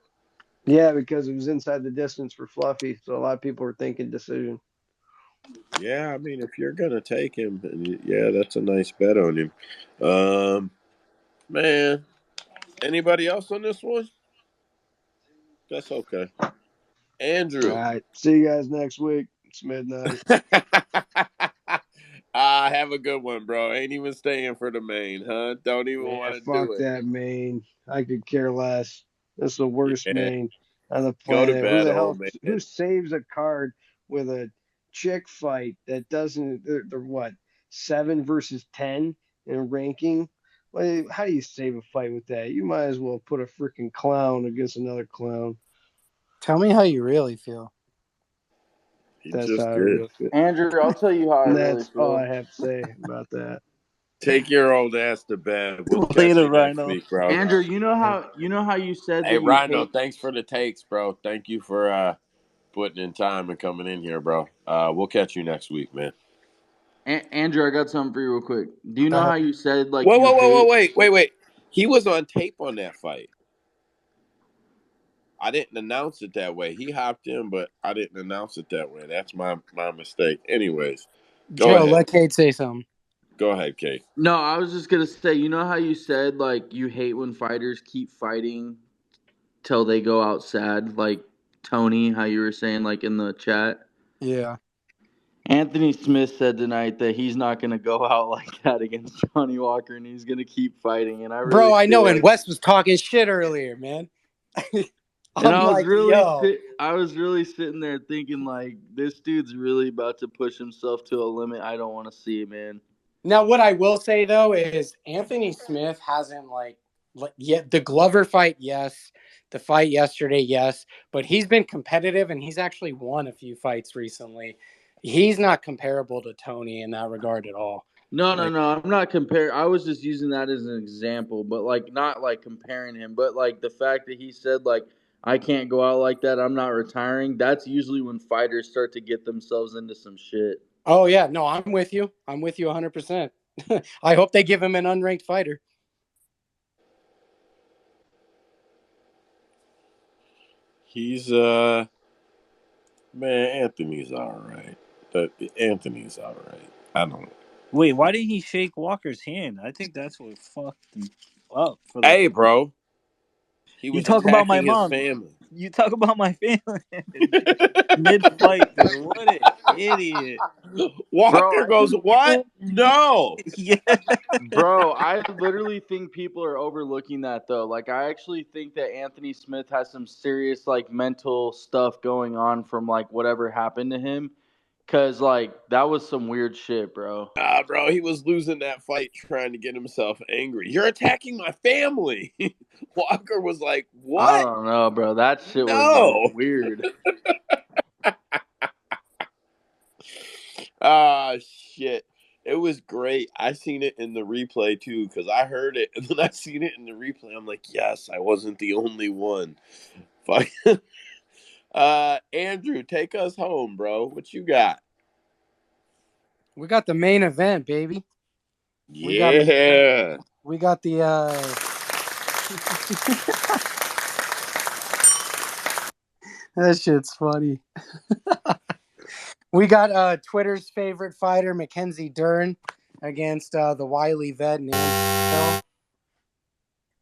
Yeah, because it was inside the distance for Fluffy, so a lot of people were thinking decision. Yeah, I mean, if you're gonna take him, yeah, that's a nice bet on him. Man, anybody else on this one? That's okay. Andrew. All right, see you guys next week. It's midnight. Have a good one, bro. Ain't even staying for the main, huh? Don't even want to do Fuck it. that main. I could care less. This is the worst main on the Go planet. to bed, Who the hell? old man. Who saves a card with a chick fight that doesn't? They're what 7 versus 10 in ranking. How do you save a fight with that? You might as well put a freaking clown against another clown. Tell me how you really feel. That's how I really feel. Andrew, I'll tell you how I really That's feel. all I have to say about that. Take your old ass to bed. We'll catch you next week, bro. Andrew, you know how you said Hey, that you Rhino, hate... thanks for the takes, bro. Thank you for putting in time and coming in here, bro. We'll catch you next week, man. Andrew, I got something for you real quick. Do you know how you said like Wait. He was on tape on that fight. I didn't announce it that way. He hopped in, but I didn't announce it that way. That's my mistake. Anyways, go Joe, ahead. let Kate say something. Go ahead, Kate. No, I was just gonna say, you know how you said like you hate when fighters keep fighting till they go out sad, like Tony, how you were saying, like in the chat. Yeah. Anthony Smith said tonight that he's not going to go out like that against Johnny Walker, and he's going to keep fighting. And I really Bro, I feel know, and like, Wes was talking shit earlier, man. and I'm like, yo. I was really sitting there thinking, like, this dude's really about to push himself to a limit I don't want to see, man. Now, what I will say, though, is Anthony Smith hasn't, yet the Glover fight, yes. The fight yesterday, yes. But he's been competitive, and he's actually won a few fights recently. He's not comparable to Tony in that regard at all. No, I'm not comparing. I was just using that as an example, but, like, not, like, comparing him. But, like, the fact that he said, like, I can't go out like that, I'm not retiring, that's usually when fighters start to get themselves into some shit. Oh, yeah. No, I'm with you. I'm with you 100%. I hope they give him an unranked fighter. He's man, Anthony's all right. Anthony's all right. I don't. Wait, why didn't he shake Walker's hand? I think that's what fucked him up. Hey, bro. He You was talk about my attacking his mom. family. You talk about my family mid-fight, dude. What an idiot. Walker goes, what? No. Yeah. Bro, I literally think people are overlooking that, though. Like, I actually think that Anthony Smith has some serious, like, mental stuff going on from, like, whatever happened to him. Because, like, that was some weird shit, bro. Nah, bro, he was losing that fight trying to get himself angry. You're attacking my family. Walker was like, what? I don't know, bro. That shit was, like, weird. Shit. It was great. I seen it in the replay, too, because I heard it, and then I seen it in the replay. I'm like, yes, I wasn't the only one. Fuck. Andrew, take us home, bro. What you got? We got the main event, baby. Yeah. We got the that shit's funny. We got Twitter's favorite fighter, Mackenzie Dern, against the wily vet named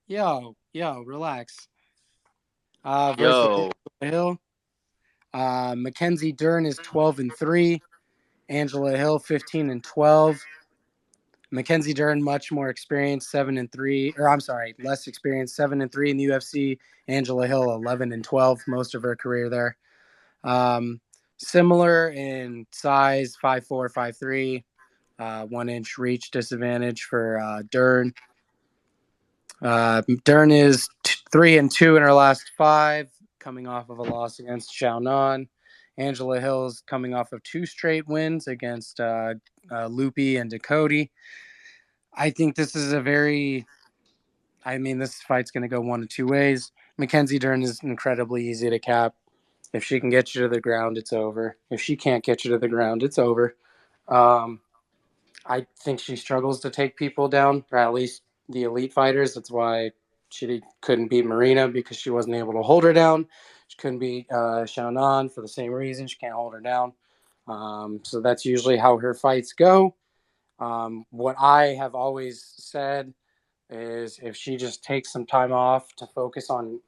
Yo, relax. Versus Hill. Mackenzie Dern is 12-3. Angela Hill 15-12. Mackenzie Dern much more experienced, 7-3, or I'm sorry, less experienced, 7-3 in the UFC. Angela Hill 11-12, most of her career there. Similar in size, 5'4", 5'3", 1 inch reach disadvantage for Dern. Dern is 3-2 in her last 5, coming off of a loss against Xiaonan. Angela Hill's coming off of 2 straight wins against Loopy and Dakota. I think this is this fight's going to go 1 of 2 ways. Mackenzie Dern is incredibly easy to cap. If she can get you to the ground, it's over. If she can't get you to the ground, it's over. I think she struggles to take people down, or at least the elite fighters. That's why she couldn't beat Marina, because she wasn't able to hold her down. She couldn't beat Xiaonan for the same reason. She can't hold her down. So that's usually how her fights go. What I have always said is if she just takes some time off to focus on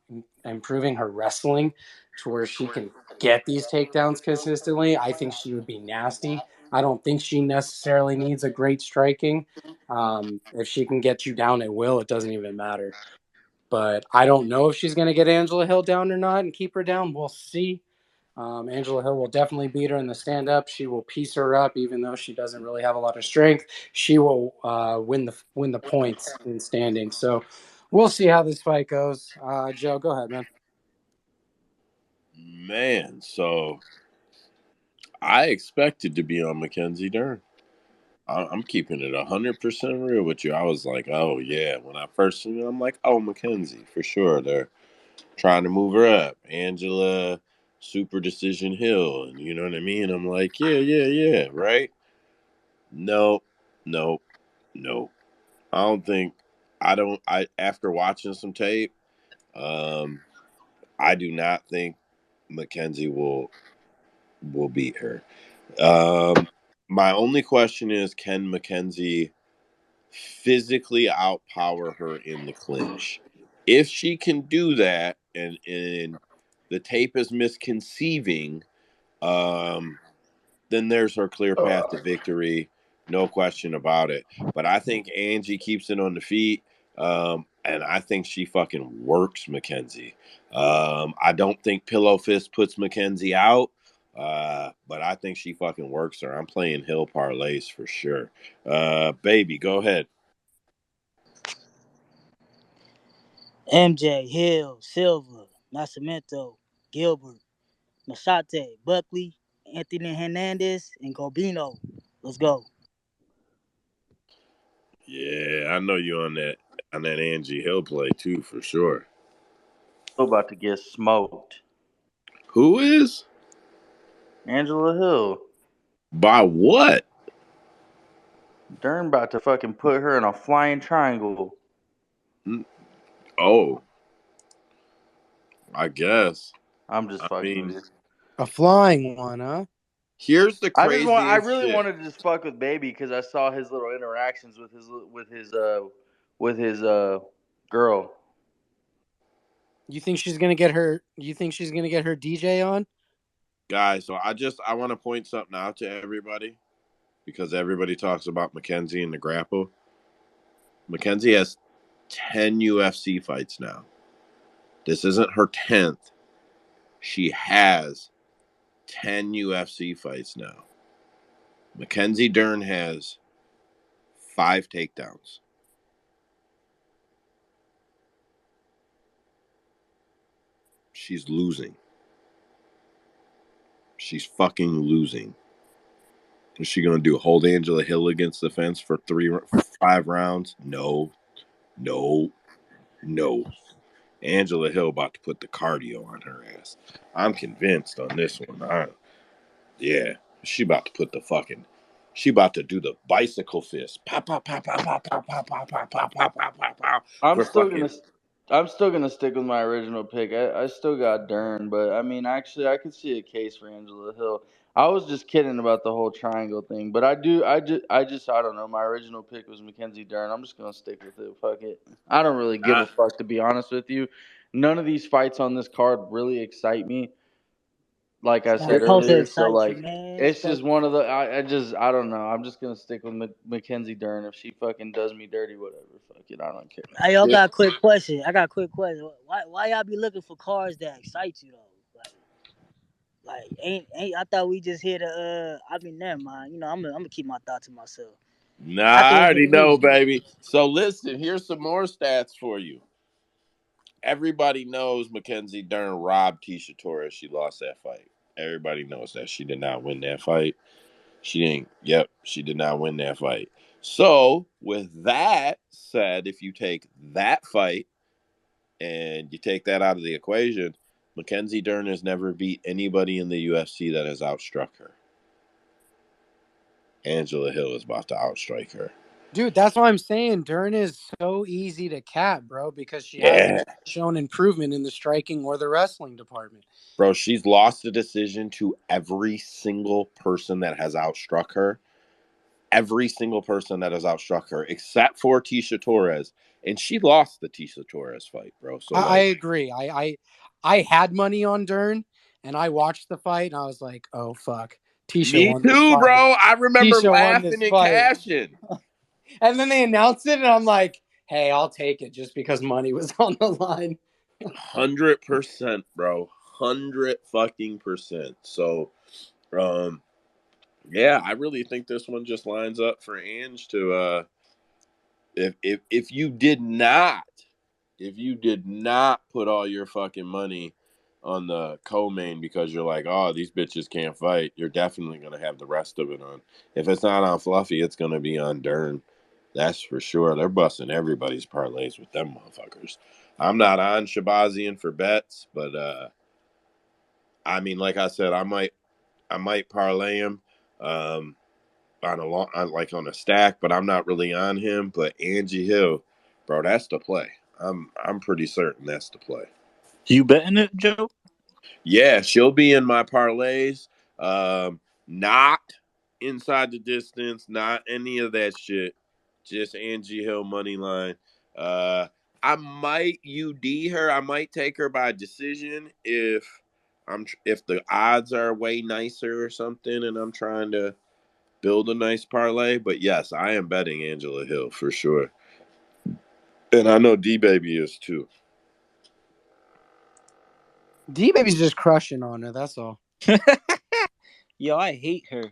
improving her wrestling to where she can get these takedowns consistently, I think she would be nasty. I don't think she necessarily needs a great striking. If she can get you down at will, it doesn't even matter. But I don't know if she's going to get Angela Hill down or not and keep her down. We'll see. Angela Hill will definitely beat her in the stand-up. She will piece her up, even though she doesn't really have a lot of strength. She will win the points in standing. So we'll see how this fight goes. Joe, go ahead, man. Man, so I expected to be on Mackenzie Dern. I'm keeping it 100% real with you. I was like, oh, yeah. When I first seen it, I'm like, oh, Mackenzie, for sure. They're trying to move her up. Angela, Super Decision Hill. And you know what I mean? I'm like, yeah, right? Nope. After watching some tape, I do not think Mackenzie will beat her. My only question is, can Mackenzie physically outpower her in the clinch? If she can do that and the tape is misconceiving, then there's her clear path to victory. No question about it. But I think Angie keeps it on the feet. And I think she fucking works Mackenzie. I don't think Pillow Fist puts Mackenzie out. But I think she fucking works her. I'm playing Hill parlays for sure. Baby, go ahead. MJ, Hill, Silva, Nascimento, Gilbert, Machate, Buckley, Anthony Hernandez, and Gobino. Let's go. Yeah, I know you on that Angie Hill play too for sure. Still about to get smoked. Who is? Angela Hill. By what? Dern about to fucking put her in a flying triangle. Oh, I guess. I'm just fucking with you. A flying one, huh? Here's the I craziest really shit. wanted to just fuck with Baby because I saw his little interactions with his girl. You think she's gonna get her? You think she's gonna get her DJ on? Guys, so I want to point something out to everybody because everybody talks about Mackenzie and the grapple. Mackenzie has 10 UFC fights now. This isn't her 10th. She has 10 UFC fights now. Mackenzie Dern has 5 takedowns. She's losing. She's fucking losing. Is she going to do hold Angela Hill against the fence for 5 rounds? No. Angela Hill about to put the cardio on her ass. I'm convinced on this one. Yeah. She about to put she about to do the bicycle fist. Pow, pow, pow, pow, pow, pow, pow, pow, pow, pow, pow, pow, pow, pow. I'm still gonna stick with my original pick. I still got Dern, but I mean, actually, I could see a case for Angela Hill. I was just kidding about the whole triangle thing, but I don't know. My original pick was Mackenzie Dern. I'm just gonna stick with it. Fuck it. I don't really give a fuck, to be honest with you. None of these fights on this card really excite me. Like I said earlier, so like it's just one of the. I don't know. I'm just gonna stick with Mackenzie Dern. If she fucking does me dirty, whatever. Fuck it. I don't care. Hey, y'all got a quick question. I got a quick question. Why y'all be looking for cars that excite you though? Like ain't I thought we just here to I mean, never mind. You know, I'm gonna keep my thoughts to myself. Nah, I already know, baby. So listen, here's some more stats for you. Everybody knows Mackenzie Dern robbed Tisha Torres. She lost that fight. Everybody knows that. She did not win that fight. She did not win that fight. So, with that said, if you take that fight and you take that out of the equation, Mackenzie Dern has never beat anybody in the UFC that has outstruck her. Angela Hill is about to outstrike her. Dude, that's why I'm saying Dern is so easy to cap, bro, because she hasn't shown improvement in the striking or the wrestling department. Bro, she's lost the decision to every single person that has outstruck her. Every single person that has outstruck her, except for Tisha Torres. And she lost the Tisha Torres fight, bro. So I agree. I had money on Dern, and I watched the fight, and I was like, oh, fuck. Tisha Me won this too, fight. bro. I remember Tisha laughing and cashing. And then they announced it, and I'm like, hey, I'll take it just because money was on the line. 100%, bro. 100%. So, yeah, I really think this one just lines up for Ange to if you did not put all your fucking money on the co-main because you're like, oh, these bitches can't fight, you're definitely gonna have the rest of it on. If it's not on Fluffy, it's gonna be on Dern. That's for sure. They're busting everybody's parlays with them motherfuckers. I'm not on Shabazian for bets, but I mean, like I said, I might parlay him on a stack, but I'm not really on him. But Angie Hill, bro, that's the play. I'm pretty certain that's the play. You betting it, Joe? Yeah, she'll be in my parlays. Not inside the distance, not any of that shit. Just Angie Hill money line. I I might UD her. I might take her by decision if the odds are way nicer or something, and I'm trying to build a nice parlay. But yes, I am betting Angela Hill for sure, and I know D Baby is too. D Baby's just crushing on her. That's all. Yo, I hate her.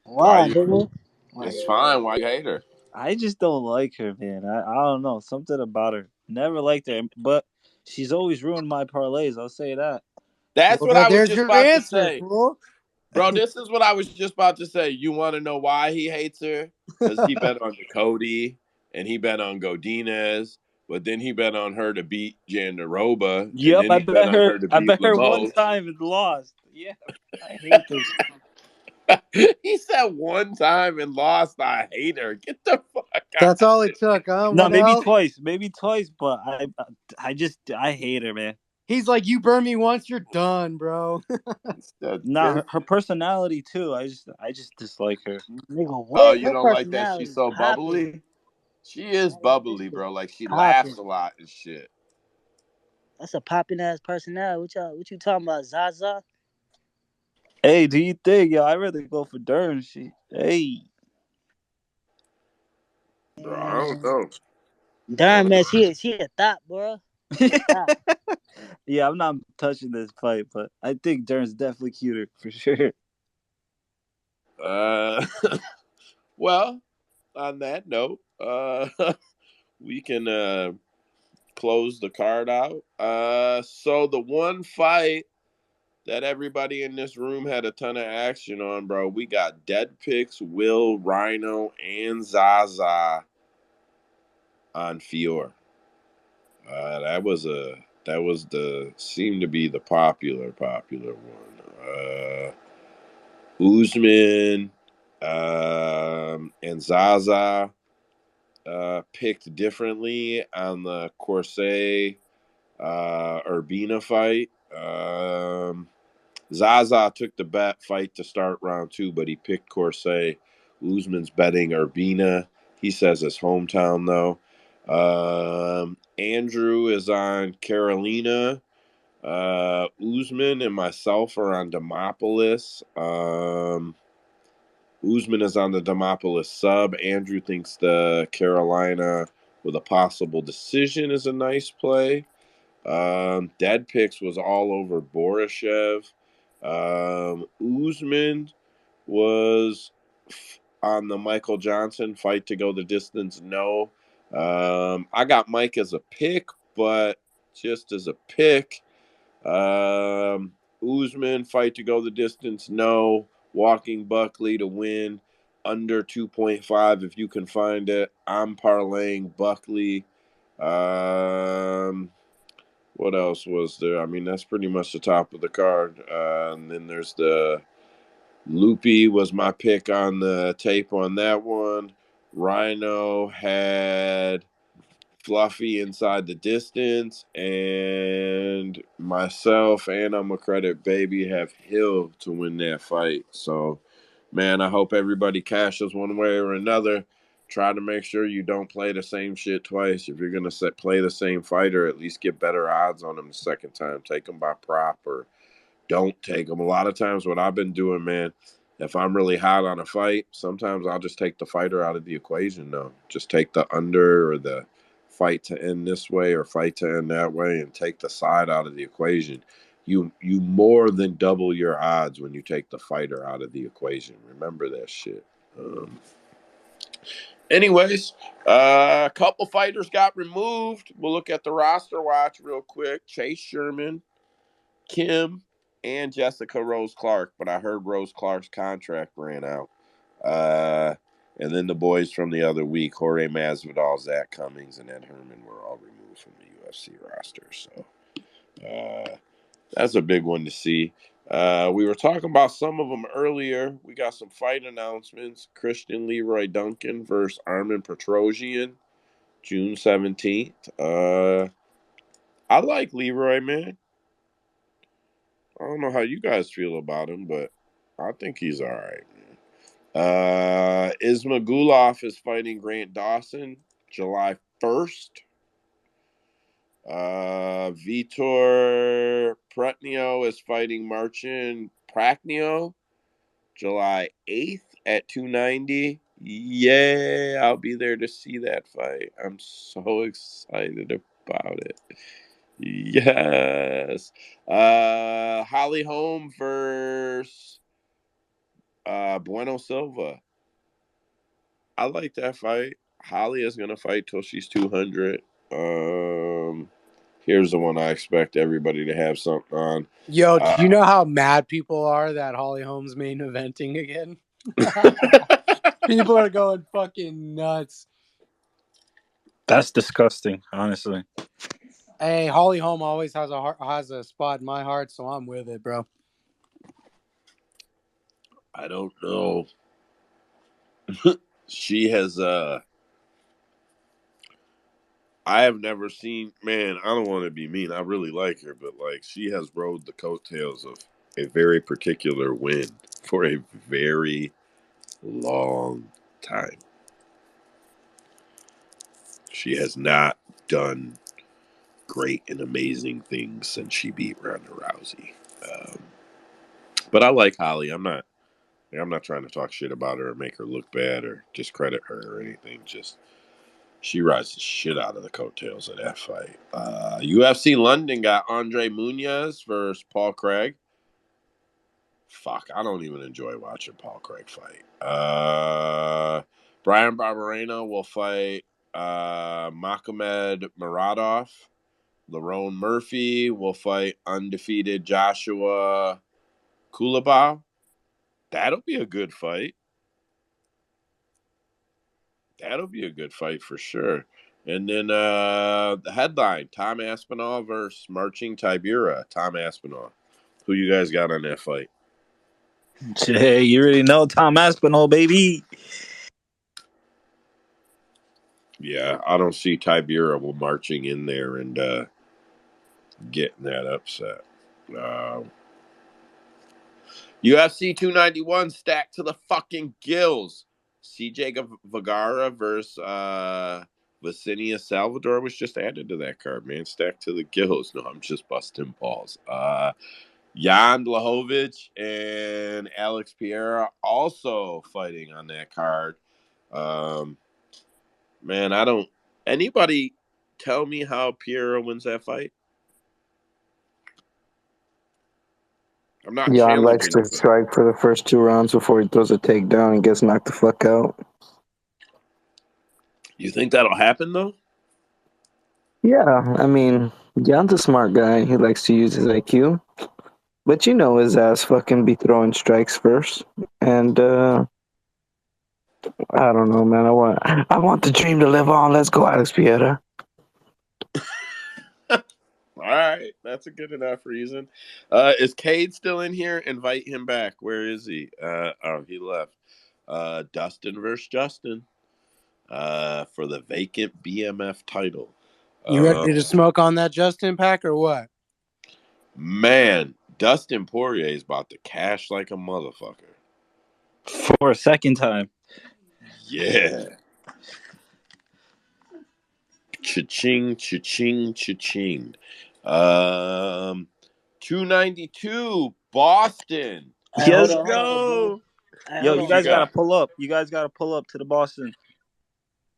Why, nigga? It's fine. Why you hate her? I just don't like her, man. I don't know. Something about her. Never liked her, but she's always ruined my parlays. I'll say that. That's Well, what I was there's just your about to answer, say. fool. Bro, this is what I was just about to say. You want to know why he hates her? Because he bet on Cody and he bet on Godinez, but then he bet on her to beat Jandaroba, and Yep, then he bet on her to I beat bet her one Lemos. time and lost. Yeah, I hate this. He said one time and lost. I hate her. Get the fuck out. That's all it took, huh? No, What else? maybe twice, but I hate her, man. He's like, you burn me once, you're done, bro. Nah, her personality too. I just dislike her. Nigga, Oh, what? you Her don't like that personality she's is so popping. bubbly? She is bubbly, bro. Like she Popping. laughs a lot and shit. That's a popping ass personality. What you talking about, Zaza? Hey, do you think? Yo, I'd rather go for Dern. Bro, I don't know. Darn, man, she a thought, bro. Yeah, I'm not touching this fight, but I think Dern's definitely cuter for sure. Well, on that note, we can close the card out. So the one fight that everybody in this room had a ton of action on, bro. We got Dead Picks, Will, Rhino, and Zaza on Fior. Seemed to be the popular one. Usman and Zaza picked differently on the Corset Urbina fight. Zaza took the fight to start round 2, but he picked Corset. Usman's betting Urbina. He says his hometown, though. Andrew is on Carolina. Usman and myself are on Demopolis. Usman is on the Demopolis sub. Andrew thinks the Carolina with a possible decision is a nice play. Dead Picks was all over Borishev. Usman was on the Michael Johnson fight to go the distance. No. I got Mike as a pick, but just as a pick. Usman fight to go the distance. No. Walking Buckley to win under 2.5 if you can find it. I'm parlaying Buckley. What else was there? I mean, that's pretty much the top of the card. And then there's the Loopy was my pick on the tape on that one. Rhino had Fluffy inside the distance, and myself and I'm a credit baby have Hill to win that fight. So, man, I hope everybody cashes one way or another. Try to make sure you don't play the same shit twice. If you're gonna play the same fighter, at least get better odds on them the second time. Take them by prop or don't take them. A lot of times, what I've been doing, man, if I'm really hot on a fight, sometimes I'll just take the fighter out of the equation. Though, just take the under or the fight to end this way or fight to end that way, and take the side out of the equation. You more than double your odds when you take the fighter out of the equation. Remember that shit. Anyways, a couple fighters got removed. We'll look at the roster watch real quick. Chase Sherman, Kim, and Jessica Rose Clark, but I heard Rose Clark's contract ran out. And then the boys from the other week, Jorge Masvidal, Zach Cummings, and Ed Herman were all removed from the UFC roster. So that's a big one to see. We were talking about some of them earlier. We got some fight announcements. Christian Leroy Duncan versus Armin Petrosian, June 17th. I like Leroy, man. I don't know how you guys feel about him, but I think he's all right, man. Ismagulov is fighting Grant Dawson July 1st. Vitor Prutnio is fighting Marcin Prachnio July 8th at 290. Yeah, I'll be there to see that fight. I'm so excited about it. Yes. Holly Holm versus Bueno Silva. I like that fight. Holly is going to fight till she's 200. Here's the one I expect everybody to have something on. Yo, do you know how mad people are that Holly Holm's main eventing again? People are going fucking nuts. That's disgusting, honestly. Hey, Holly Holm always has a spot in my heart, so I'm with it, bro. I don't know. She has I have never seen, man, I don't want to be mean. I really like her, but like she has rode the coattails of a very particular win for a very long time. She has not done great and amazing things since she beat Ronda Rousey. But I like Holly. I'm not trying to talk shit about her or make her look bad or discredit her or anything. Just she rides the shit out of the coattails of that fight. UFC London got Andre Munoz versus Paul Craig. Fuck, I don't even enjoy watching Paul Craig fight. Brian Barberena will fight Magomed Muradov. Lerone Murphy will fight undefeated Joshua Kulabau. That'll be a good fight. That'll be a good fight for sure. And then the headline, Tom Aspinall versus Marcin Tybura. Tom Aspinall. Who you guys got on that fight? Hey, you already know Tom Aspinall, baby. Yeah, I don't see Tybura marching in there and getting that upset. UFC 291 stacked to the fucking gills. CJ Vergara versus Vicenia Salvador was just added to that card, man. Stacked to the gills. No, I'm just busting balls. Jan Blachowicz and Alex Pereira also fighting on that card. Man, I don't. Anybody tell me how Pereira wins that fight? I'm not Jan likes challenging to him. strike for the first 2 rounds before he throws a takedown and gets knocked the fuck out. You think that'll happen though? Yeah, I mean, Jan's a smart guy. He likes to use his IQ. But you know his ass fucking be throwing strikes first. And I don't know, man. I want the dream to live on. Let's go, Alex Pereira. All right, that's a good enough reason. Is Cade still in here? Invite him back. Where is he? Oh, he left. Dustin versus Justin for the vacant BMF title. You ready to smoke on that Justin pack or what? Man, Dustin Poirier is about to cash like a motherfucker. For a second time. Yeah. Cha-ching, cha-ching, cha-ching. 292 Boston. Hey, Let's hold go. on, Yo, hold you on, guys Joe. gotta pull up. You guys gotta pull up to the Boston.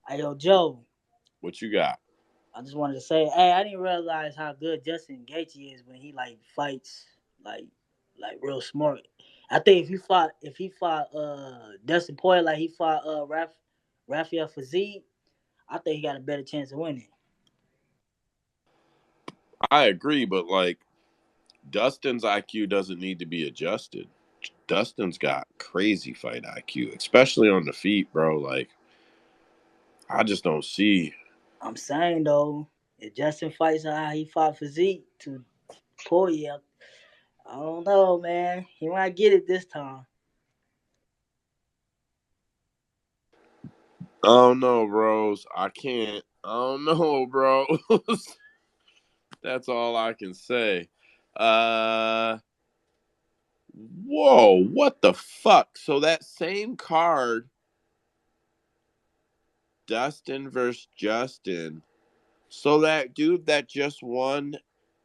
Hey, yo, Joe. What you got? I just wanted to say, hey, I didn't realize how good Justin Gaethje is when he like fights like real smart. I think if he fought Dustin Poirier like he fought Rafael Fiziev, I think he got a better chance of winning. I agree, but like Dustin's IQ doesn't need to be adjusted. Dustin's got crazy fight IQ, especially on the feet, bro. Like, I just don't see. I'm saying though, if Justin fights how he fought Physique to Poirier, I don't know, man. He might get it this time. Oh no, bros. I can't. Oh no, bros. That's all I can say. Whoa, what the fuck? So that same card, Dustin versus Justin. So that dude that just won,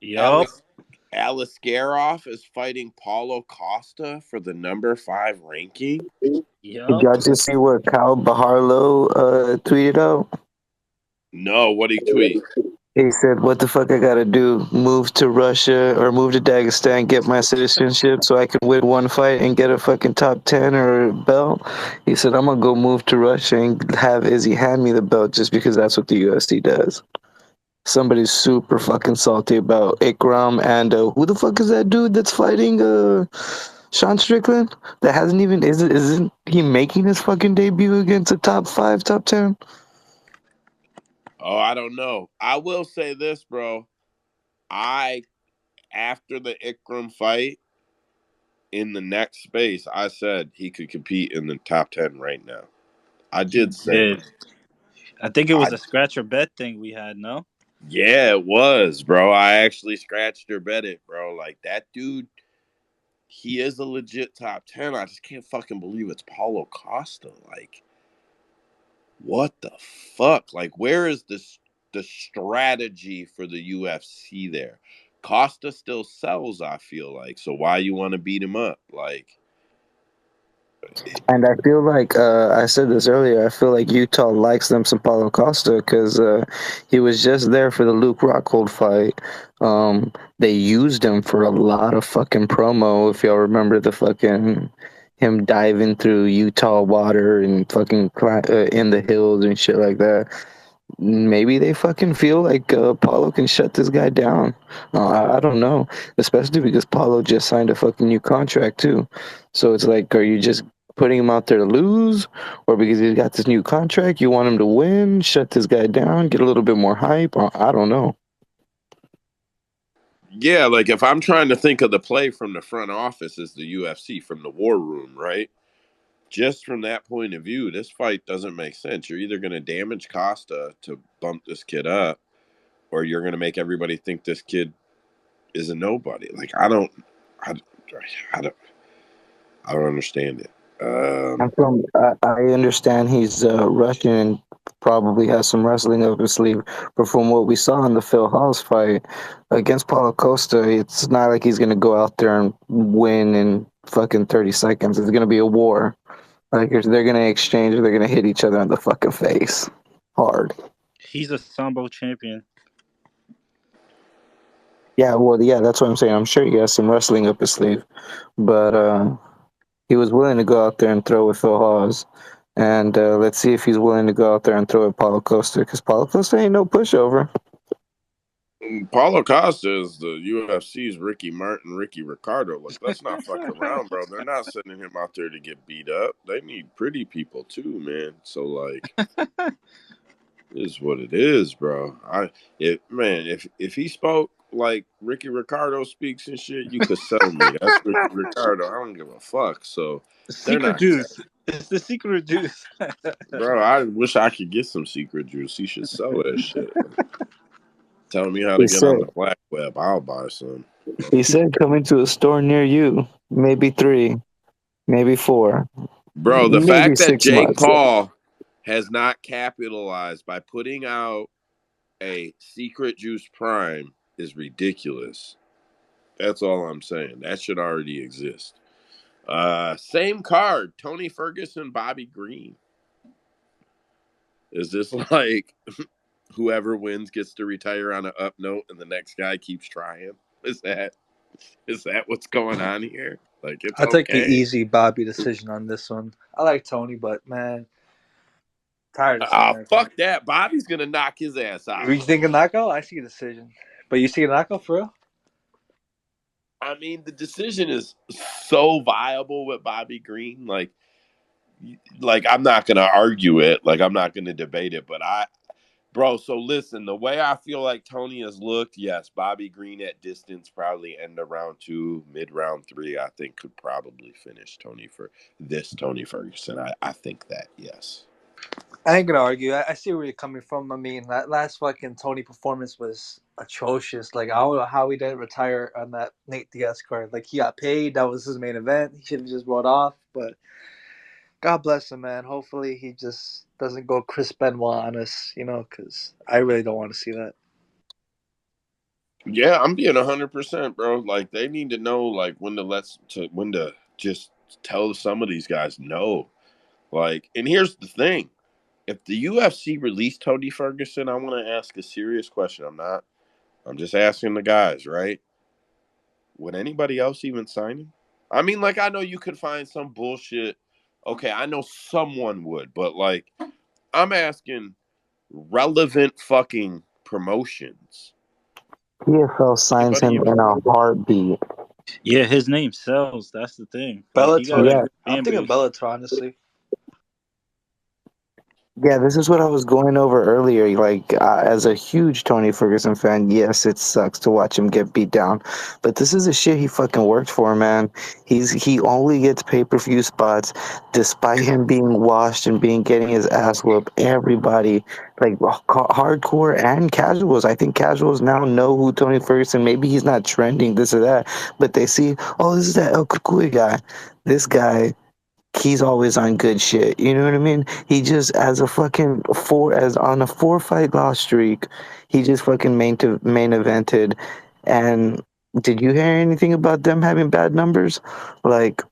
Yup. Aliskerov, is fighting Paulo Costa for the number 5 ranking. Did Yup. y'all just see what Kyle Baharlo tweeted out? No, what'd he tweet? He said, "What the fuck I gotta do? Move to Russia or move to Dagestan, get my citizenship so I can win one fight and get a fucking top 10 or a belt." He said, "I'm gonna go move to Russia and have Izzy hand me the belt just because that's what the UFC does." Somebody's super fucking salty about Ikram and who the fuck is that dude that's fighting Sean Strickland? That hasn't even isn't he making his fucking debut against a top 5, top 10? Oh, I don't know. I will say this, bro. After the Ikram fight, in the next space, I said he could compete in the top 10 right now. I did say Did. that. I think it was a scratch or bet thing we had, no? Yeah, it was, bro. I actually scratched or bet it, bro. Like, that dude, he is a legit top 10. I just can't fucking believe it's Paulo Costa. Like, what the fuck? Like, where is the strategy for the UFC there? Costa still sells, I feel like. So why you want to beat him up? Like, And I feel like I said this earlier. I feel like Utah likes them some Paulo Costa because he was just there for the Luke Rockhold fight. They used him for a lot of fucking promo. If y'all remember the fucking him diving through Utah water and fucking in the hills and shit like that. Maybe they fucking feel like Paulo can shut this guy down. I don't know, especially because Paulo just signed a fucking new contract too. So it's like, are you just putting him out there to lose, or because he's got this new contract, you want him to win, shut this guy down, get a little bit more hype? I don't know. yeah, like if I'm trying to think of the play from the front office as the UFC, from the war room, right? Just from that point of view, this fight doesn't make sense. You're either going to damage Costa to bump this kid up, or you're going to make everybody think this kid is a nobody. Like, I don't understand it. I understand he's Russian and probably has some wrestling up his sleeve, but from what we saw in the Phil Hawes fight against Paulo Costa, it's not like he's gonna go out there and win in fucking 30 seconds. It's gonna be a war. Like they're gonna exchange, they're gonna hit each other in the fucking face hard. He's a Sambo champion. Yeah, well, yeah, that's what I'm saying. I'm sure he has some wrestling up his sleeve, but he was willing to go out there and throw with Phil Hawes. And let's see if he's willing to go out there and throw at Paulo Costa, because Paulo Costa ain't no pushover. Paulo Costa is the UFC's Ricky Martin, Ricky Ricardo. Like, let's not fuck around, bro. They're not sending him out there to get beat up. They need pretty people too, man. So like, it is what it is, bro. If he spoke like Ricky Ricardo speaks and shit, you could sell me. That's Ricky Ricardo. I don't give a fuck. So they're Secret not, juice. It's the secret juice. bro. I wish I could get some secret juice. He should sell that shit. Tell me how He to get said, on the black web. I'll buy some. he said coming to a store near you, maybe 3, maybe 4, Bro, the maybe fact that 6 Jake months. Paul has not capitalized by putting out a Secret Juice Prime is ridiculous. That's all I'm saying. That should already exist. Same card, Tony Ferguson, Bobby Green. Is this like whoever wins gets to retire on an up note and the next guy keeps trying? Is that what's going on here? Like, it's I'll take the okay. easy Bobby decision on this one. I like Tony, but man, tired of seeing everything. Fuck that. Bobby's gonna knock his ass out. You think a knockout? I see a decision. But you see a knockout for real? I mean, the decision is so viable with Bobby Green. Like I'm not gonna argue it. Like, I'm not gonna debate it. But bro. So listen, the way I feel like Tony has looked, yes, Bobby Green at distance probably end of round 2, mid round 3. I think could probably finish Tony Ferguson. I think that, yes. I ain't gonna argue. I see where you're coming from. I mean, that last fucking Tony performance was atrocious. Like, I don't know how he didn't retire on that Nate Diaz card. Like, he got paid. That was his main event. He should have just brought off. But God bless him, man. Hopefully he just doesn't go Chris Benoit on us, because I really don't want to see that. Yeah, I'm being 100%, bro. Like they need to know, like when to just tell some of these guys no. Like, and here's the thing: if the UFC released Tony Ferguson, I want to ask a serious question. I'm just asking the guys, right? Would anybody else even sign him? I mean, like I know you could find some bullshit. Okay, I know someone would, but like I'm asking relevant fucking promotions. PFL signs Anybody him even? in a heartbeat. Yeah, his name sells. That's the thing. Like he got Bellator. a Yeah, good I'm fan thinking base. Bellator, honestly. Yeah, this is what I was going over earlier. Like, as a huge Tony Ferguson fan, yes, it sucks to watch him get beat down, but this is the shit he fucking worked for, man. He only gets pay-per-view spots, despite him being washed and getting his ass whooped. Everybody, like hardcore and casuals, I think casuals now know who Tony Ferguson. Maybe he's not trending this or that, but they see, oh, this is that El Cucuy guy. This guy, he's always on good shit. You know what I mean? He just as a fucking as on a 4 fight loss streak, he just fucking main evented. And did you hear anything about them having bad numbers? Like,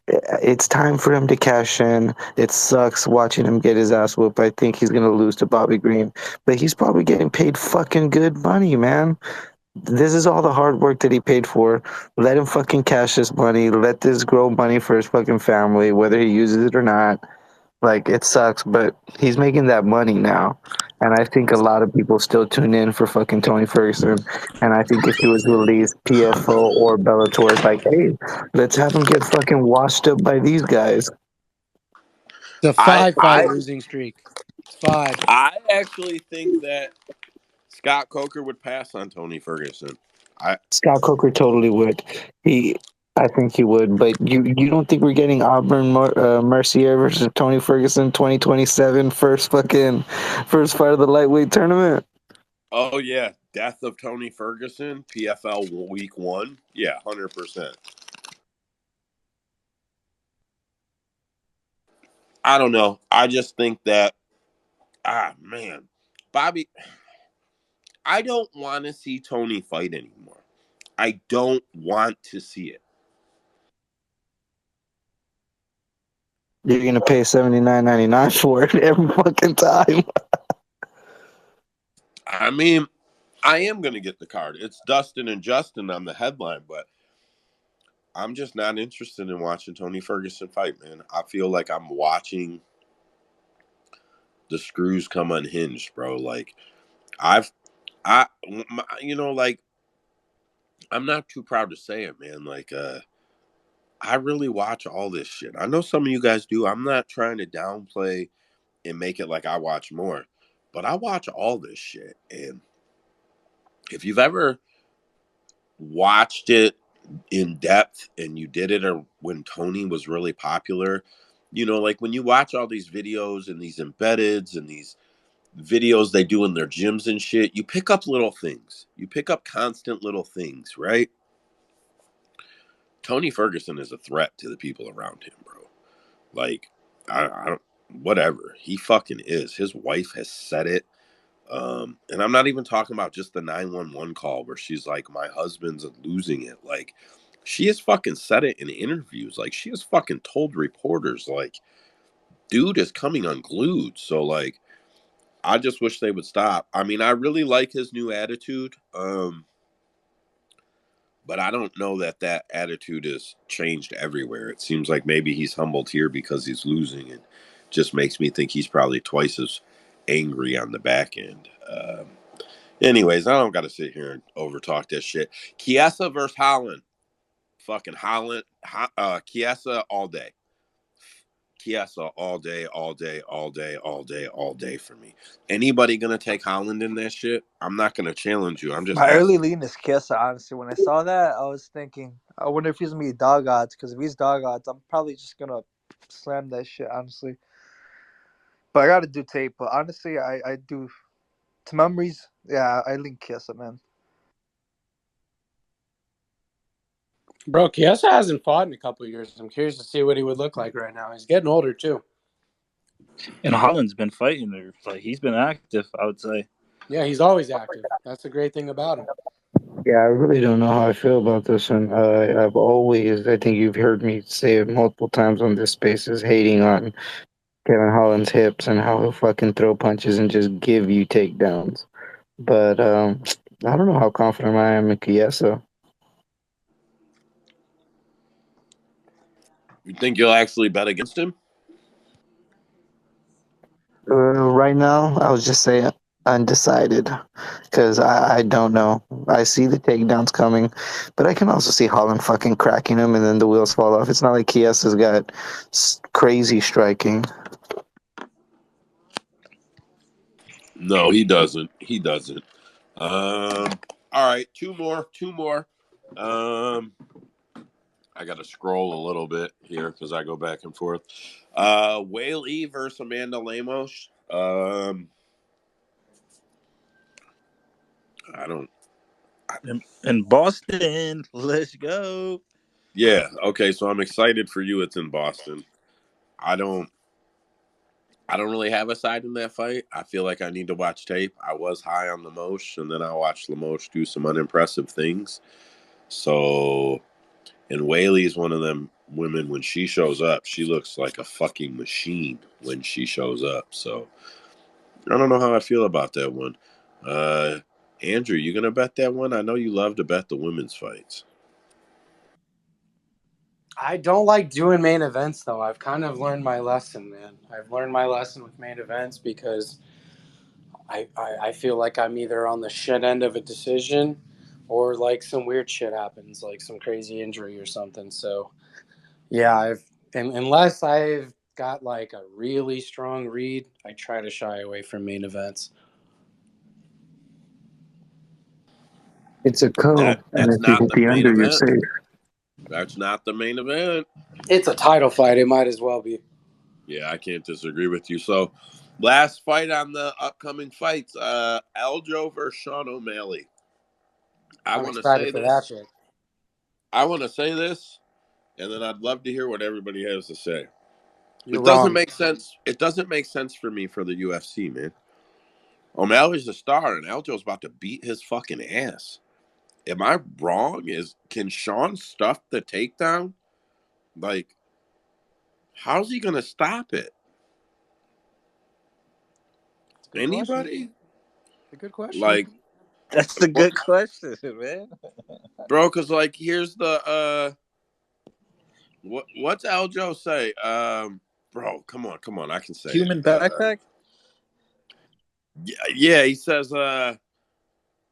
it's time for him to cash in. It sucks watching him get his ass whooped. I think he's gonna lose to Bobby Green, but he's probably getting paid fucking good money, man. This is all the hard work that he paid for. Let him fucking cash this money. Let this grow money for his fucking family, whether he uses it or not. Like, it sucks, but he's making that money now. And I think a lot of people still tune in for fucking Tony Ferguson. And I think if he was released, PFO or Bellator is like, hey, let's have him get fucking washed up by these guys. The I 5 fight I losing streak. It's 5. I actually think that Scott Coker would pass on Tony Ferguson. I Scott Coker totally would. I think he would. But you don't think we're getting Auburn Mercier versus Tony Ferguson 2027 first fight of the lightweight tournament? Oh yeah, death of Tony Ferguson, PFL week 1. Yeah, 100%. I don't know. I just think that man, Bobby, I don't want to see Tony fight anymore. I don't want to see it. You're gonna pay $79.99 for it every fucking time. I mean, I am going to get the card. It's Dustin and Justin on the headline, but I'm just not interested in watching Tony Ferguson fight, man. I feel like I'm watching the screws come unhinged, bro. Like like I'm not too proud to say it, man. Like I really watch all this shit. I know some of you guys do. I'm not trying to downplay and make it like I watch more, but I watch all this shit. And if you've ever watched it in depth and you did it when Tony was really popular, like when you watch all these videos and these embeddeds and these videos they do in their gyms and shit, you pick up little things. You pick up constant little things, right? Tony Ferguson is a threat to the people around him, bro. Like, I don't, whatever. He fucking is. His wife has said it. And I'm not even talking about just the 911 call where she's like, my husband's losing it. Like, she has fucking said it in interviews. Like, she has fucking told reporters, like, dude is coming unglued. So, like, I just wish they would stop. I mean, I really like his new attitude. But I don't know that attitude is changed everywhere. It seems like maybe he's humbled here because he's losing, and just makes me think he's probably twice as angry on the back end. Anyways, I don't got to sit here and overtalk this shit. Chiesa versus Holland. Fucking Holland. Chiesa all day. Chiesa all day, all day, all day, all day, all day for me. Anybody going to take Holland in that shit? I'm not going to challenge you. I'm just My early asking. lean is Kiesa, honestly. When I saw that, I was thinking, I wonder if he's going to be dog odds, because if he's dog odds, I'm probably just going to slam that shit, honestly. But I got to do tape. But honestly, I do. To memories, yeah, I lean Kiesa, man. Bro, Chiesa hasn't fought in a couple of years. I'm curious to see what he would look like right now. He's getting older too. And Holland's been fighting there. Like, he's been active, I would say. Yeah, he's always active. That's the great thing about him. Yeah, I really don't know how I feel about this one. I've always, I think you've heard me say it multiple times on this space, is hating on Kevin Holland's hips and how he'll fucking throw punches and just give you takedowns. But I don't know how confident I am in Chiesa. You think you'll actually bet against him? Right now, I was just saying undecided because I don't know. I see the takedowns coming, but I can also see Holland fucking cracking him and then the wheels fall off. It's not like Chiesa's got crazy striking. No, he doesn't. He doesn't. All right, two more. I got to scroll a little bit here because I go back and forth. Whaley versus Amanda Lemos. I don't. In Boston, let's go. Yeah. Okay. So I'm excited for you. It's in Boston. I don't really have a side in that fight. I feel like I need to watch tape. I was high on Lemos, and then I watched Lemos do some unimpressive things. So, and Whaley is one of them women. When she shows up, she looks like a fucking machine when she shows up. So, I don't know how I feel about that one. Andrew, you gonna bet that one? I know you love to bet the women's fights. I don't like doing main events, though. I've kind of learned my lesson, man. I've learned my lesson with main events because I feel like I'm either on the shit end of a decision or like some weird shit happens, like some crazy injury or something. So, yeah, unless I've got like a really strong read, I try to shy away from main events. It's a code, and That's if you not hit the the main under, you're event. safe. That's not the main event. It's a title fight. It might as well be. Yeah, I can't disagree with you. So, last fight on the upcoming fights, Aljo versus Sean O'Malley. I'm excited for that shit. I want to say this, and then I'd love to hear what everybody has to say. You're It doesn't wrong. make sense. It doesn't make sense for me for the UFC, man. O'Malley's a star, and Aljo's about to beat his fucking ass. Am I wrong? Can Sean stuff the takedown? Like, how's he gonna stop it? Anybody? A good question. Like, That's a good question, man. bro, because like here's the what's Aljo say? Bro, come on, I can say Human it. backpack? Yeah, he says,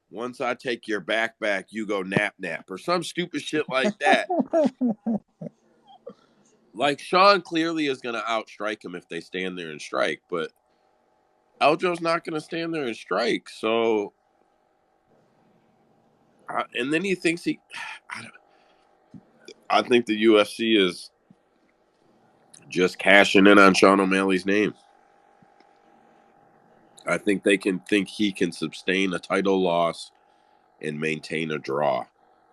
once I take your backpack, you go nap or some stupid shit like that. Like Sean clearly is gonna outstrike him if they stand there and strike, but Aljo's not gonna stand there and strike. So, and then he thinks I think the UFC is just cashing in on Sean O'Malley's name. I think he can sustain a title loss and maintain a draw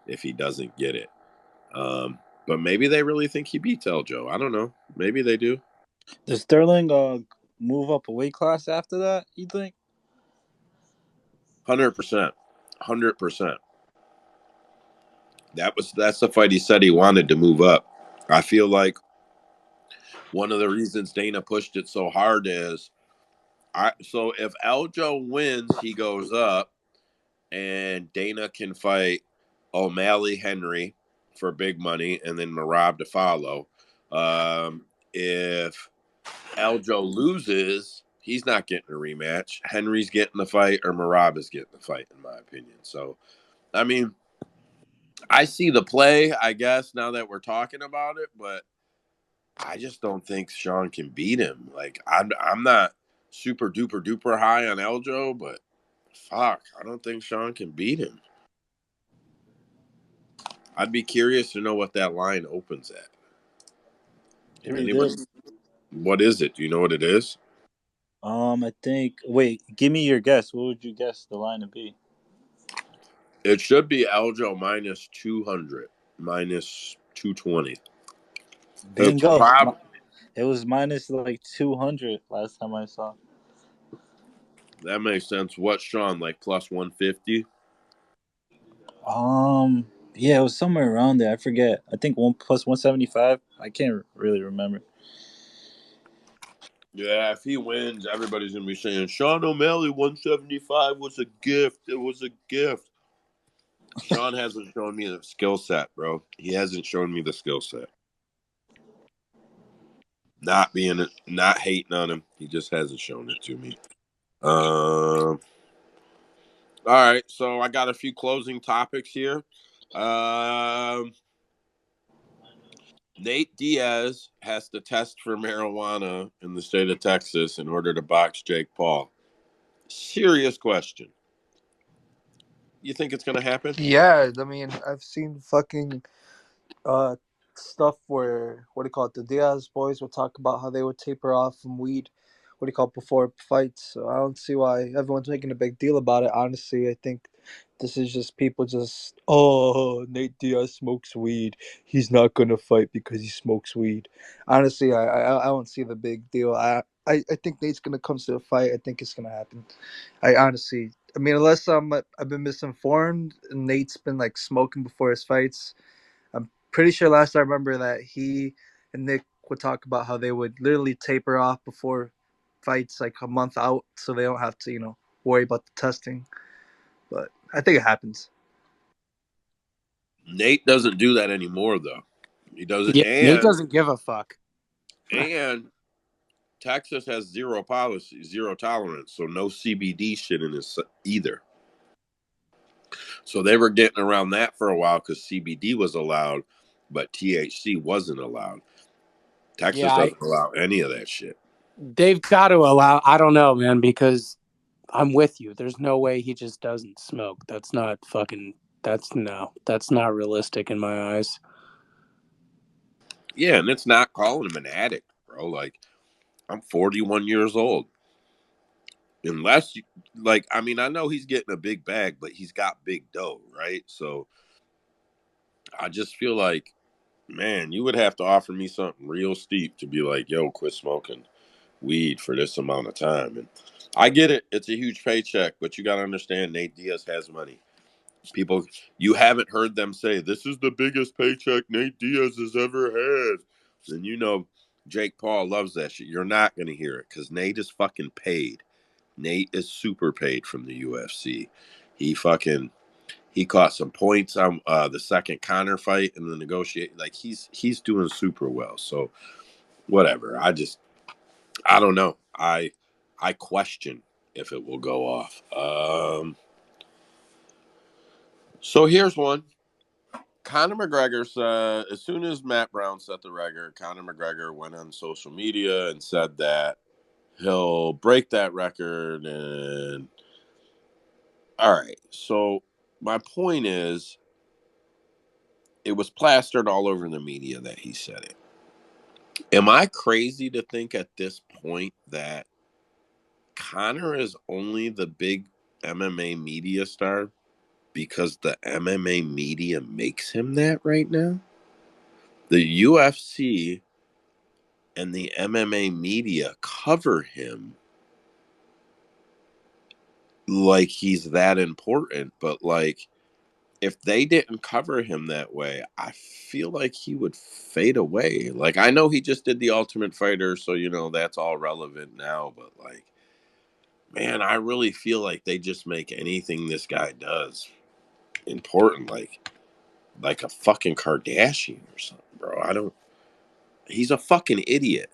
if he doesn't get it. But maybe they really think he beats Aljo. I don't know. Maybe they do. Does Sterling move up a weight class after that, you think? 100%. 100%. That's the fight he said he wanted to move up. I feel like one of the reasons Dana pushed it so hard is so if Aljo wins, he goes up, and Dana can fight O'Malley Henry for big money, and then Merab to follow. If Aljo loses, he's not getting a rematch. Henry's getting the fight, or Merab is getting the fight, in my opinion. So, I mean, I see the play, I guess, now that we're talking about it, but I just don't think Sean can beat him. Like, I'm not super duper duper high on Aljo, but fuck, I don't think Sean can beat him. I'd be curious to know what that line opens at. Anybody? What is it? Do you know what it is? I think. Wait, give me your guess. What would you guess the line to be? It should be Aljo minus 200. minus 220. It's Bingo. prob- It was minus like 200 last time I saw. That makes sense. What's Sean, like plus 150? Yeah, it was somewhere around there. I forget. I think 1+175. I can't really remember. Yeah, if he wins, everybody's going to be saying, Sean O'Malley 175 was a gift. It was a gift. Sean hasn't shown me the skill set, bro. He hasn't shown me the skill set. Not hating on him. He just hasn't shown it to me. All right, so I got a few closing topics here. Nate Diaz has to test for marijuana in the state of Texas in order to box Jake Paul. Serious question. You think it's going to happen? Yeah, I mean, I've seen fucking stuff where the Diaz boys would talk about how they would taper off from weed, before fights. So I don't see why everyone's making a big deal about it. Honestly, I think this is just people Nate Diaz smokes weed. He's not gonna fight because he smokes weed. Honestly, I don't see the big deal. I think Nate's gonna come to the fight. I think it's gonna happen. I mean, unless I've been misinformed, and Nate's been like smoking before his fights. I'm pretty sure last I remember that he and Nick would talk about how they would literally taper off before fights like a month out so they don't have to, worry about the testing. But I think it happens. Nate doesn't do that anymore, though. He doesn't. Yeah, Nate doesn't give a fuck. And Texas has zero policy, zero tolerance, so no CBD shit in this either. So they were getting around that for a while because CBD was allowed, but THC wasn't allowed. Texas doesn't allow any of that shit. They've got to allow. I don't know, man, because I'm with you. There's no way he just doesn't smoke. That's not realistic in my eyes. Yeah, and it's not calling him an addict, bro. Like, I'm 41 years old. Unless you, I mean, I know he's getting a big bag, but he's got big dough, right? So I just feel like, man, you would have to offer me something real steep to be like, yo, quit smoking weed for this amount of time. And I get it. It's a huge paycheck, but you got to understand Nate Diaz has money. People, you haven't heard them say, this is the biggest paycheck Nate Diaz has ever had. And Jake Paul loves that shit. You're not going to hear it because Nate is fucking paid. Nate is super paid from the UFC. He caught some points on the second Conor fight in the negotiate. Like he's doing super well. So whatever. I don't know. I question if it will go off. So here's one. Conor McGregor said, as soon as Matt Brown set the record, Conor McGregor went on social media and said that he'll break that record. And all right. So my point is, it was plastered all over the media that he said it. Am I crazy to think at this point that Conor is only the big MMA media star because the MMA media makes him that right now? The UFC and the MMA media cover him like he's that important, but like if they didn't cover him that way, I feel like he would fade away. Like I know he just did the Ultimate Fighter, so that's all relevant now, but like man, I really feel like they just make anything this guy does important, like a fucking Kardashian or something, bro. He's a fucking idiot.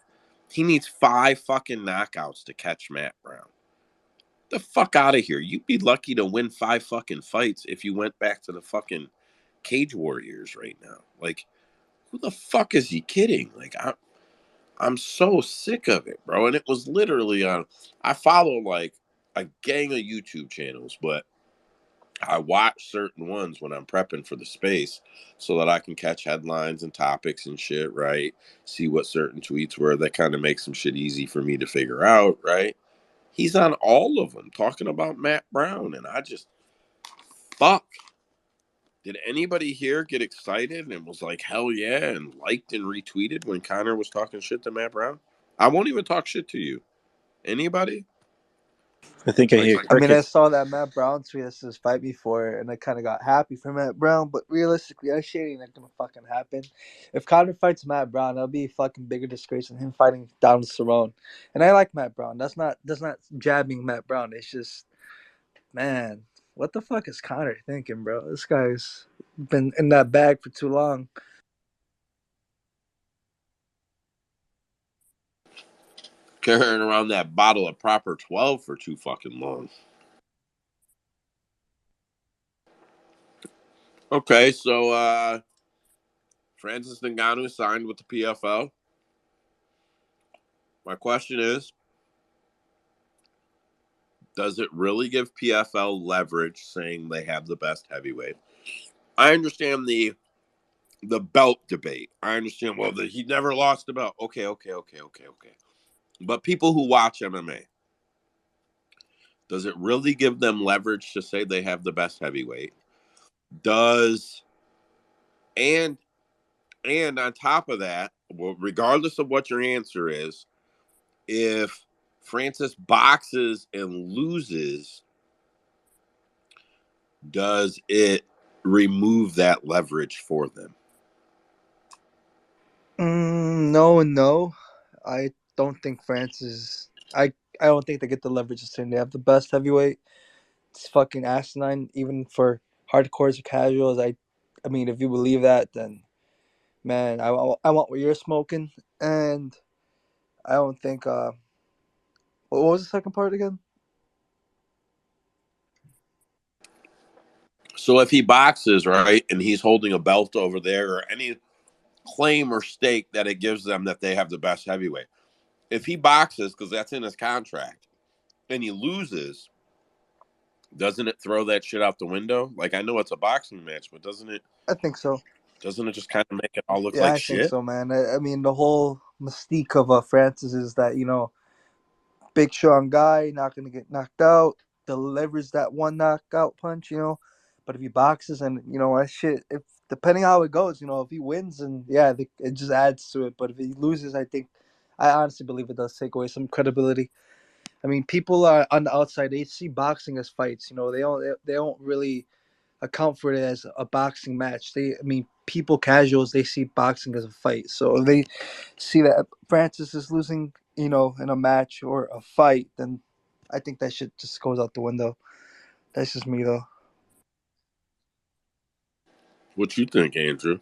He needs 5 fucking knockouts to catch Matt Brown. The fuck out of here. You'd be lucky to win 5 fucking fights if you went back to the fucking Cage Warriors right now. Like, who the fuck is he kidding? Like, I'm so sick of it, bro. And it was literally on. I follow like a gang of YouTube channels, but I watch certain ones when I'm prepping for the space so that I can catch headlines and topics and shit, right? See what certain tweets were. That kind of makes some shit easy for me to figure out, right? He's on all of them talking about Matt Brown, and I just, fuck. Did anybody here get excited and was like, hell yeah, and liked and retweeted when Conor was talking shit to Matt Brown? I won't even talk shit to you. Anybody? I think I hear I mean, I crickets. saw that Matt Brown tweet that says "fight me for it," and I kind of got happy for Matt Brown. But realistically, that shit ain't gonna fucking happen. If Conor fights Matt Brown, that'll be a fucking bigger disgrace than him fighting Donald Cerrone. And I like Matt Brown. That's not jabbing Matt Brown. It's just, man, what the fuck is Conor thinking, bro? This guy's been in that bag for too long. Carrying around that bottle of proper 12 for too fucking long. Okay, so Francis Ngannou signed with the PFL. My question is, does it really give PFL leverage saying they have the best heavyweight? I understand the belt debate. I understand, well, he never lost the belt. Okay. But people who watch MMA, does it really give them leverage to say they have the best heavyweight? And on top of that, well, regardless of what your answer is, if Francis boxes and loses, does it remove that leverage for them? No and no. I don't think Francis. I don't think they get the leverage of saying they have the best heavyweight. It's fucking asinine, even for hardcores or casuals. I mean, if you believe that, then man, I want what you're smoking, and I don't think. What was the second part again? So if he boxes, right, and he's holding a belt over there, or any claim or stake that it gives them that they have the best heavyweight, if he boxes, because that's in his contract, and he loses, doesn't it throw that shit out the window? Like, I know it's a boxing match, but doesn't it I think so. just kind of make it all look Yeah, like I think shit? so, man. I mean, the whole mystique of Francis is that big strong guy, not gonna get knocked out, delivers that one knockout punch, But if he boxes and that shit, if depending how it goes, if he wins, and yeah, it just adds to it. But if he loses, I honestly believe it does take away some credibility. I mean, people are on the outside; they see boxing as fights. They don't really account for it as a boxing match. People casuals, they see boxing as a fight. So if they see that Francis is losing, in a match or a fight, then I think that shit just goes out the window. That's just me though. What you think, Andrew?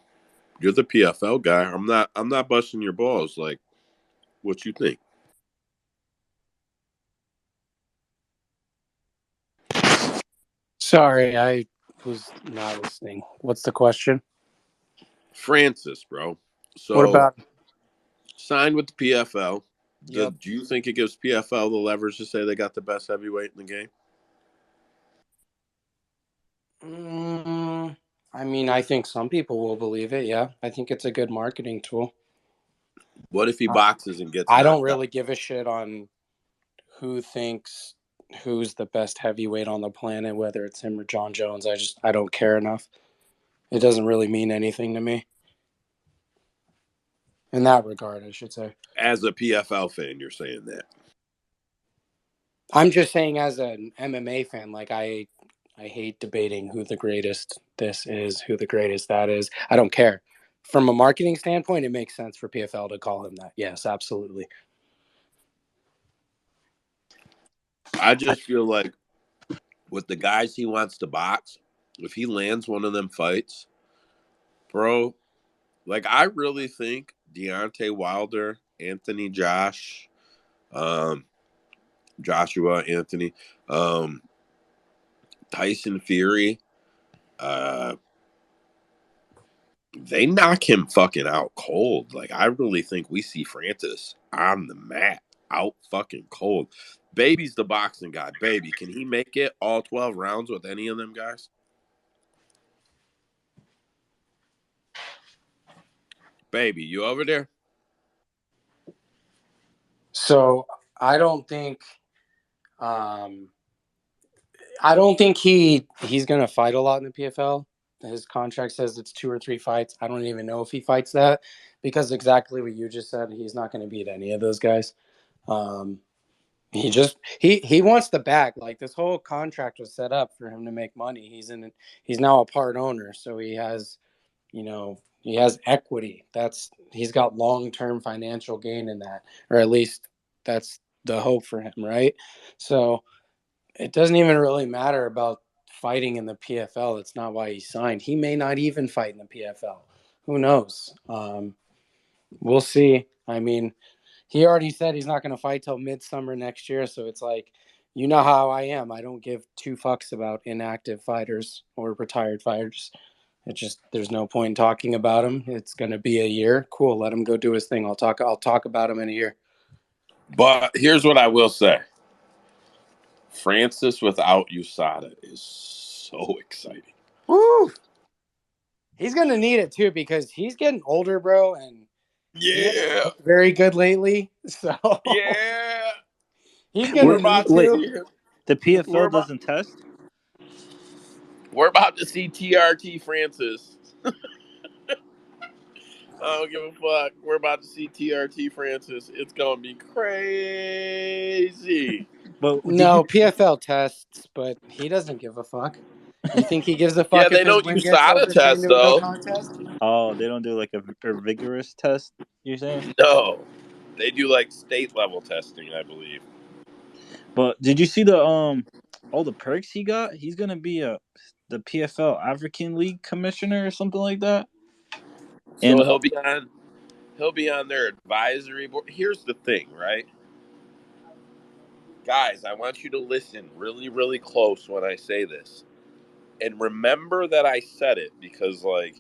You're the PFL guy. I'm not busting your balls. Like, what you think? Sorry, I was not listening. What's the question? Francis, bro. What So about? signed with the PFL. Do Yep. you think it gives PFL the leverage to say they got the best heavyweight in the game? I mean, I think some people will believe it. Yeah, I think it's a good marketing tool. What if he Uh, boxes and gets I don't knocked out? really give a shit on who thinks who's the best heavyweight on the planet, whether it's him or John Jones. I don't care enough. It doesn't really mean anything to me in that regard, I should say. As a PFL fan, you're saying that. I'm just saying, as an MMA fan, like I hate debating who the greatest this is, who the greatest that is. I don't care. From a marketing standpoint, it makes sense for PFL to call him that. Yes, absolutely. I just feel like with the guys he wants to box, if he lands one of them fights, bro, like I really think Deontay Wilder, Anthony Joshua Anthony, Tyson Fury, they knock him fucking out cold. Like I really think we see Francis on the mat, out fucking cold. Baby's the boxing guy. Baby, can he make it all 12 rounds with any of them guys? Baby, you over there? So I don't think he's gonna fight a lot in the PFL. his contract says it's 2 or 3 fights. I don't even know if he fights that because exactly what you just said, he's not going to beat any of those guys. He wants the bag. Like this whole contract was set up for him to make money. He's now a part owner, so he has equity. He's got long-term financial gain in that, or at least that's the hope for him, right? So it doesn't even really matter about fighting in the PFL. That's not why he signed. He may not even fight in the PFL. Who knows? We'll see. I mean, he already said he's not going to fight till midsummer next year. So it's like, you know how I am. I don't give 2 fucks about inactive fighters or retired fighters. It just, there's no point in talking about him. It's going to be a year. Cool. Let him go do his thing. I'll talk about him in a year. But here's what I will say. Francis without USADA is so exciting. Woo! He's going to need it too because he's getting older, bro, and he hasn't looked very good lately. So yeah, he's going to need to. The PFL doesn't test? We're about to see TRT Francis. I don't give a fuck. We're about to see TRT Francis. It's going to be crazy. No, PFL tests, but he doesn't give a fuck. You think he gives a fuck Yeah, they if his don't win use gets SADA overturned test, to a no though. contest? Oh, they don't do like a vigorous test, you're saying? No. They do like state level testing, I believe. But did you see the all the perks he got? He's gonna be the PFL African League commissioner or something like that. So And he'll be on their advisory board. Here's the thing, right? Guys, I want you to listen really, really close when I say this. And remember that I said it because, like,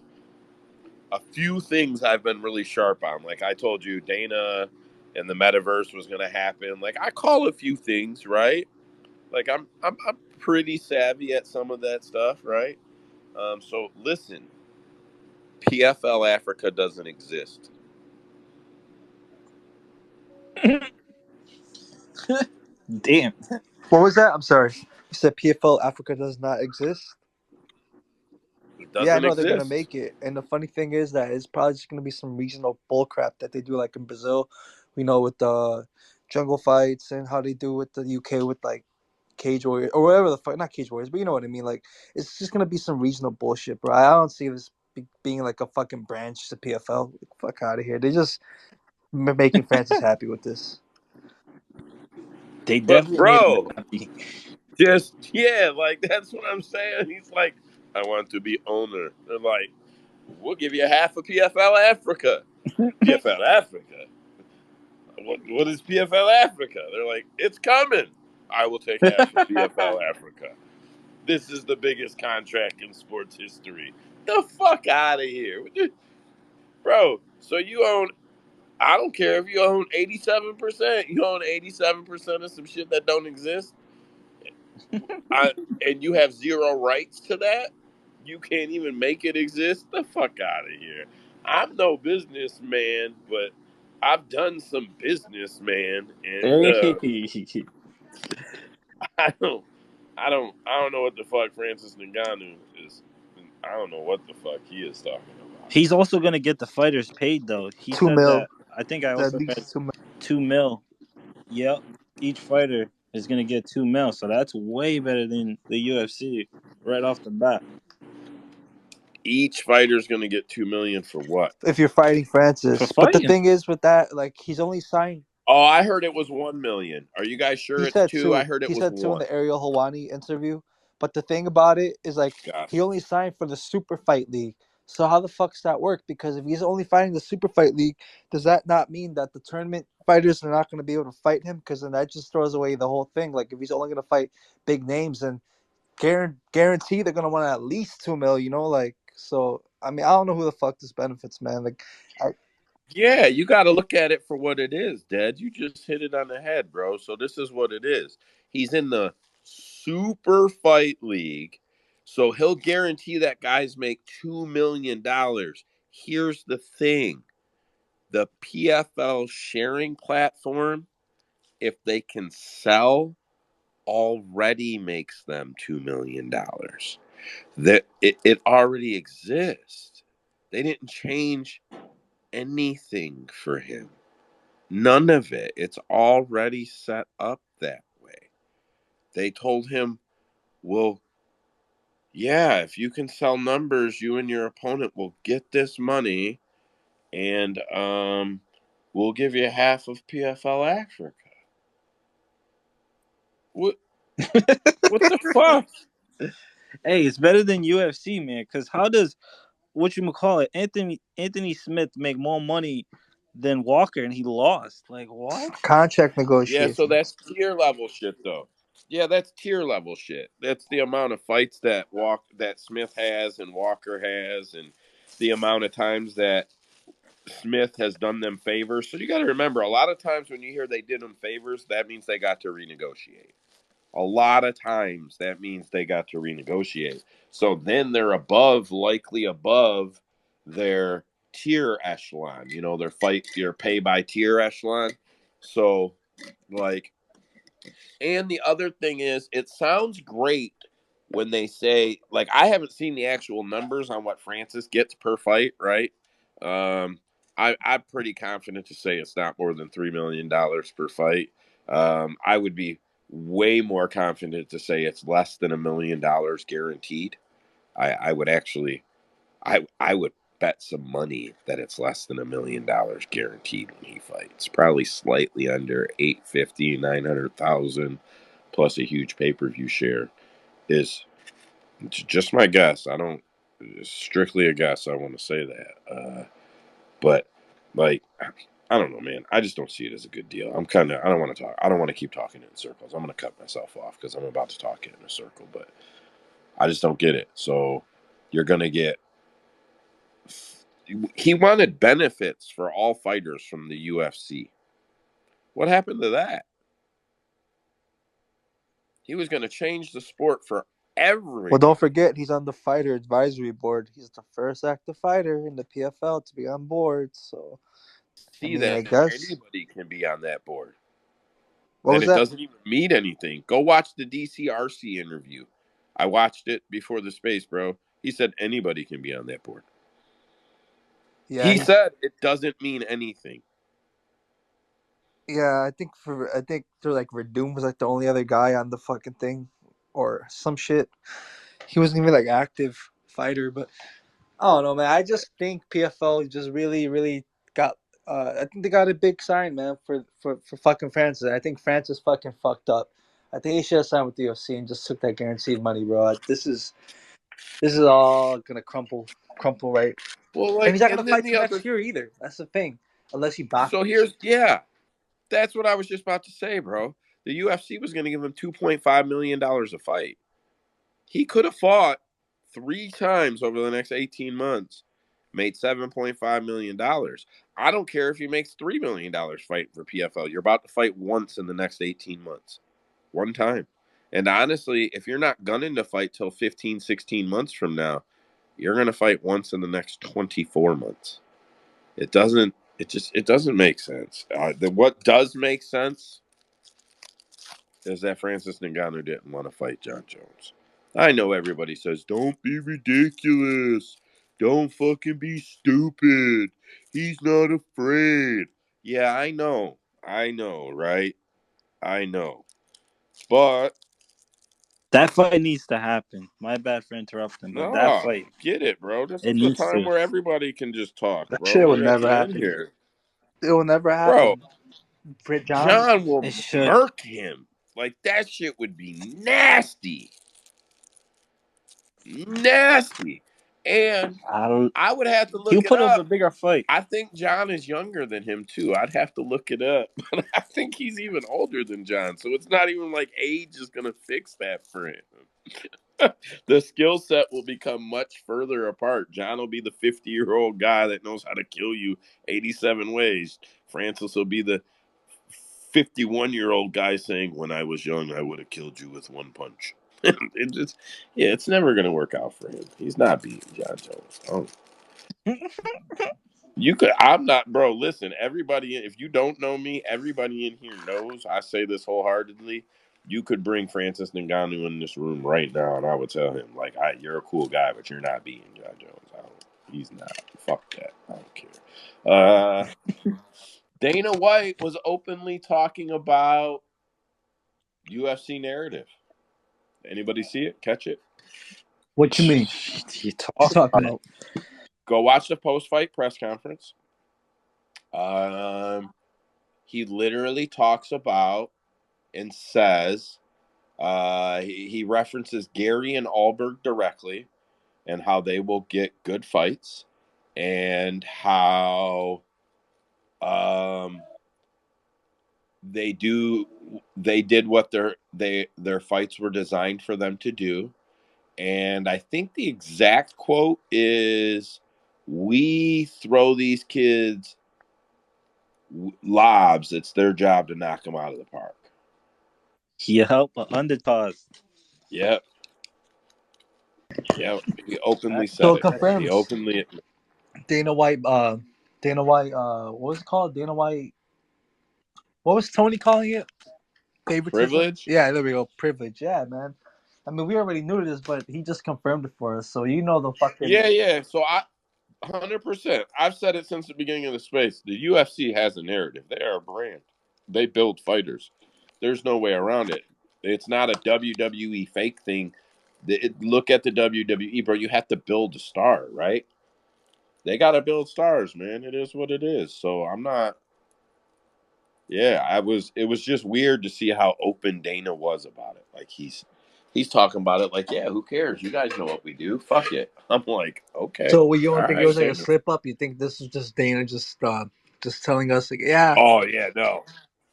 a few things I've been really sharp on. Like I told you, Dana and the metaverse was going to happen. Like I call a few things, right? Like I'm pretty savvy at some of that stuff, right? So listen, PFL Africa doesn't exist. Damn. What was that? I'm sorry. You said PFL Africa does not exist? It Yeah, I doesn't know they're gonna exist. make it, and the funny thing is that it's probably just gonna be some regional bullcrap that they do, like in Brazil, with the jungle fights and how they do with the UK with like Cage Warriors or whatever the fuck, not Cage Warriors, but you know what I mean. Like it's just gonna be some regional bullshit, bro. I don't see this being like a fucking branch to PFL. Fuck out of here. They're just making Francis happy with this. They But definitely made him bro, happy. like that's what I'm saying. He's like, I want to be owner. They're like, we'll give you half of PFL Africa. PFL Africa. What is PFL Africa? They're like, it's coming. I will take half of PFL Africa. This is the biggest contract in sports history. The fuck out of here. Bro, so you own, I don't care if you own 87%. You own 87% of some shit that don't exist. And you have zero rights to that? You can't even make it exist? The fuck out of here. I'm no businessman, but I've done some businessman, and Hey. I don't know what the fuck Francis Ngannou is. I don't know what the fuck he is talking about. He's also gonna get the fighters paid though. He 2 said mil. that. I think I At also read least 2 mil. 2 mil. Yep. Each fighter is gonna get 2 mil, so that's way better than the UFC right off the bat. Each fighter's gonna get $2 million for what? If you're fighting Francis. For But the fighting. thing is with that, like he's only signed. Oh, I heard it was 1 million. Are you guys sure He it's said 2? I 2. heard it He was said 2 in 1. the Ariel Helwani interview. But the thing about it is like Gotcha. he only signed for the Super Fight League. So how the fuck's that work? Because if he's only fighting the Super Fight League, does that not mean that the tournament fighters are not going to be able to fight him? Because then that just throws away the whole thing. Like if he's only going to fight big names, then guarantee they're going to want at least 2 mil. Like so. I mean, I don't know who the fuck this benefits, man. Like, Yeah, you got to look at it for what it is, Dad. You just hit it on the head, bro. So this is what it is. He's in the Super Fight League, so he'll guarantee that guys make $2 million. Here's the thing. The PFL sharing platform, if they can sell, already makes them $2 million. That it already exists. They didn't change anything for him. None of it. It's already set up that way. They told him, well, yeah, if you can sell numbers, you and your opponent will get this money, and we'll give you half of PFL Africa. What the fuck? Hey, it's better than UFC, man. Because how does Anthony Smith make more money than Walker, and he lost? Like what? Contract Yeah, so negotiations. that's tier level shit, though. Yeah, that's tier level shit. That's the amount of fights that Smith has and Walker has, and the amount of times that Smith has done them favors. So you got to remember, a lot of times when you hear they did them favors, that means they got to renegotiate. A lot of times that means they got to renegotiate. So then they're likely above their tier echelon, their pay by tier echelon. So, like, and the other thing is, it sounds great when they say, like, I haven't seen the actual numbers on what Francis gets per fight, right? I'm pretty confident to say it's not more than $3 million per fight. I would be way more confident to say it's less than $1 million guaranteed. I would actually, I would bet some money that it's less than $1 million guaranteed when he fights. Probably slightly under 850, 900,000, plus a huge pay-per-view share is just my guess. It's strictly a guess. I want to say that. But like, I don't know, man. I just don't see it as a good deal. I don't want to talk. I don't want to keep talking in circles. I'm going to cut myself off because I'm about to talk it in a circle, but I just don't get it. So you're going to get, he wanted benefits for all fighters from the UFC. What happened to that? He was going to change the sport for everyone. Well, don't forget, he's on the fighter advisory board. He's the first active fighter in the PFL to be on board. So, See I that guess. anybody can be on that board. What was It that? doesn't even mean anything. Go watch the DCRC interview. I watched it before the space, bro. He said anybody can be on that board. Yeah, He said it doesn't mean anything. Yeah, I think they're like Verdum was like the only other guy on the fucking thing, or some shit. He wasn't even like active fighter, but I don't know, man. I just think PFL just really, really got. I think they got a big sign, man, for fucking Francis. I think Francis fucking fucked up. I think he should have signed with the UFC and just took that guaranteed money, bro. This is all gonna crumple right. Well, And he's not and gonna then fight the till next other. year either. That's the thing, unless he boxes. So that's what I was just about to say, bro. The UFC was going to give him $2.5 million a fight. He could have fought 3 times over the next 18 months, made $7.5 million. I don't care if he makes $3 million fighting for PFL. You're about to fight once in the next 18 months. One time. And honestly, if you're not gunning to fight till 15, 16 months from now, you're going to fight once in the next 24 months. It doesn't make sense. What does make sense is that Francis Ngannou didn't want to fight John Jones. I know everybody says, don't be ridiculous. Don't fucking be stupid. He's not afraid. Yeah, I know, right? I know. But That fight needs to happen. My bad for interrupting, but that no, fight, get it, bro. This it is the needs time to. where everybody can just talk, That bro. shit will We're at never the end happen. here. It will never Bro, happen. Britt John. John will It should. murk him. Like, that shit would be nasty. Nasty. And I don't. I would have to He'll look it put up a up. bigger fight. I think John is younger than him, too. I'd have to look it up. But I think he's even older than John. So it's not even like age is going to fix that for him. The skill set will become much further apart. John will be the 50-year-old guy that knows how to kill you 87 ways. Francis will be the 51-year-old guy saying, when I was young, I would have killed you with one punch. It's never going to work out for him. He's not beating John Jones. I'm not, bro. Listen, everybody, if you don't know me, everybody in here knows I say this wholeheartedly. you could bring Francis Ngannou in this room right now, and I would tell him, like, you're a cool guy, but you're not beating John Jones. He's not. Fuck that. I don't care. Dana White was openly talking about UFC narrative. Anybody see it? Catch it? What you mean? He What you talking about about? Go watch the post-fight press conference. He literally talks about and says he references Garry and Ulberg directly and how they will get good fights and how they did what their fights were designed for them to do. And I think the exact quote is, "We throw these kids lobs. It's their job to knock them out of the park." Yep, undertoss. Yep. He openly So said it it, man. He confirms openly. Dana White. What was it called? Dana White. What was Tony calling it? Favoritism. Privilege? Yeah, there we go. Privilege. Yeah, man. I mean, we already knew this, but he just confirmed it for us. So you know the fucking. Yeah. So 100%. I've said it since the beginning of the space. The UFC has a narrative. They are a brand. They build fighters. There's no way around it. It's not a WWE fake thing. Look at the WWE, bro. You have to build a star, right? They got to build stars, man. It is what it is. So I'm not. Yeah, It was just weird to see how open Dana was about it. Like he's talking about it like, yeah, who cares? You guys know what we do. Fuck it. I'm like, okay, So you all don't think it right, was like a Dana. slip up? You think this was just Dana just telling us like, yeah. Oh yeah, no,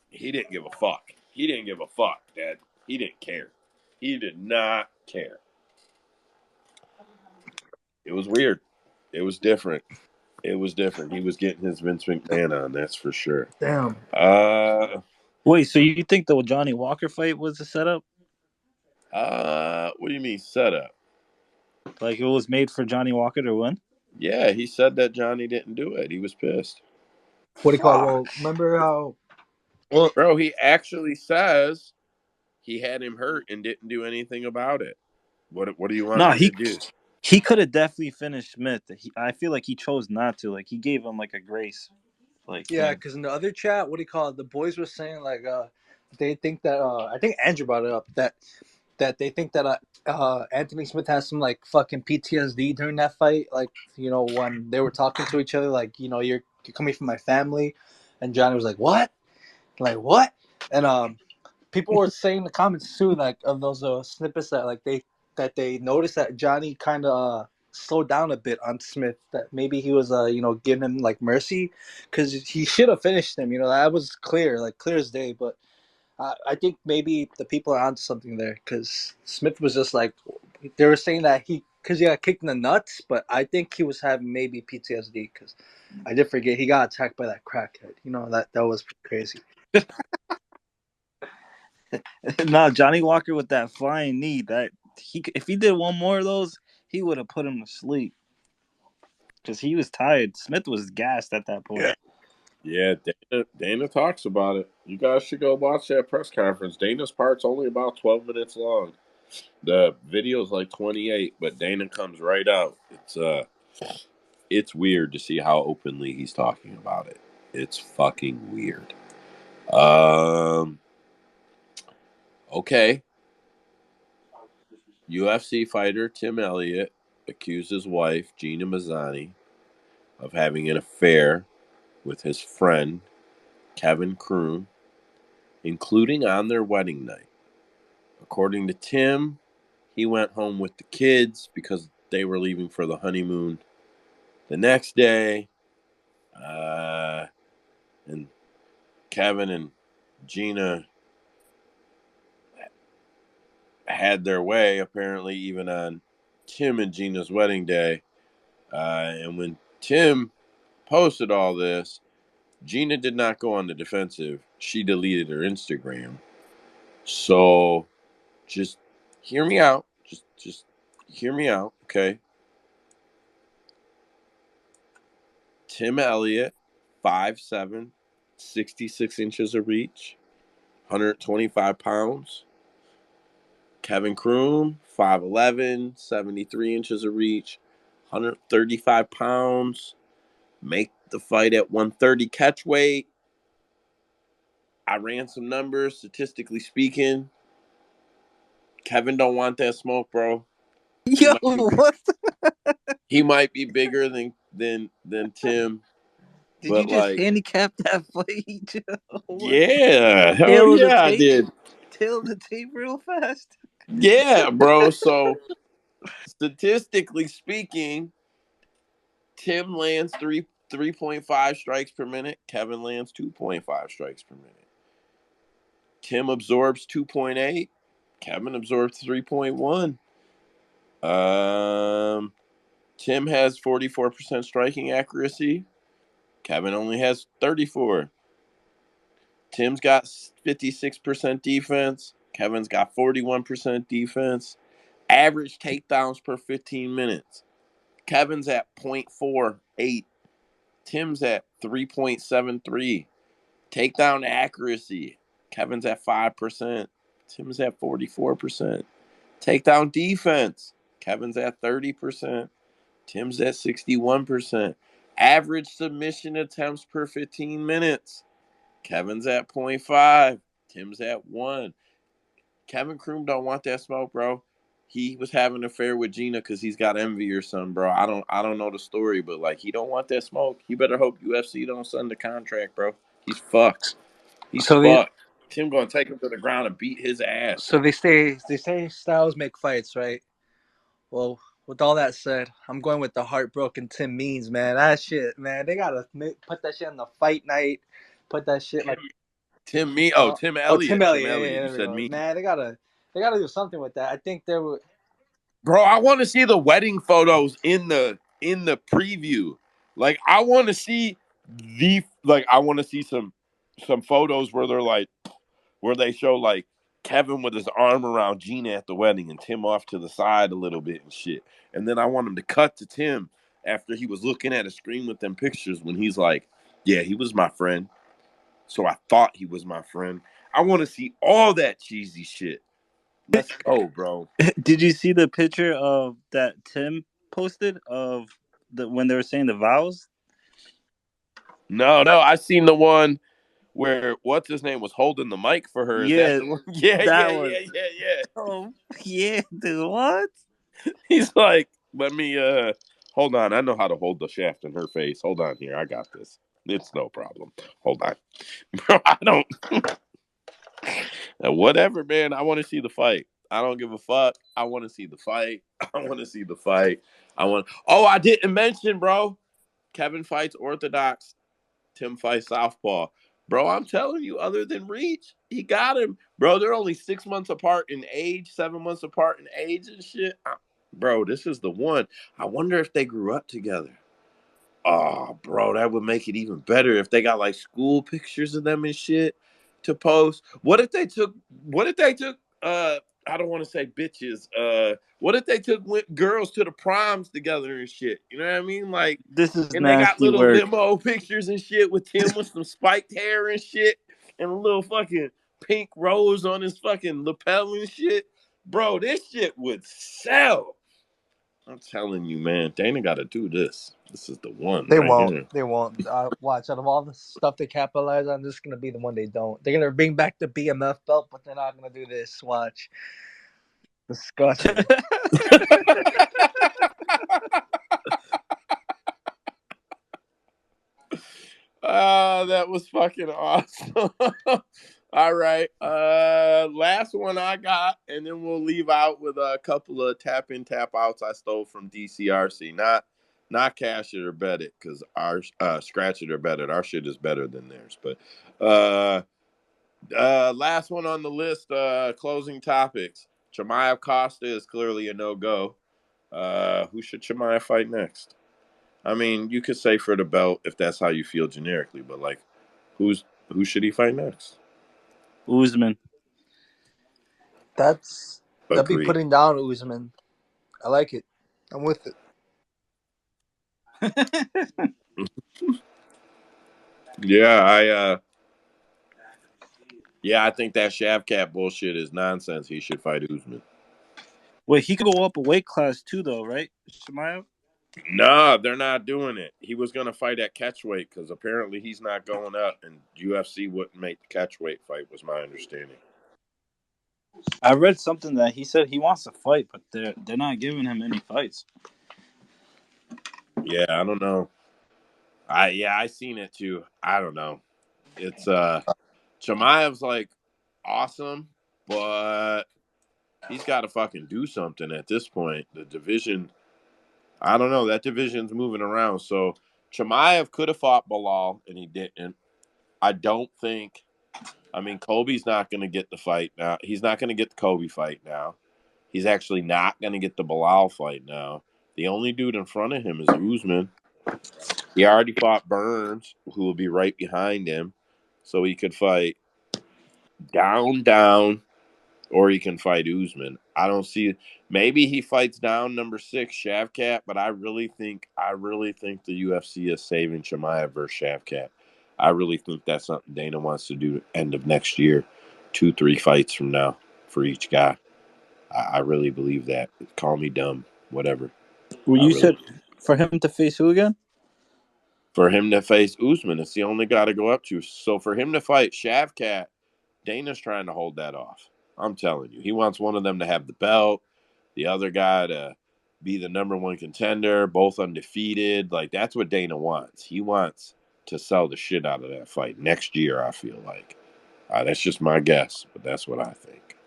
he didn't give a fuck. He didn't give a fuck, Dad. He didn't care. He did not care. It was weird. It was different. It was different. He was getting his Vince McMahon on, that's for sure. Damn. Wait, so you think the Johnny Walker fight was a setup? What do you mean setup? Like it was made for Johnny Walker to win? Yeah, he said that Johnny didn't do it. He was pissed. What do you call it? Well, remember how? Well, bro, he actually says he had him hurt and didn't do anything about it. What do you want No, me to do? he could have definitely finished Smith. I feel like he chose not to. Like he gave him like a grace. Like Yeah, because in the other chat, what do you call it? The boys were saying like, they think that I think Andrew brought it up that they think that Anthony Smith has some like fucking PTSD during that fight. Like when they were talking to each other, like you're coming from my family, and Johnny was like what, and people were saying in the comments too, like of those snippets that like they noticed that Johnny kind of slowed down a bit on Smith. That maybe he was giving him like mercy because he should have finished him. That was clear as day. But I think maybe the people are onto something there because Smith was just like they were saying that because he got kicked in the nuts, but I think he was having maybe PTSD because I did forget he got attacked by that crackhead. That was crazy. no, Johnny Walker with that flying knee, if he did one more of those, he would have put him to sleep. Because he was tired. Smith was gassed at that point. Yeah, Dana talks about it. You guys should go watch that press conference. Dana's part's only about 12 minutes long. The video's like 28, but Dana comes right out. It's weird to see how openly he's talking about it. It's fucking weird. Okay. UFC fighter Tim Elliott accused his wife, Gina Mazzani, of having an affair with his friend, Kevin Croom, including on their wedding night. According to Tim, he went home with the kids because they were leaving for the honeymoon the next day. And Kevin and Gina had their way, apparently, even on Tim and Gina's wedding day. And when Tim posted all this, Gina did not go on the defensive. She deleted her Instagram. So just hear me out. Just hear me out, okay? Tim Elliott, 5'7", 66 inches of reach, 125 pounds. Kevin Croom, 5'11", 73 inches of reach, 135 pounds. Make the fight at 130 catch weight. I ran some numbers, statistically speaking. Kevin don't want that smoke, bro. Yo, what? He might be bigger than Tim, Did you but just like, handicap that fight? What? yeah, hell Tail of the yeah, I tape? did. Tail of the tape real fast? Yeah, bro. So statistically speaking, Tim lands 3.5 strikes per minute. Kevin lands 2.5 strikes per minute. Tim absorbs 2.8. Kevin absorbs 3.1. Tim has 44% striking accuracy. Kevin only has 34. Tim's got 56% defense. Kevin's got 41% defense. Average takedowns per 15 minutes. Kevin's at 0.48. Tim's at 3.73. Takedown accuracy. Kevin's at 5%. Tim's at 44%. Takedown defense. Kevin's at 30%. Tim's at 61%. Average submission attempts per 15 minutes. Kevin's at 0.5. Tim's at 1. Kevin Croom don't want that smoke, bro. He was having an affair with Gina because he's got envy or something, bro. I don't know the story, but like he don't want that smoke. He better hope UFC don't send the contract, bro. He's fucked. He's So fucked. Tim gonna take him to the ground and beat his ass. So they say styles make fights, right? Well, with all that said, I'm going with the heartbroken Tim Means, man. That shit, man. They gotta put that shit on the fight night. Put that shit like Tim Tim Elliott. Elliott. Tim Yeah, Elliott. You there we said go. me. Man, they gotta do something with that. I think there would. Bro, I want to see the wedding photos in the preview. Like I want to see I want to see some photos where they're like where they show like Kevin with his arm around Gina at the wedding and Tim off to the side a little bit and shit. And then I want him to cut to Tim after he was looking at a screen with them pictures when he's like, yeah, he was my friend. So I thought he was my friend. I want to see all that cheesy shit. Let's go, bro. Did you see the picture of that Tim posted of when they were saying the vows? No, I seen the one where what's his name was holding the mic for her. Is that Yeah, the one? Yeah. that one. Oh yeah, dude. What? He's like, let me hold on. I know how to hold the shaft in her face. Hold on here. I got this. It's no problem. Hold on. Bro, I don't whatever, man. I want to see the fight. I don't give a fuck. I want to see the fight. Oh, I didn't mention, bro. Kevin fights orthodox. Tim fights southpaw. Bro, I'm telling you, other than reach, he got him. Bro, they're only 6 months apart in age, 7 months apart in age and shit. Bro, this is the one. I wonder if they grew up together. Oh, bro, that would make it even better if they got like school pictures of them and shit to post. What if they took I don't want to say bitches. What if they took girls to the proms together and shit? You know what I mean? Like, This is and they got nasty little work. limo pictures and shit with Tim with some spiked hair and shit and a little fucking pink rose on his fucking lapel and shit. Bro, this shit would sell. I'm telling you, man, Dana got to do this. This is the one They right won't. here. They won't. Watch, out of all the stuff they capitalize on, this is gonna be the one they don't. They're gonna bring back the BMF belt, but they're not gonna do this. Watch. Disgusting. That was fucking awesome. All right. Last one I got, and then we'll leave out with a couple of tap in, tap outs I stole from DCRC. Not cash it or bet it, because our scratch it or bet it. Our shit is better than theirs. But last one on the list, closing topics. Chimaev Costa is clearly a no-go. Who should Chimaev fight next? I mean, you could say for the belt if that's how you feel generically, but like, who should he fight next? Usman. That'd be Agree. putting down Usman. I like it. I'm with it. Yeah, I think that Shavkat bullshit is nonsense. He should fight Usman. Wait, he could go up a weight class too, though, right, Chimaev? No, they're not doing it. He was going to fight at catchweight because apparently he's not going up, and UFC wouldn't make the catchweight fight, was my understanding. I read something that he said he wants to fight, but they're not giving him any fights. Yeah, I don't know. I seen it too. I don't know. It's Chimaev's like awesome, but he's got to fucking do something at this point. The division, I don't know. That division's moving around. So Chimaev could have fought Bilal, and he didn't. I don't think. I mean, Kobe's not going to get the fight now. He's not going to get the Kobe fight now. He's actually not going to get the Bilal fight now. The only dude in front of him is Usman. He already fought Burns, who will be right behind him. So he could fight down, or he can fight Usman. I don't see. Maybe he fights down number 6, Shavkat, but I really think the UFC is saving Chimaev versus Shavkat. I really think that's something Dana wants to do end of next year, 2-3 fights from now for each guy. I really believe that. Call me dumb, whatever. Well, you said for him to face who again? For him to face Usman, it's the only guy to go up to. So for him to fight Shavkat, Dana's trying to hold that off. I'm telling you. He wants one of them to have the belt, the other guy to be the number 1 contender, both undefeated. Like, that's what Dana wants. He wants to sell the shit out of that fight next year, I feel like. That's just my guess, but that's what I think.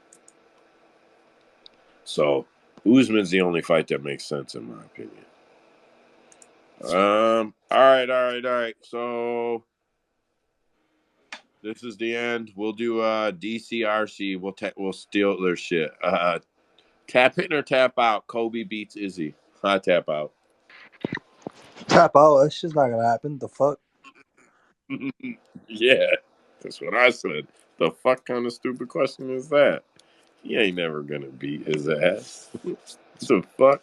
So, Usman's the only fight that makes sense, in my opinion. All right. So, this is the end. We'll do DCRC. We'll steal their shit. Tap in or tap out. Kobe beats Izzy. I tap out. Tap out. That's just not gonna happen. The fuck? Yeah, that's what I said. The fuck kind of stupid question is that? He ain't never gonna beat his ass. The fuck?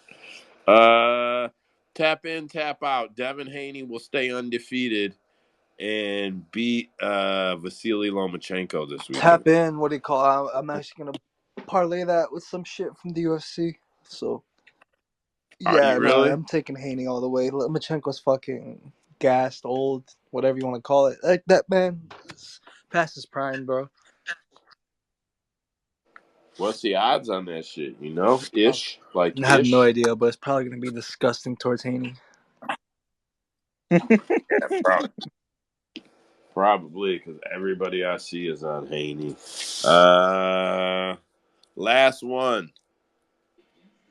Tap in, tap out. Devin Haney will stay undefeated and beat Vasily Lomachenko this weekend. Tap in. What do you call it? I'm actually gonna parlay that with some shit from the UFC. So Are yeah, you no, really? I'm taking Haney all the way. Lomachenko's fucking gassed, old, whatever you want to call it. Like that man is past his prime, bro. What's the odds on that shit? You know, ish, like I have no ish. idea, but it's probably gonna be disgusting towards Haney. Probably because everybody I see is on Haney. Last one.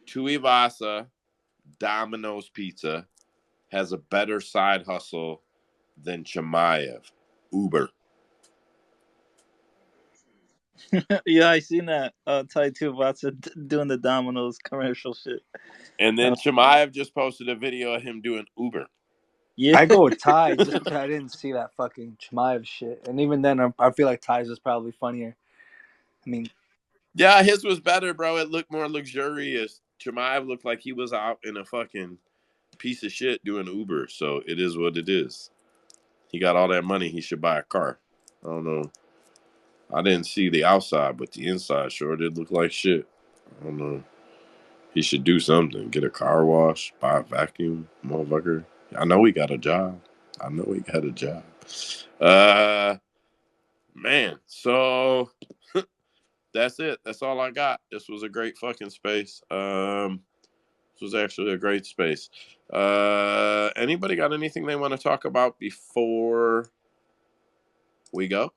Tuivasa Domino's Pizza has a better side hustle than Chimaev. Uber. Yeah, I seen that. Tai Tuivasa doing the Domino's commercial shit. And then Chimaev just posted a video of him doing Uber. Yeah, I go with Ty just because I didn't see that fucking Chimaev shit, and even then, I feel like Ty's is probably funnier. I mean, yeah, his was better, bro. It looked more luxurious. Chimaev looked like he was out in a fucking piece of shit doing Uber. So it is what it is. He got all that money. He should buy a car. I don't know. I didn't see the outside, but the inside sure did look like shit. I don't know. He should do something. Get a car wash, buy a vacuum, motherfucker. I know he got a job. Man, so that's it. That's all I got. This was a great fucking space. This was actually a great space. Anybody got anything they want to talk about before we go?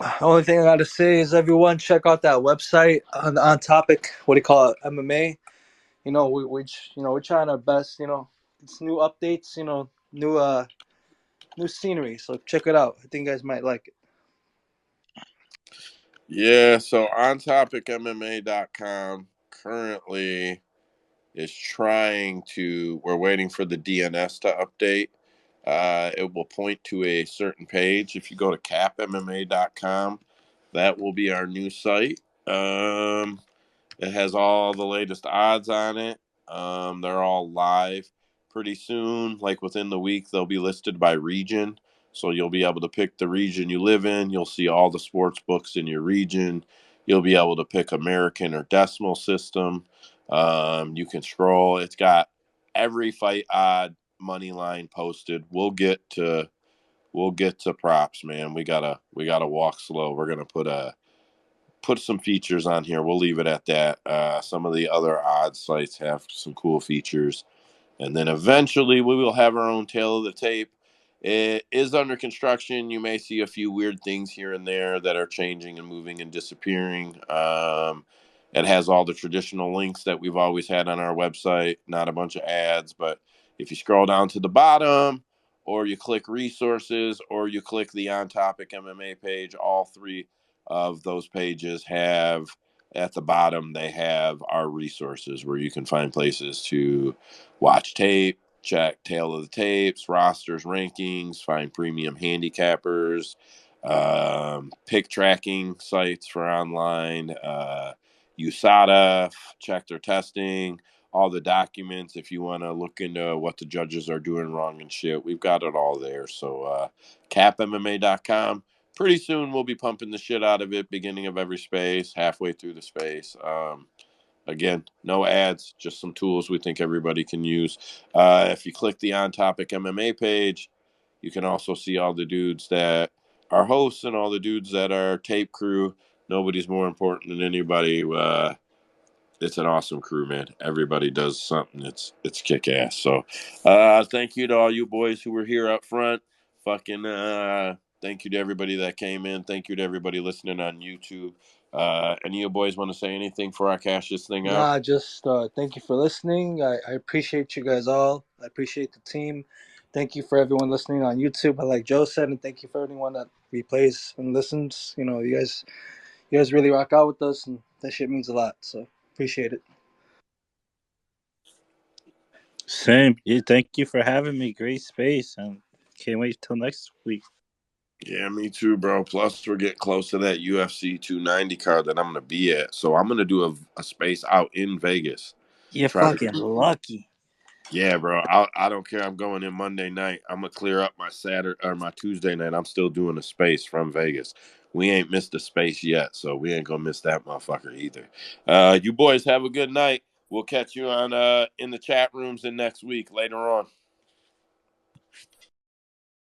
the only thing I got to say is everyone check out that website on topic. What do you call it? MMA. You know, we're trying our best. You know, it's new updates. You know, new scenery. So check it out. I think you guys might like it. Yeah, so ontopicmma.com currently is we're waiting for the DNS to update. It will point to a certain page. If you go to capmma.com, that will be our new site. It has all the latest odds on it. They're all live pretty soon. Like within the week, they'll be listed by region. So you'll be able to pick the region you live in. You'll see all the sports books in your region. You'll be able to pick American or decimal system. You can scroll. It's got every fight odd money line posted. We'll get to props, man. We gotta walk slow. We're gonna put some features on here. We'll leave it at that. Some of the other odd sites have some cool features. And then eventually we will have our own tail of the tape. It is under construction. You may see a few weird things here and there that are changing and moving and disappearing. It has all the traditional links that we've always had on our website, not a bunch of ads. But if you scroll down to the bottom, or you click resources, or you click the On Topic MMA page, all three of those pages have at the bottom, they have our resources where you can find places to watch tape, check tail of the tapes, rosters, rankings, find premium handicappers, pick tracking sites for online, USADA, check their testing, all the documents if you want to look into what the judges are doing wrong and shit. We've got it all there. So capmma.com. Pretty soon we'll be pumping the shit out of it, beginning of every space, halfway through the space. Again, no ads, just some tools we think everybody can use. If you click the On Topic MMA page, you can also see all the dudes that are hosts and all the dudes that are tape crew. Nobody's more important than anybody. It's an awesome crew, man. Everybody does something. It's kick ass. So thank you to all you boys who were here up front. Fucking thank you to everybody that came in. Thank you to everybody listening on YouTube. Any of you boys want to say anything before I cash this thing out? Nah, just thank you for listening. I appreciate you guys all. I appreciate the team. Thank you for everyone listening on YouTube. Like Joe said, and thank you for everyone that replays and listens. You know, you guys really rock out with us, and that shit means a lot. So appreciate it. Same. Yeah, thank you for having me. Great space, and can't wait till next week. Yeah, me too, bro. Plus, we're getting close to that UFC 290 card that I'm going to be at. So I'm going to do a space out in Vegas. You're fucking lucky. Yeah, bro. I don't care. I'm going in Monday night. I'm going to clear up my Saturday or my Tuesday night. I'm still doing a space from Vegas. We ain't missed a space yet, so we ain't going to miss that motherfucker either. You boys have a good night. We'll catch you on in the chat rooms in next week later on.